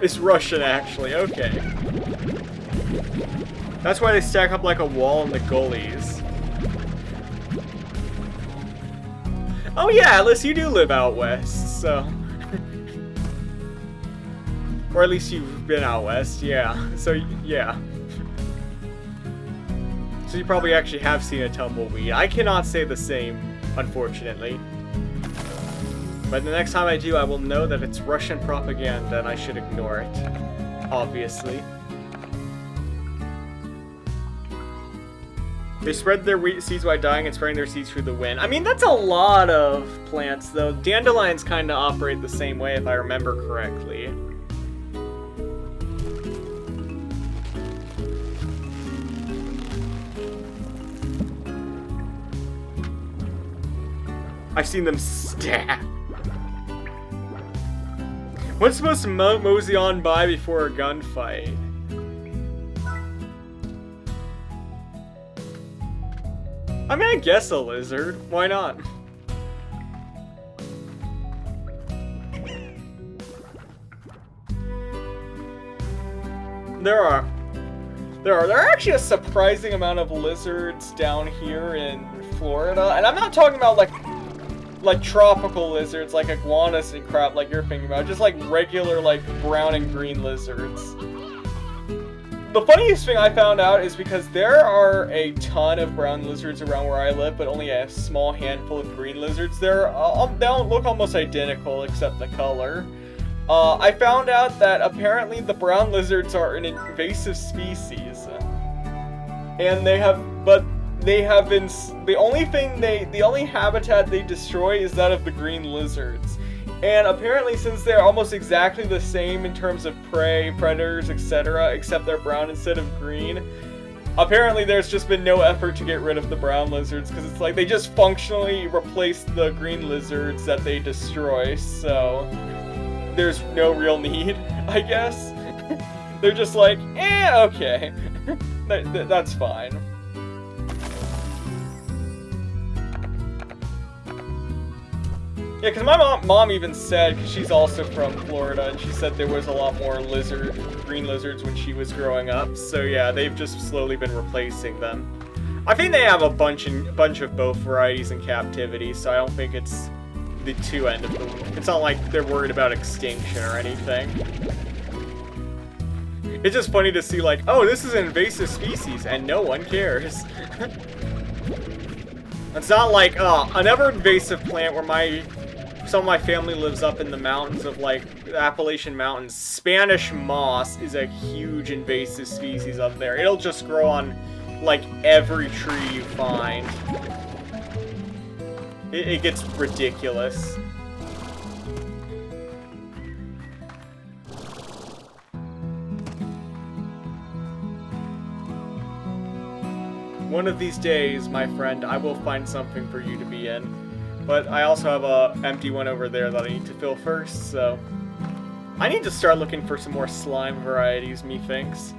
it's Russian, actually. Okay. That's why they stack up like a wall in the gullies. Oh yeah, Alice, you do live out west, so... or at least you've been out west, yeah. So, yeah. So you probably actually have seen a tumbleweed. I cannot say the same, unfortunately. But the next time I do, I will know that it's Russian propaganda and I should ignore it. Obviously. They spread their seeds by dying and spreading their seeds through the wind. I mean, that's a lot of plants, though. Dandelions kind of operate the same way, if I remember correctly. I've seen them stack. What's supposed to mosey on by before a gunfight? I mean, I guess a lizard. Why not? There are actually a surprising amount of lizards down here in Florida, and I'm not talking about like tropical lizards, like iguanas and crap, like you're thinking about. Just like regular, like brown and green lizards. The funniest thing I found out is because there are a ton of brown lizards around where I live, but only a small handful of green lizards. They don't look almost identical except the color. I found out that apparently the brown lizards are an invasive species. And they have been, the only habitat they destroy is that of the green lizards. And apparently, since they're almost exactly the same in terms of prey, predators, etc., except they're brown instead of green, apparently there's just been no effort to get rid of the brown lizards, because it's like they just functionally replace the green lizards that they destroy, so there's no real need, I guess. They're just like, okay, that's fine. Yeah, because my mom even said, because she's also from Florida, and she said there was a lot more green lizards when she was growing up. So yeah, they've just slowly been replacing them. I think they have a bunch of both varieties in captivity, so I don't think it's the two end of the. It's not like they're worried about extinction or anything. It's just funny to see like, oh, this is an invasive species, and no one cares. It's not like, another invasive plant where some of my family lives up in the mountains of, like, the Appalachian Mountains. Spanish moss is a huge invasive species up there. It'll just grow on, like, every tree you find. It gets ridiculous. One of these days, my friend, I will find something for you to be in. But I also have a empty one over there that I need to fill first, so I need to start looking for some more slime varieties, methinks.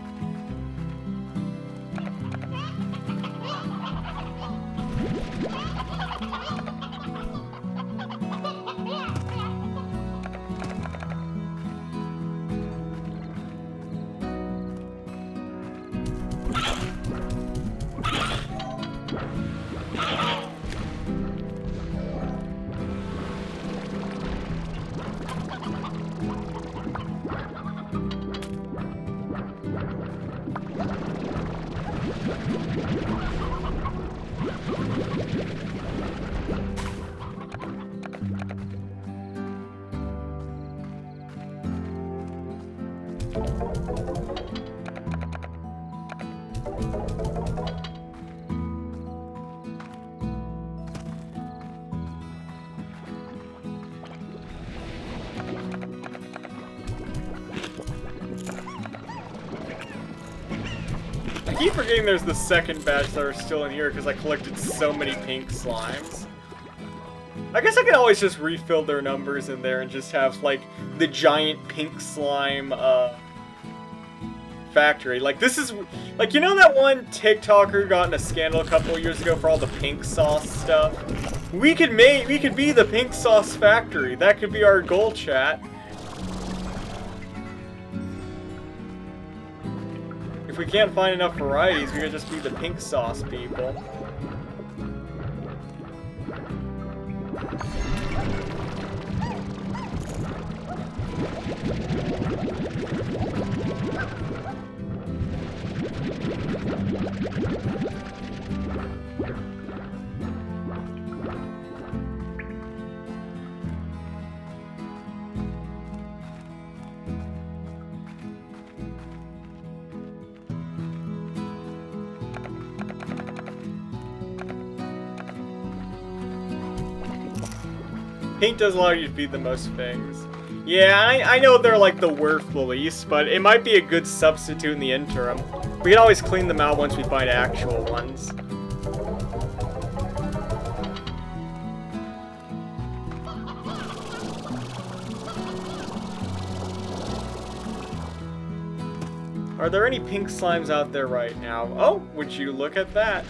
I keep forgetting there's the second batch that are still in here because I collected so many pink slimes. I guess I can always just refill their numbers in there and just have, like, the giant pink slime, factory. Like, this is, like, you know that one TikToker got in a scandal a couple of years ago for all the pink sauce stuff? We could be the pink sauce factory. That could be our goal, chat. If we can't find enough varieties, we could just be the pink sauce people. Paint does allow you to feed the most things. Yeah, I know they're like the worst release, but it might be a good substitute in the interim. We can always clean them out once we find actual ones. Are there any pink slimes out there right now? Oh, would you look at that?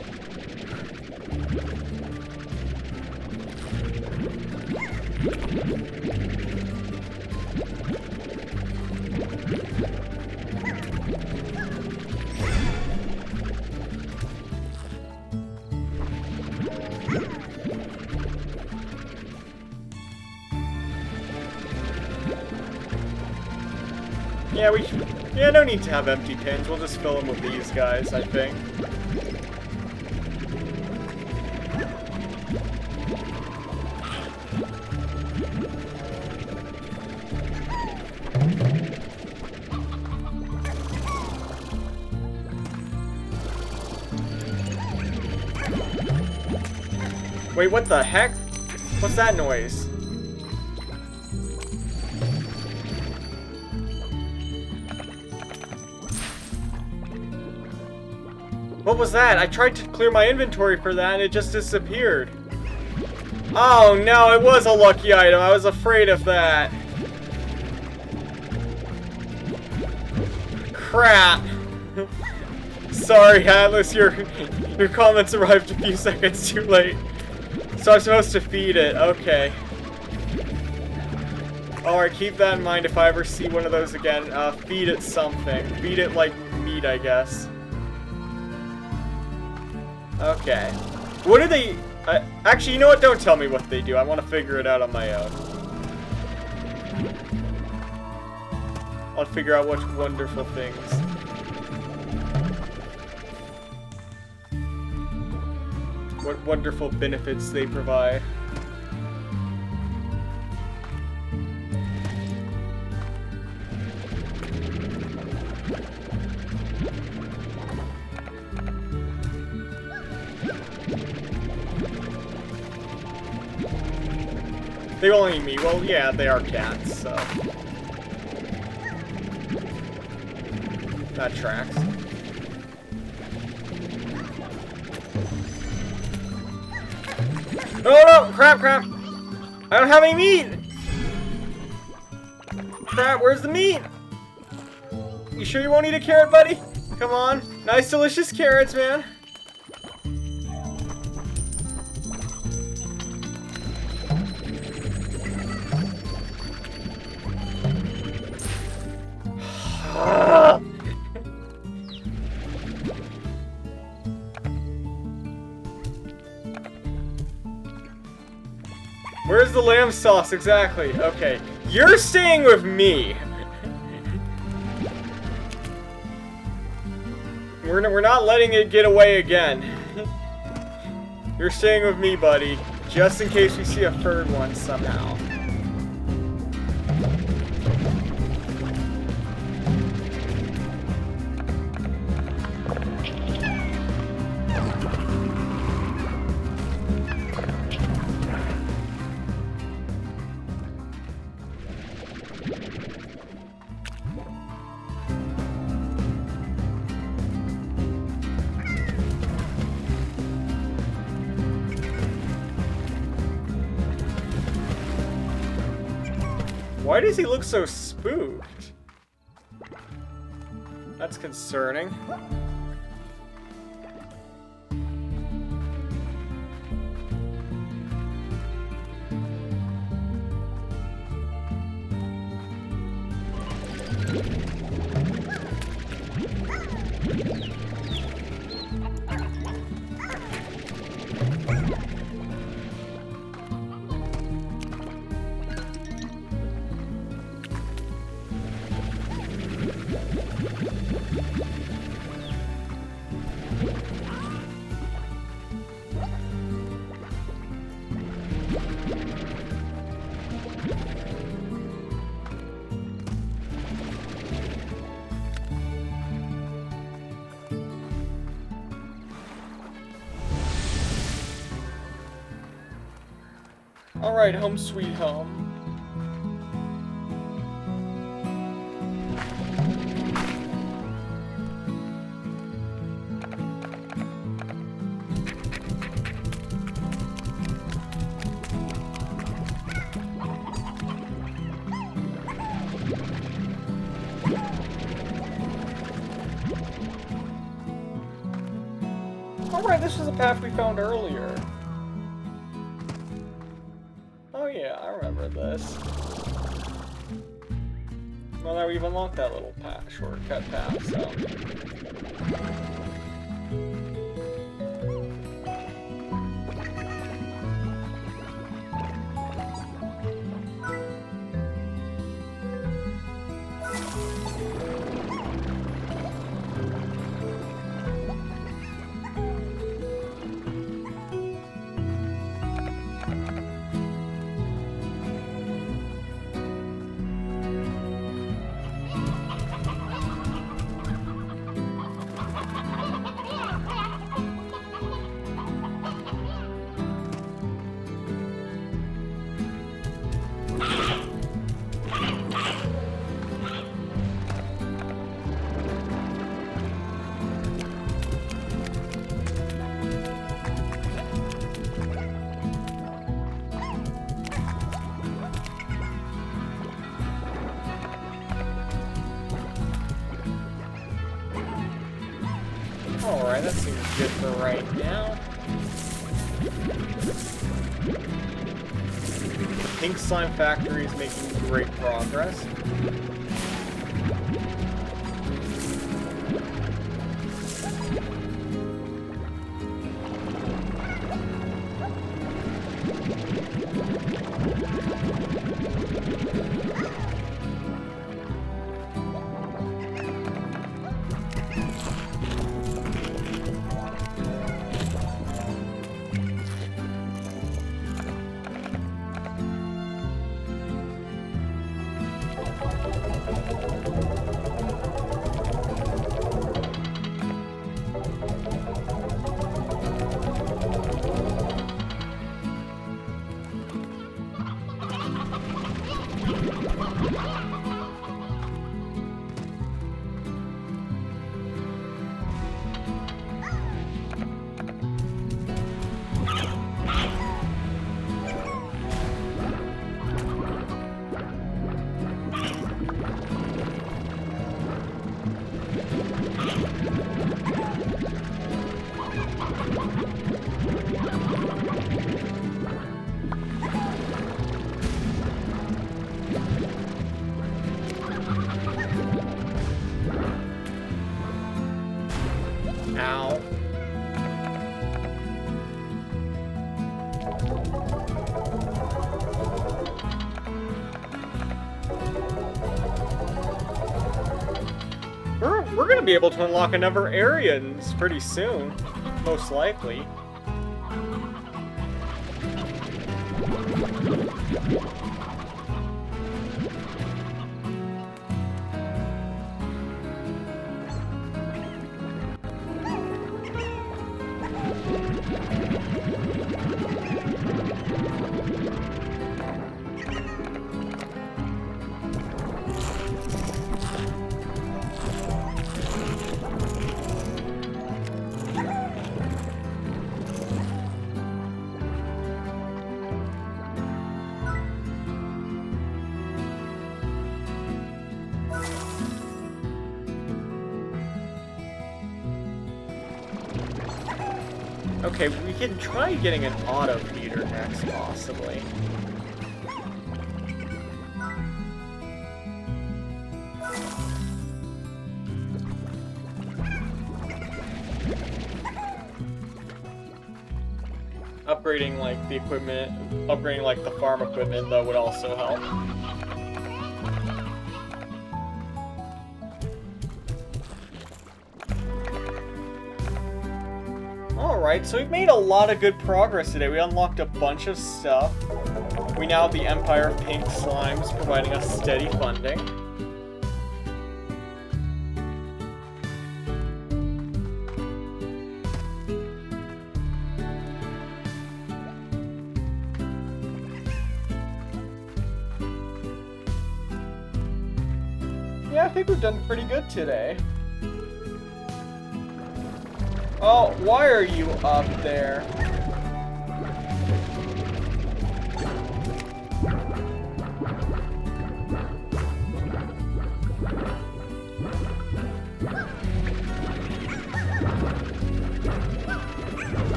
Yeah, no need to have empty pins. We'll just fill them with these guys, I think. Wait, what the heck? What's that noise? What was that? I tried to clear my inventory for that and it just disappeared. Oh no, it was a lucky item. I was afraid of that. Crap. Sorry, Atlas, your comments arrived a few seconds too late. So I'm supposed to feed it. Okay. Alright, keep that in mind if I ever see one of those again. Feed it something. Feed it like meat, I guess. Okay. What do they... actually, you know what? Don't tell me what they do. I want to figure it out on my own. I'll figure out what wonderful things. What wonderful benefits they provide. They won't eat me. Well, yeah, they are cats, so... That tracks. Oh no! Crap, crap! I don't have any meat! Crap, where's the meat? You sure you won't eat a carrot, buddy? Come on. Nice, delicious carrots, man. Where's the lamb sauce exactly? Okay, you're staying with me. We're not letting it get away again. You're staying with me, buddy, just in case we see a third one somehow. Why does he look so spooked? That's concerning. Alright, home sweet home. Alright, this was a path we found earlier. Oh yeah, I remember this. Well, now we've unlocked that little path, shortcut path, so... Alright, that seems good for right now. Pink Slime Factory is making great progress. Ow. We're gonna be able to unlock another area pretty soon, most likely. Okay, we can try getting an auto feeder next, possibly. Upgrading, like, the equipment, upgrading, like, the farm equipment, though, would also help. Alright, so we've made a lot of good progress today. We unlocked a bunch of stuff. We now have the Empire of Pink Slimes providing us steady funding. Yeah, I think we've done pretty good today. Oh, why are you up there?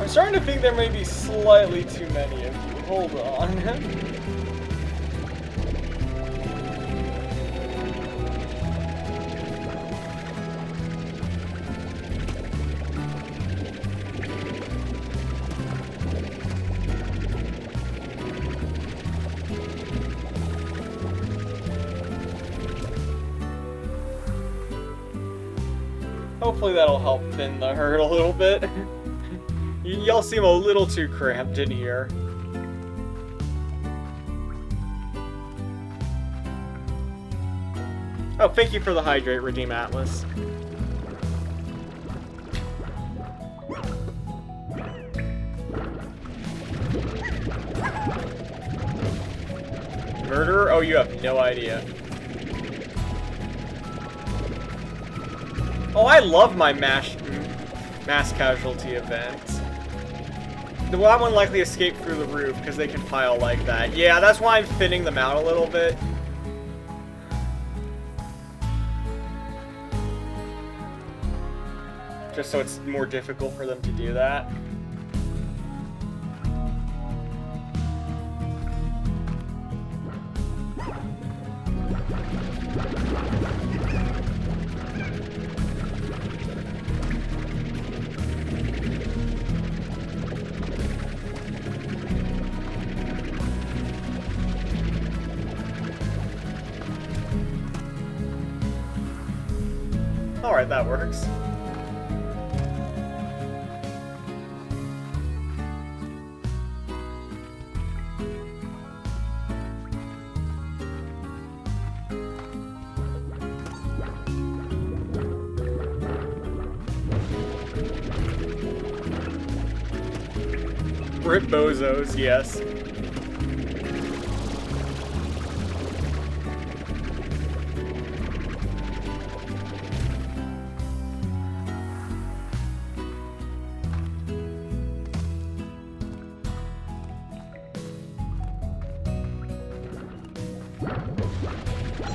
I'm starting to think there may be slightly too many of you. Hold on. Hopefully that'll help thin the herd a little bit. Y'all seem a little too cramped in here. Oh, thank you for the hydrate, Redeem Atlas. Murderer? Oh, you have no idea. Oh, I love my mass casualty events. The one likely escape through the roof because they can pile like that. Yeah, that's why I'm thinning them out a little bit. just so it's more difficult for them to do that. Alright, that works. Rip bozos, yes.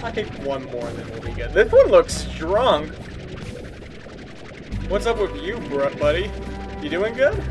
I think one more and then we'll be good. This one looks strong. What's up with you, buddy? You doing good?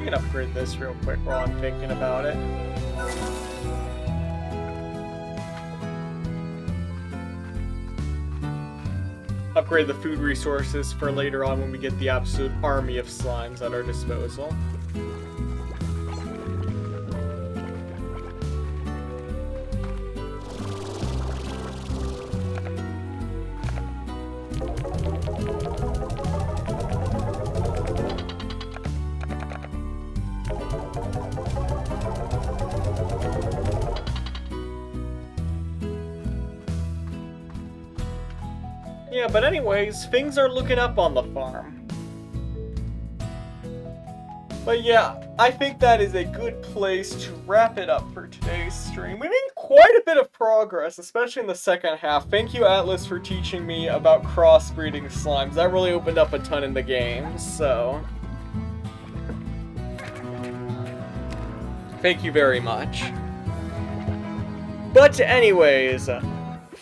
We can upgrade this real quick while I'm thinking about it. Upgrade the food resources for later on when we get the absolute army of slimes at our disposal. Yeah, but anyways, things are looking up on the farm. But yeah, I think that is a good place to wrap it up for today's stream. We made quite a bit of progress, especially in the second half. Thank you, Atlas, for teaching me about crossbreeding slimes. That really opened up a ton in the game, so... thank you very much. But anyways...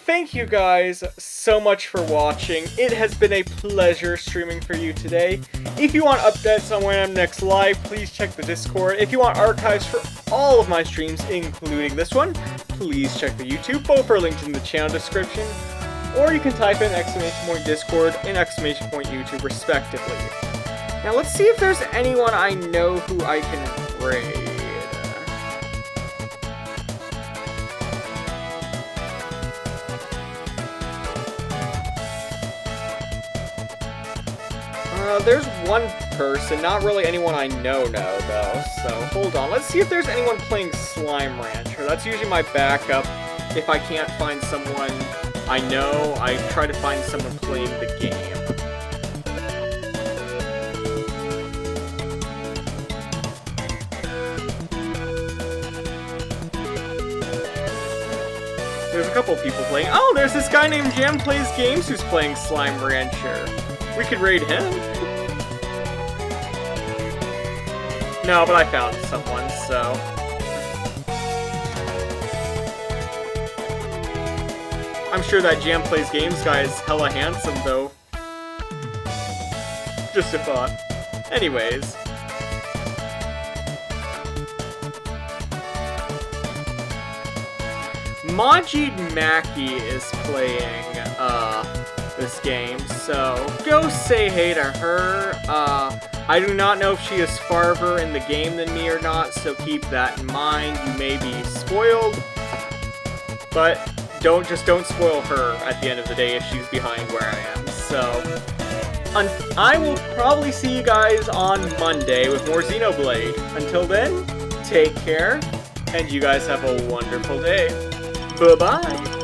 thank you guys so much for watching. It has been a pleasure streaming for you today. If you want updates on when I'm next live, please check the Discord. If you want archives for all of my streams, including this one, please check the YouTube. Both are linked in the channel description. Or you can type in !Discord and !YouTube respectively. Now let's see if there's anyone I know who I can raid. There's one person, not really anyone I know though, so hold on. Let's see if there's anyone playing Slime Rancher. That's usually my backup. If I can't find someone I know, I try to find someone playing the game. There's a couple people playing. Oh, there's this guy named Jam Plays Games who's playing Slime Rancher. We could raid him. No, but I found someone, so... I'm sure that Jam Plays Games guy is hella handsome, though. Just a thought. Anyways. Majid Maki is playing, this game, so go say hey to her. I do not know if she is farther in the game than me or not, so keep that in mind. You may be spoiled. But don't spoil her at the end of the day if she's behind where I am. So I will probably see you guys on Monday with more Xenoblade. Until then, take care, and you guys have a wonderful day. Bye-bye!